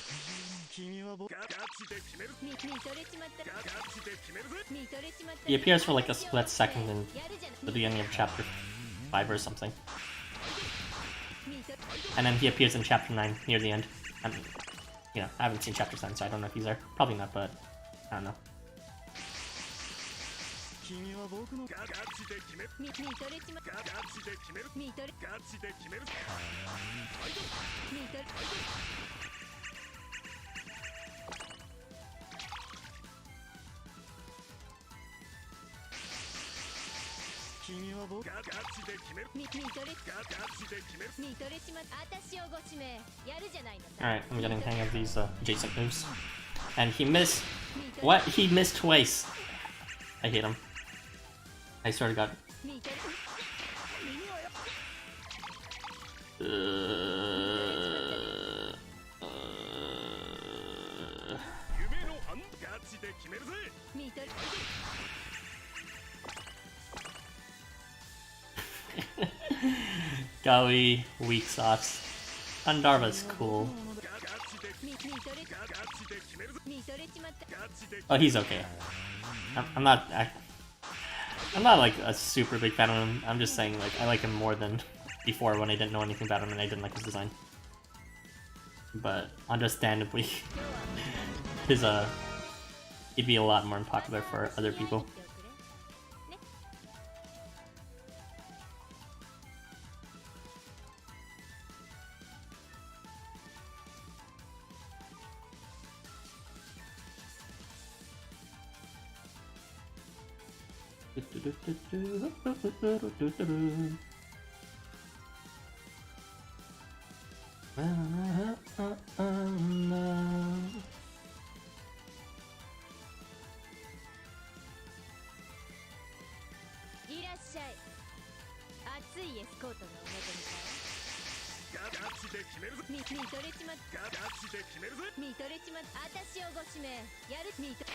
情に君は僕ガチで決める。見とれちまったガチで決めるぜ。見とれちまった He appears for like a split second in やるじゃ the beginning of chapter 5 or something. 見と And then he appears in chapter 9 near the end. And, you know, I haven't seen chapter 7, so I don't know if he's there. Probably not, but I don't know. 君は僕のガチで決める。見とれちまったガチで決める。見とれガチで決める。見とれ君は僕ガチで決める。見とれガチで決める。見とれちまった私をご指名やるじゃないのさ Alright, I'm getting the hang of these adjacent moves. And he missed. What? He missed twice. I hate him. I swear to God. 見とれ 夢のハンガチで決めるぜ。見とれ Golly, weak sauce. Gandharva's cool. ガチで見とれガチで決めるぜ。見とれちまった ガチで Oh, he's okay. I'm not. I'm not like a super big fan of him. I'm just saying like I like him more than before when I didn't know anything about him and I didn't like his design. But understandably, his he'd be a lot more unpopular for other people. ね いらっしゃい熱いエスコートのお望みかガチで決めるぜ。見とれちまったガチで決めるぜ。見とれちまった私をご指名やる見とれ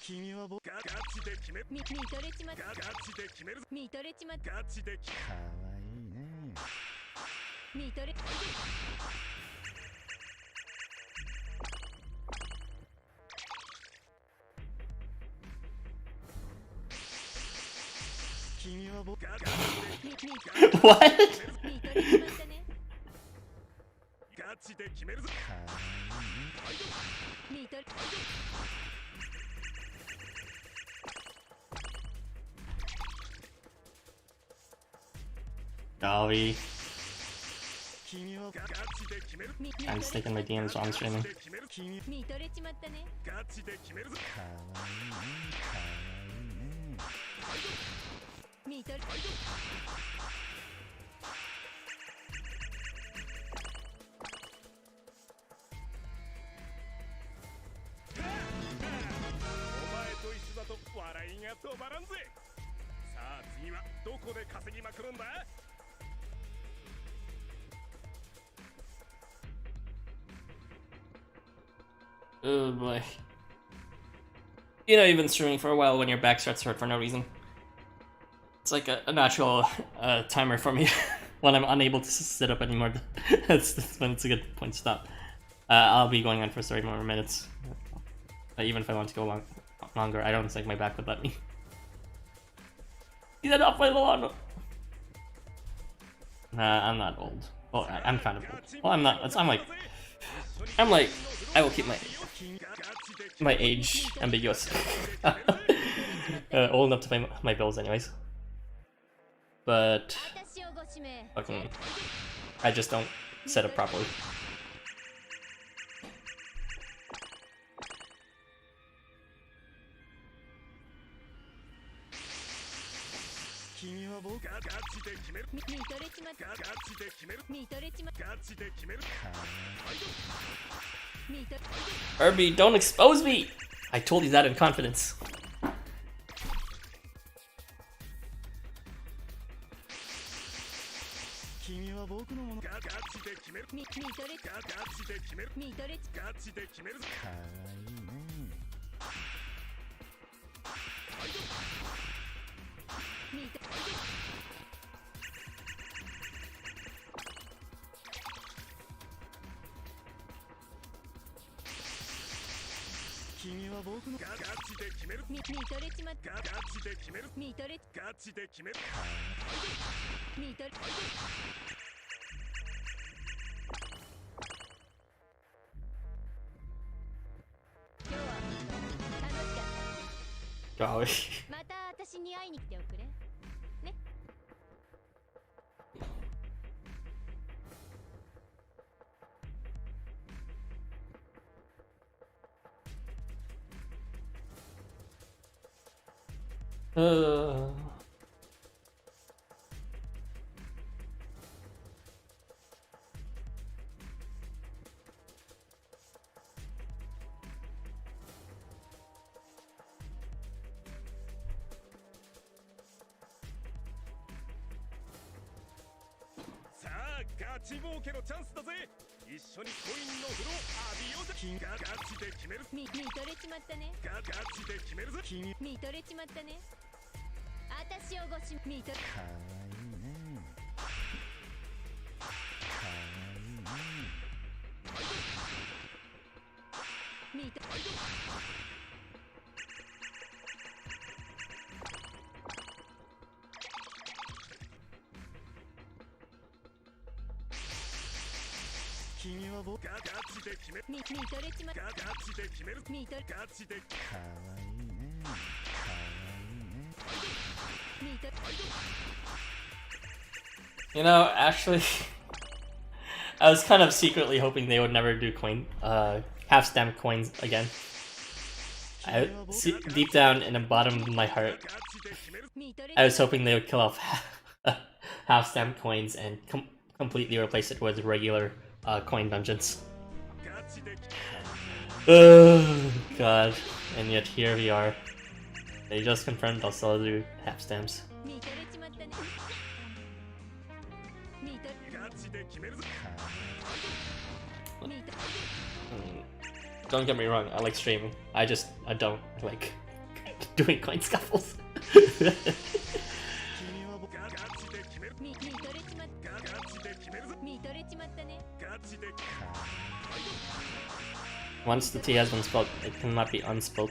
君は僕ガチで決める。見とれちまったガチで決めるぜ。見とれちまったガチで決かわいいね。見とれ君は僕ガチで What? 見とれちまったねガチで決めるぜ。かわいいね。見とれ Golly, 君はガチで決める。見 I'm sticking my DMs on streaming. で決める。君見とれちまったねガチで決めるぜ。かわいいね。かわいいね。見とれお前と一緒だと笑いが止まらんぜ。さあ次はどこで稼ぎまくるんだ。 Oh boy. You know, you've been streaming for a while when your back starts to hurt for no reason. It's like a natural timer for me when I'm unable to sit up anymore. That's when it's a good point to stop. I'll be going on for 30 more minutes. Even if I want to go longer, I don't think my back would let me. Get off my lawn! Nah, I'm not old. Well, I'm kind of old. Well, I'm not. I'm like, I will keep my age ambiguous. Old enough to pay my bills, anyways. But 私をご指名 fucking, I just don't set it properly. Kimi ガチで決める。見とれちまったガチで決める。見とれちまったガチで決める。見と Irby, don't expose me! I told you that in confidence. 君は僕のもの。ガチでで決める見とれガチで決める見とれガチで決めるぞかわいいね。見と君は僕のガチで決める見とれちまったガチで決める見とれガチで決める見とれ今日は楽しかっ Golly. たまた私に会いに来ておくれね さあガチ儲けのチャンスだぜ一緒にコインの風呂浴びようぜガチで決める見とれちまったねガチで決めるぞ君見とれちまったね私をごし見とれかわいいね。かわいいね。見と君は僕ガチで決める見とれちまったガチで決める見とれガチでかわいいね。かわいいね。見とれ You know, actually, I was kind of secretly hoping they would never do half stamp coins again. Deep down in the bottom of my heart, ガチで決める 見とれ I was hoping they would kill off half stamp coins and completely replace it with regular coin dungeons. ガチで Oh god, and yet here we are. They just confirmed they'll still do half stamps. 見とれちまったね見とガチで決めるぞ見と Don't get me wrong, I like streaming. I don't like doing coin scuffles. 君は僕ガチで決める見とれちまったガチで決めるぞ見とれちまったねガチで Once the tea has been spilled, it cannot be unspilled.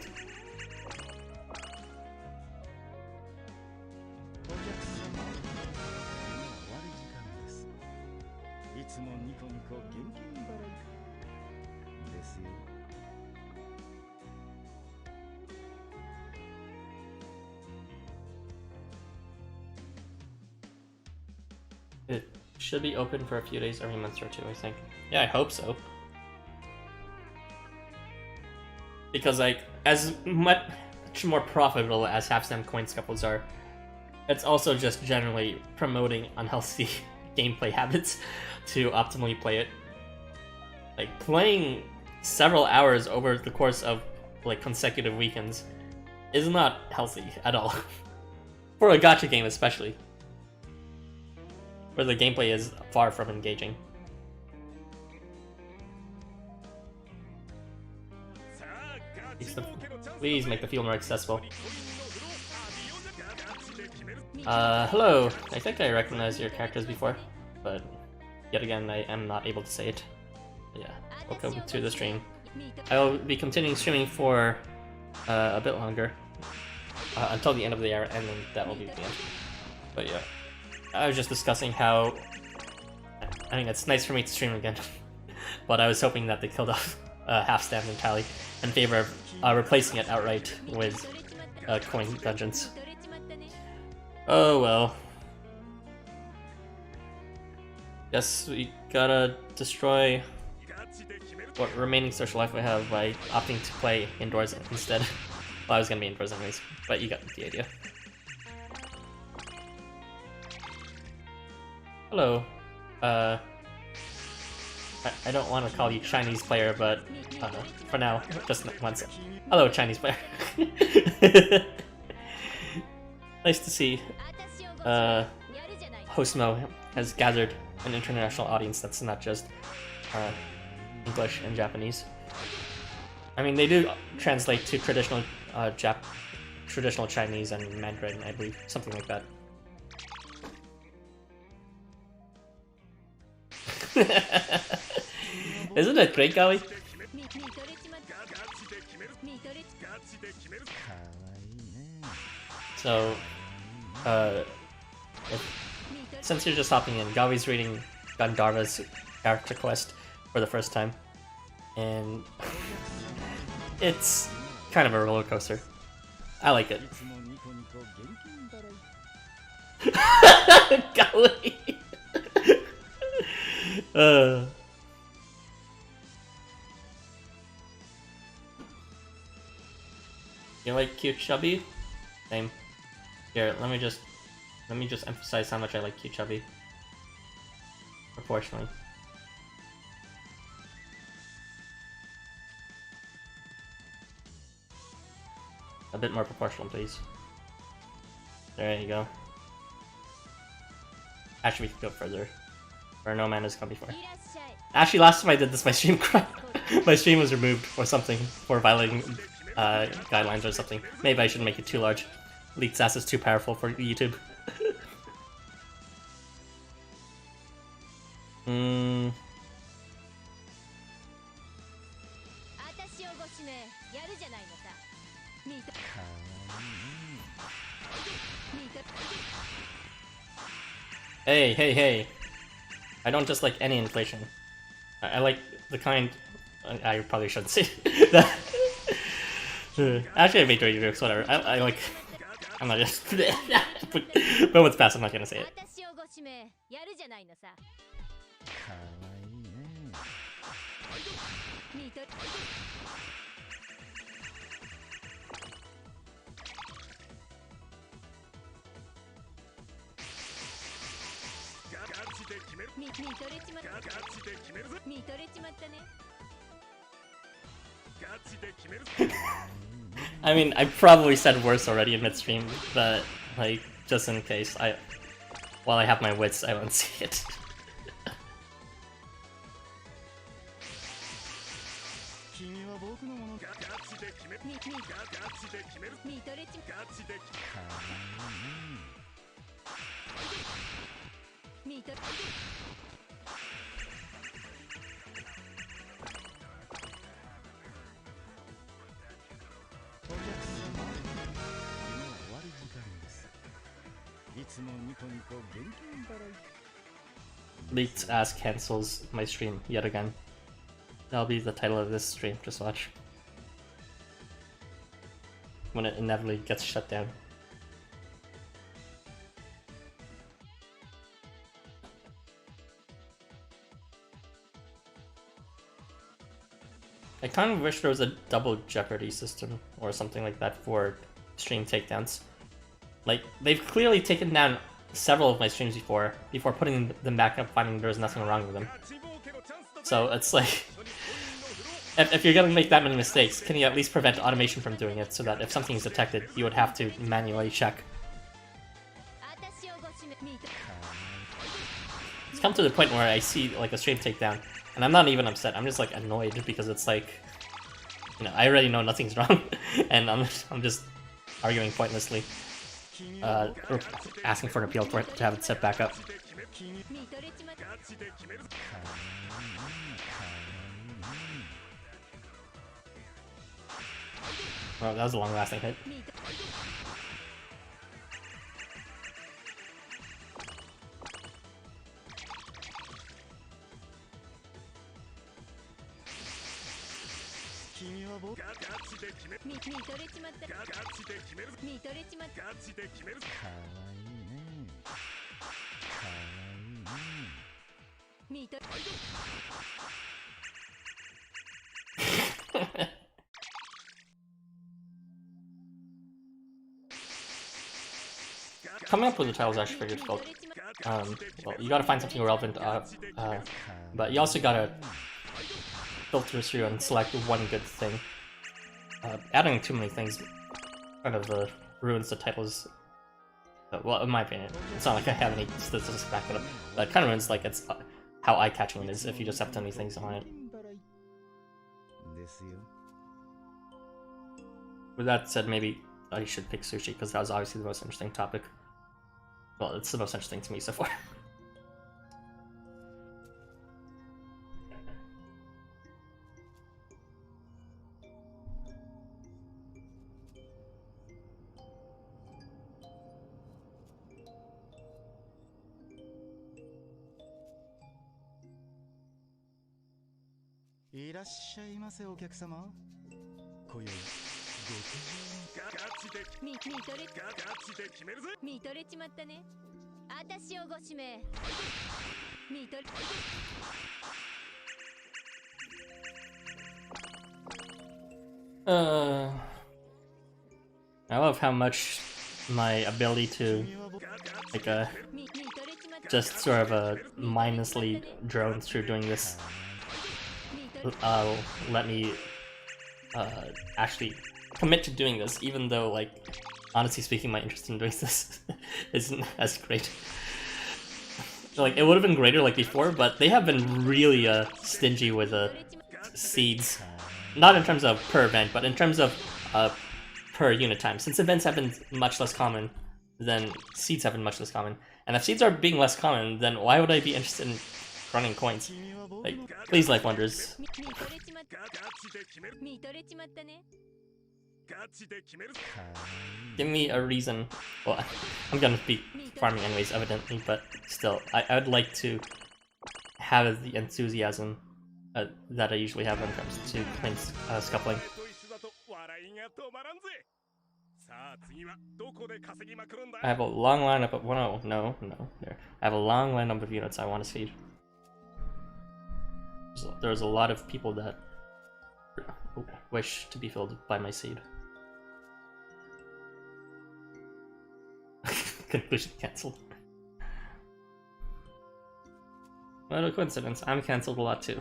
お客様、もう終わり時間です。いつもニコニコ現金払いですよ。It should be open for a few days every month or two, I think. Yeah, I hope so. Because, like, as much more profitable as half-stamp coin scuffles are, it's also just generally promoting unhealthy gameplay habits to optimally play it. Like, playing several hours over the course of, like, consecutive weekends is not healthy at all. For a gacha game especially. Where the gameplay is far from engaging. Please make the field more accessible. Hello. I think I recognized your characters before, but yet again I am not able to say it. Yeah, welcome to the stream. I will be continuing streaming for a bit longer, until the end of the hour, and then that will be the end. But yeah, I was just discussing how, I mean, it's nice for me to stream again, but I was hoping that they killed off half stamp entirely in favor of replacing it outright with coin dungeons. Oh well. Guess we gotta destroy what remaining social life we have by opting to play indoors instead. Well, I was gonna be indoors anyways, but you got the idea. Hello. I don't want to call you Chinese player, but for now, just once. Hello, Chinese player. Nice to see Housamo has gathered an international audience that's not just English and Japanese. I mean, they do translate to traditional traditional Chinese and Mandarin, I believe, something like that. Isn't it great, Gawi? So, since you're just hopping in, Gawi's reading Gandharva's character quest for the first time, and it's kind of a roller coaster. I like it. Gawi! You like cute chubby? Same. Here, let me just emphasize how much I like cute chubby. Proportionally. A bit more proportional, please. There you go. Actually, we can go further. Where no man has come before. Actually, last time I did this, my stream my stream was removed or something for violating guidelines or something. Maybe I shouldn't make it too large. Leak's ass is too powerful for YouTube. Hey, hey, hey. I don't just like any inflation. I like the kind... I probably shouldn't say that. Actually, I made dirty jokes, whatever. I like... I'm not just... but what's past, I'm not gonna say it. I mean, I probably said worse already in midstream, but, like, just in case, while I have my wits, I won't see it. Leak's ass cancels my stream yet again. That'll be the title of this stream, just watch. When it inevitably gets shut down. I kind of wish there was a double jeopardy system or something like that for stream takedowns. Like, they've clearly taken down several of my streams before putting them back up, finding there was nothing wrong with them. So it's like, if you're gonna make that many mistakes, can you at least prevent automation from doing it so that if something is detected, you would have to manually check? It's come to the point where I see like a stream takedown, and I'm not even upset, I'm just like annoyed because it's like, you know, I already know nothing's wrong, and I'm just arguing pointlessly. Or asking for an appeal for it to have it set back up. Well, that was a long-lasting hit. Coming up with the title is actually pretty difficult. Well, you gotta find something relevant, but you also gotta filter through and select one good thing. Adding too many things kind of ruins the title's Well, in my opinion, it's not like I have any statistics to back it up, but it kind of runs like it's how eye-catching it is if you just have too many things on it. ですよ。 With that said, maybe I should pick sushi because that was obviously the most interesting topic. Well, it's the most interesting to me so far.「いらっしゃいませお客様。今宵ご機嫌に。見とれガチで決めるぜ。見とれちまったね。私をご指名。見とれ。I love how much my ability to like just sort of mindlessly drone through doing this let me actually commit to doing this, even though, like, honestly speaking, my interest in doing this isn't as great. Like, it would have been greater like before, but they have been really stingy with seeds. Not in terms of per event, but in terms of per unit time. Since events have been much less common, then seeds have been much less common. And if seeds are being less common, then why would I be interested in running coins? Like, please, LifeWonders. Give me a reason. Well, I'm gonna be farming anyways, evidently, but still, I would like to have the enthusiasm that I usually have when it comes to coins scuffling. I have a long lineup of no, there. I have a long lineup of units I want to seed. There's a lot of people that wish to be filled by my seed. Conclusion cancelled. What a coincidence, I'm cancelled a lot too.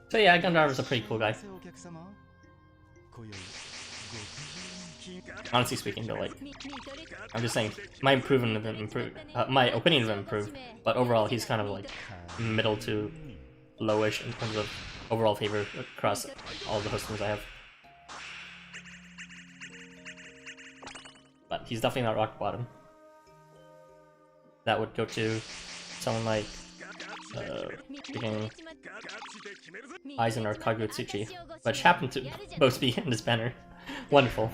So yeah, Gandharva's a pretty cool guy. Honestly speaking though, like, I'm just saying, my opinion of him improved, but overall he's kind of like middle to lowish in terms of overall favor across all the hostings I have. But he's definitely not rock bottom. That would go to someone like freaking Aizen or Kagutsuchi, which happen to both be in this banner. Wonderful.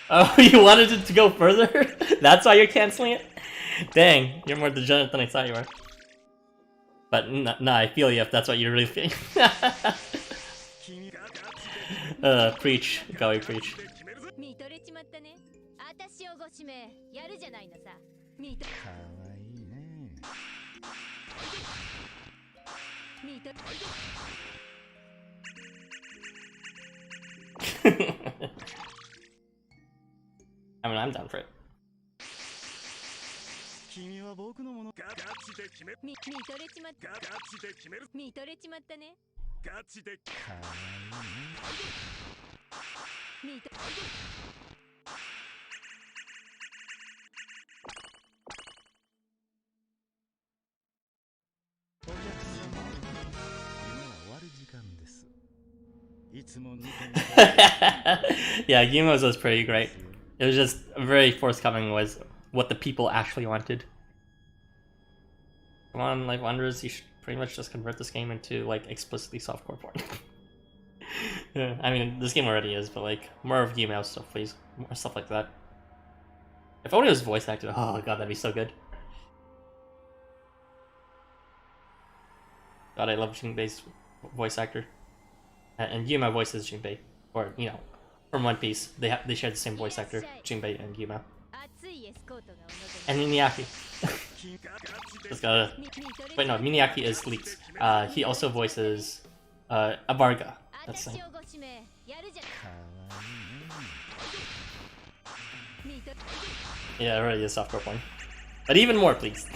Oh, you wanted it to go further? That's why you're canceling it? Dang, you're more degenerate than I thought you were. But nah, I feel you if that's what you're really feeling. Preach, Gawi, preach. I mean, I'm down for it. Yeah, Yumo's was pretty great. It was just very forthcoming with what the people actually wanted. Come on, LifeWonders, you should pretty much just convert this game into, like, explicitly softcore porn. Yeah, I mean, this game already is, but, like, more of Yumo stuff, please. More stuff like that. If only it was voice acted, oh god, that'd be so good. God, I love Jinbei's voice actor. And Yumo voices Jinbei. Or, you know, from One Piece, they share the same voice actor, Jinbei and Yumo. And Miniaki. Just gotta... Wait, no, Miniaki is Leaks. He also voices Abarga. That's the same. Yeah, it really is softcore porn. But even more, please.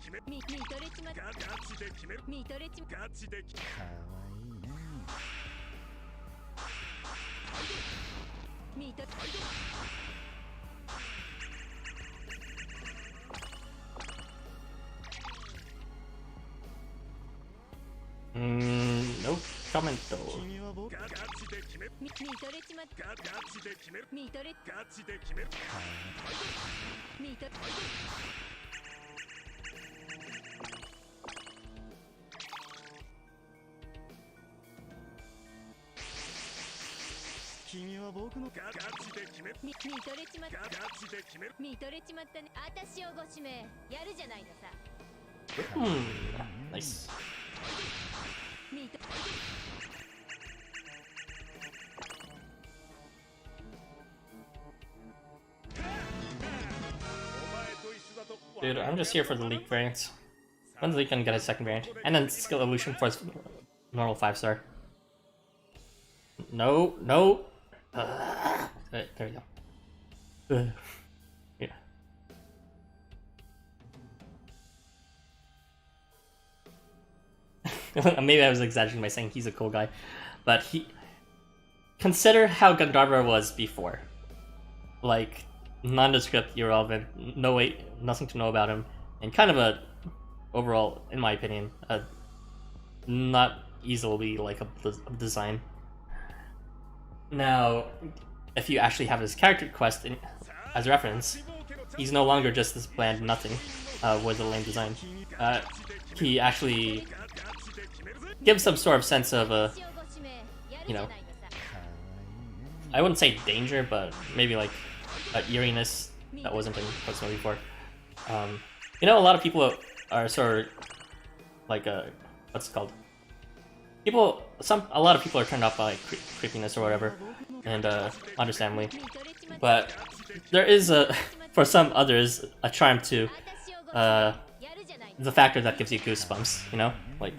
決める見とれちまったガチで決める見とれちまガチで決めるかわいいね。見とNope. Comment though. 君は僕ガチで決める見とれちまったガチで決める見とれガチで決める見と君は僕のガチで決める見とれちまったガチで決める見とれちまったね私をご指名やるじゃないのさ Nice. 見と Dude, I'm just here for the League variants. When's League gonna get a second variant? And then skill evolution for his normal 5-star. No, no. There we go. Yeah. Maybe I was exaggerating by saying he's a cool guy, but consider how Gandharva was before. Like, nondescript, irrelevant, nothing to know about him, and kind of a, overall, in my opinion, not easily like a design. Now, if you actually have his character quest as reference, he's no longer just this bland nothing with a lame design. He actually gives some sort of sense of you know, I wouldn't say danger, but maybe like eeriness that wasn't in Housamo before. You know, a lot of people are sort of like what's it called? A lot of people are turned off by like, creepiness or whatever, and understandably. But there is for some others a charm to the factor that gives you goosebumps. You know, like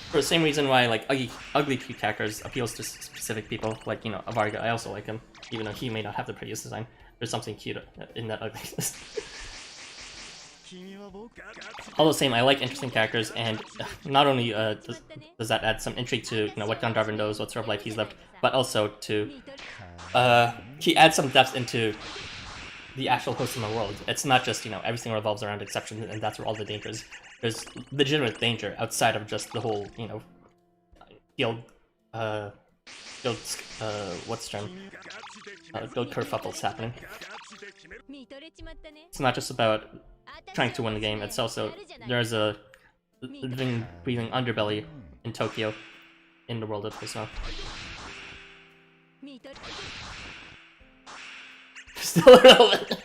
for the same reason why like ugly cute characters appeals to specific people. Like, you know, Avarga, I also like him, even though he may not have the prettiest design. There's something cute in that ugliness. All the same, I like interesting characters, and not only does that add some intrigue to, you know, what Gandharva knows, what sort of life he's lived, but also to he adds some depth into the actual Housamo world. It's not just, you know, everything revolves around exceptions, and that's where all the danger is. There's legitimate danger outside of just the whole, you know, guild what's the term? Guild kerfuffles happening. It's not just about trying to win the game, it's also, there's a living, breathing underbelly in Tokyo, in the world of Housamo. Still irrelevant.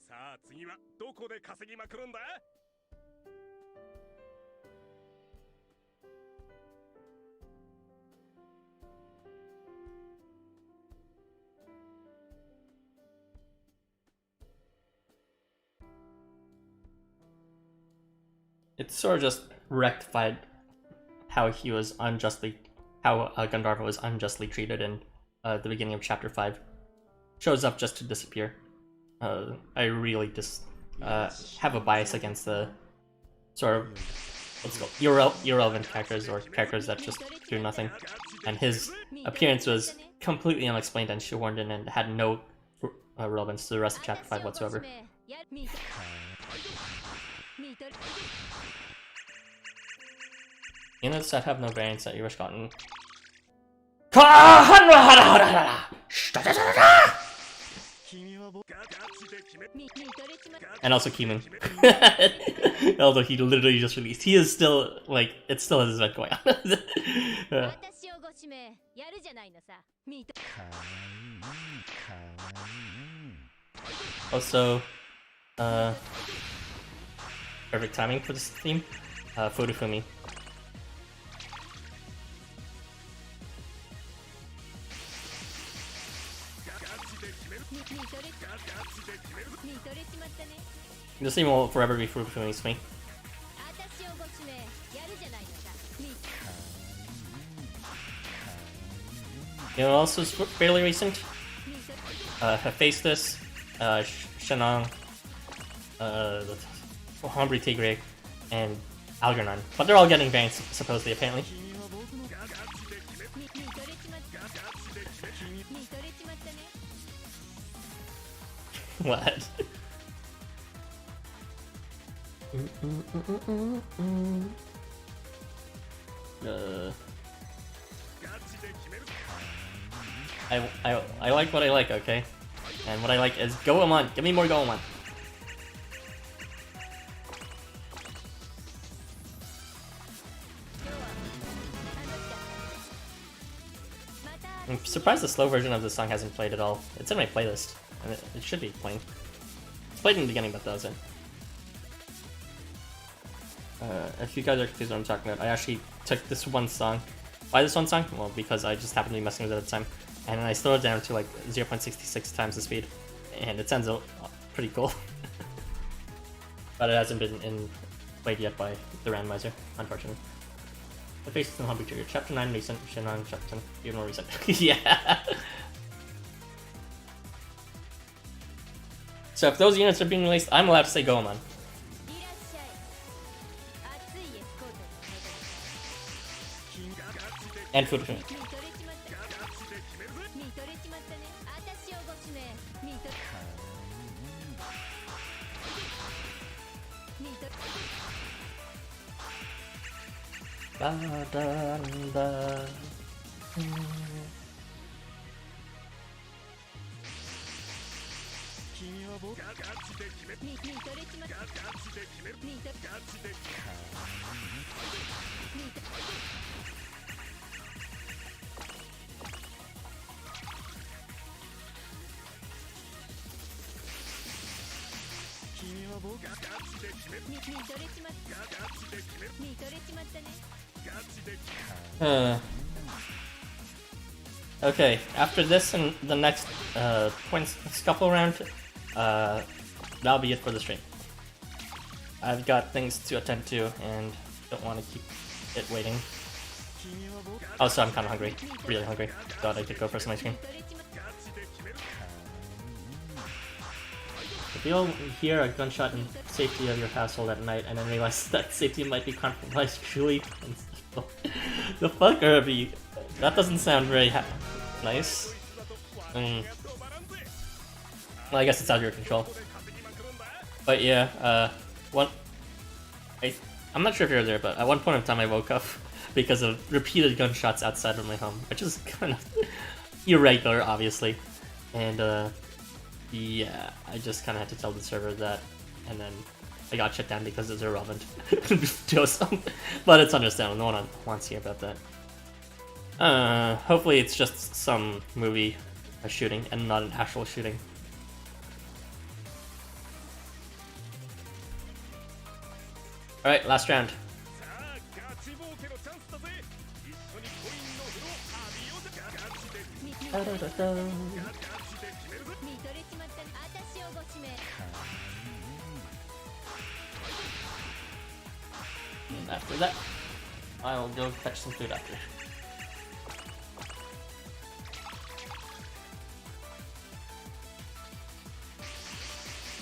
さあ次はどこで稼ぎまくるんだ? It sort of just rectified how Gandharva was unjustly treated in the beginning of chapter 5. Shows up just to disappear. I really just have a bias against the sort of, what's it called, irrelevant characters, or characters that just do nothing. And his appearance was completely unexplained and shoehorned in and had no relevance to the rest of chapter 5 whatsoever. Units that have no variants that you wish gotten. And also Kimun. Although he literally just released. He is still, like, it still has his event going on. Also, perfect timing for this theme, Furufumi. This theme will forever be Furufumi's to me. You know what else was fairly recent? Hephaestus, Shannon, Hombre Tigre, and Algernon. But they're all getting variants, supposedly, apparently. What? I like what I like, okay? And what I like is Goemon. Give me more Goemon. I'm surprised the slow version of this song hasn't played at all. It's in my playlist, and it should be playing. It's played in the beginning, but that wasn't. If you guys are confused what I'm talking about, I actually took this one song. Why this one song? Well, because I just happened to be messing with it at the time. And I slowed it down to like 0.66 times the speed. And it sounds pretty cool. But it hasn't been played yet by the randomizer, unfortunately. The Faces in Hobby Trigger. Chapter 9 recent, Shannon, Chapter 10 even more recent. Yeah! So if those units are being released, I'm allowed to say Goemon. And Furushima. Okay, after this and the next points scuffle round, that'll be it for the stream. I've got things to attend to and don't want to keep it waiting. Also, I'm kind of hungry, really hungry. Thought I could go for some ice cream. If you'll hear a gunshot in safety of your household at night and then realize that safety might be compromised, truly, the fuck, Irby? That doesn't sound very nice. Well, I guess it's out of your control. But yeah, I'm not sure if you're there, but at one point in time I woke up because of repeated gunshots outside of my home, which is kind of irregular, obviously. And yeah, I just kind of had to tell the server that, and then I got shut down because it's irrelevant to us. But it's understandable, no one wants to hear about that. Hopefully it's just some movie shooting and not an actual shooting. Alright, last round. And after that, I will go catch some food after.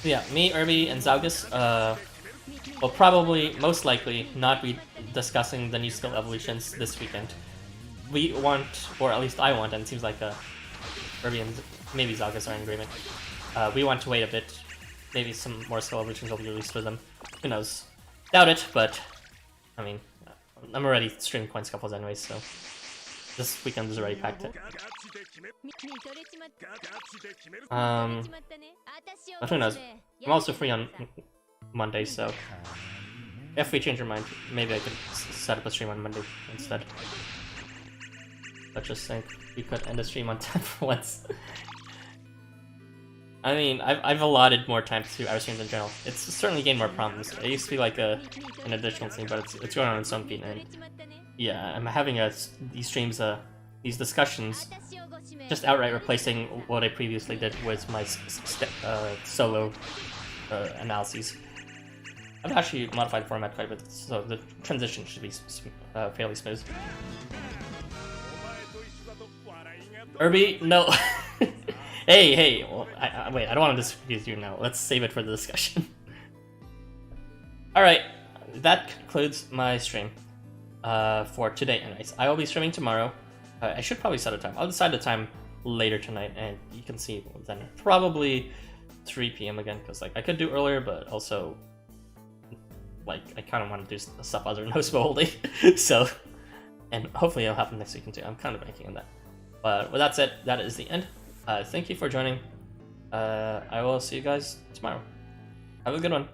Yeah, me, Irby, and Zaugus will probably, most likely, not be discussing the new skill evolutions this weekend. We want, or at least I want, and it seems like Irby and maybe Zaugus are in agreement. We want to wait a bit. Maybe some more skill evolutions will be released for them. Who knows? Doubt it, but I mean, I'm already streaming coin scuffles anyways, so this weekend is already packed. But who knows? I'm also free on Monday, so if we change our mind, maybe I could set up a stream on Monday instead. Let's just think we could end the stream on time for once. I mean, I've allotted more time to our streams in general. It's certainly gained more problems. It used to be like an additional thing, but it's going on its own feet, and yeah, I'm having these streams, these discussions, just outright replacing what I previously did with my solo analyses. I've actually modified the format quite a bit, so the transition should be fairly smooth. Irby, no. Hey, well, wait, I don't want to disagree with you now. Let's save it for the discussion. Alright, that concludes my stream for today anyways. I will be streaming tomorrow. I should probably set a time. I'll decide the time later tonight, and you can see then probably 3 p.m. again, because like I could do earlier, but also like I kind of want to do stuff other than host holding. So, and hopefully it'll happen next weekend too. I'm kind of banking on that. But with that said, that is the end. Thank you for joining. I will see you guys tomorrow. Have a good one.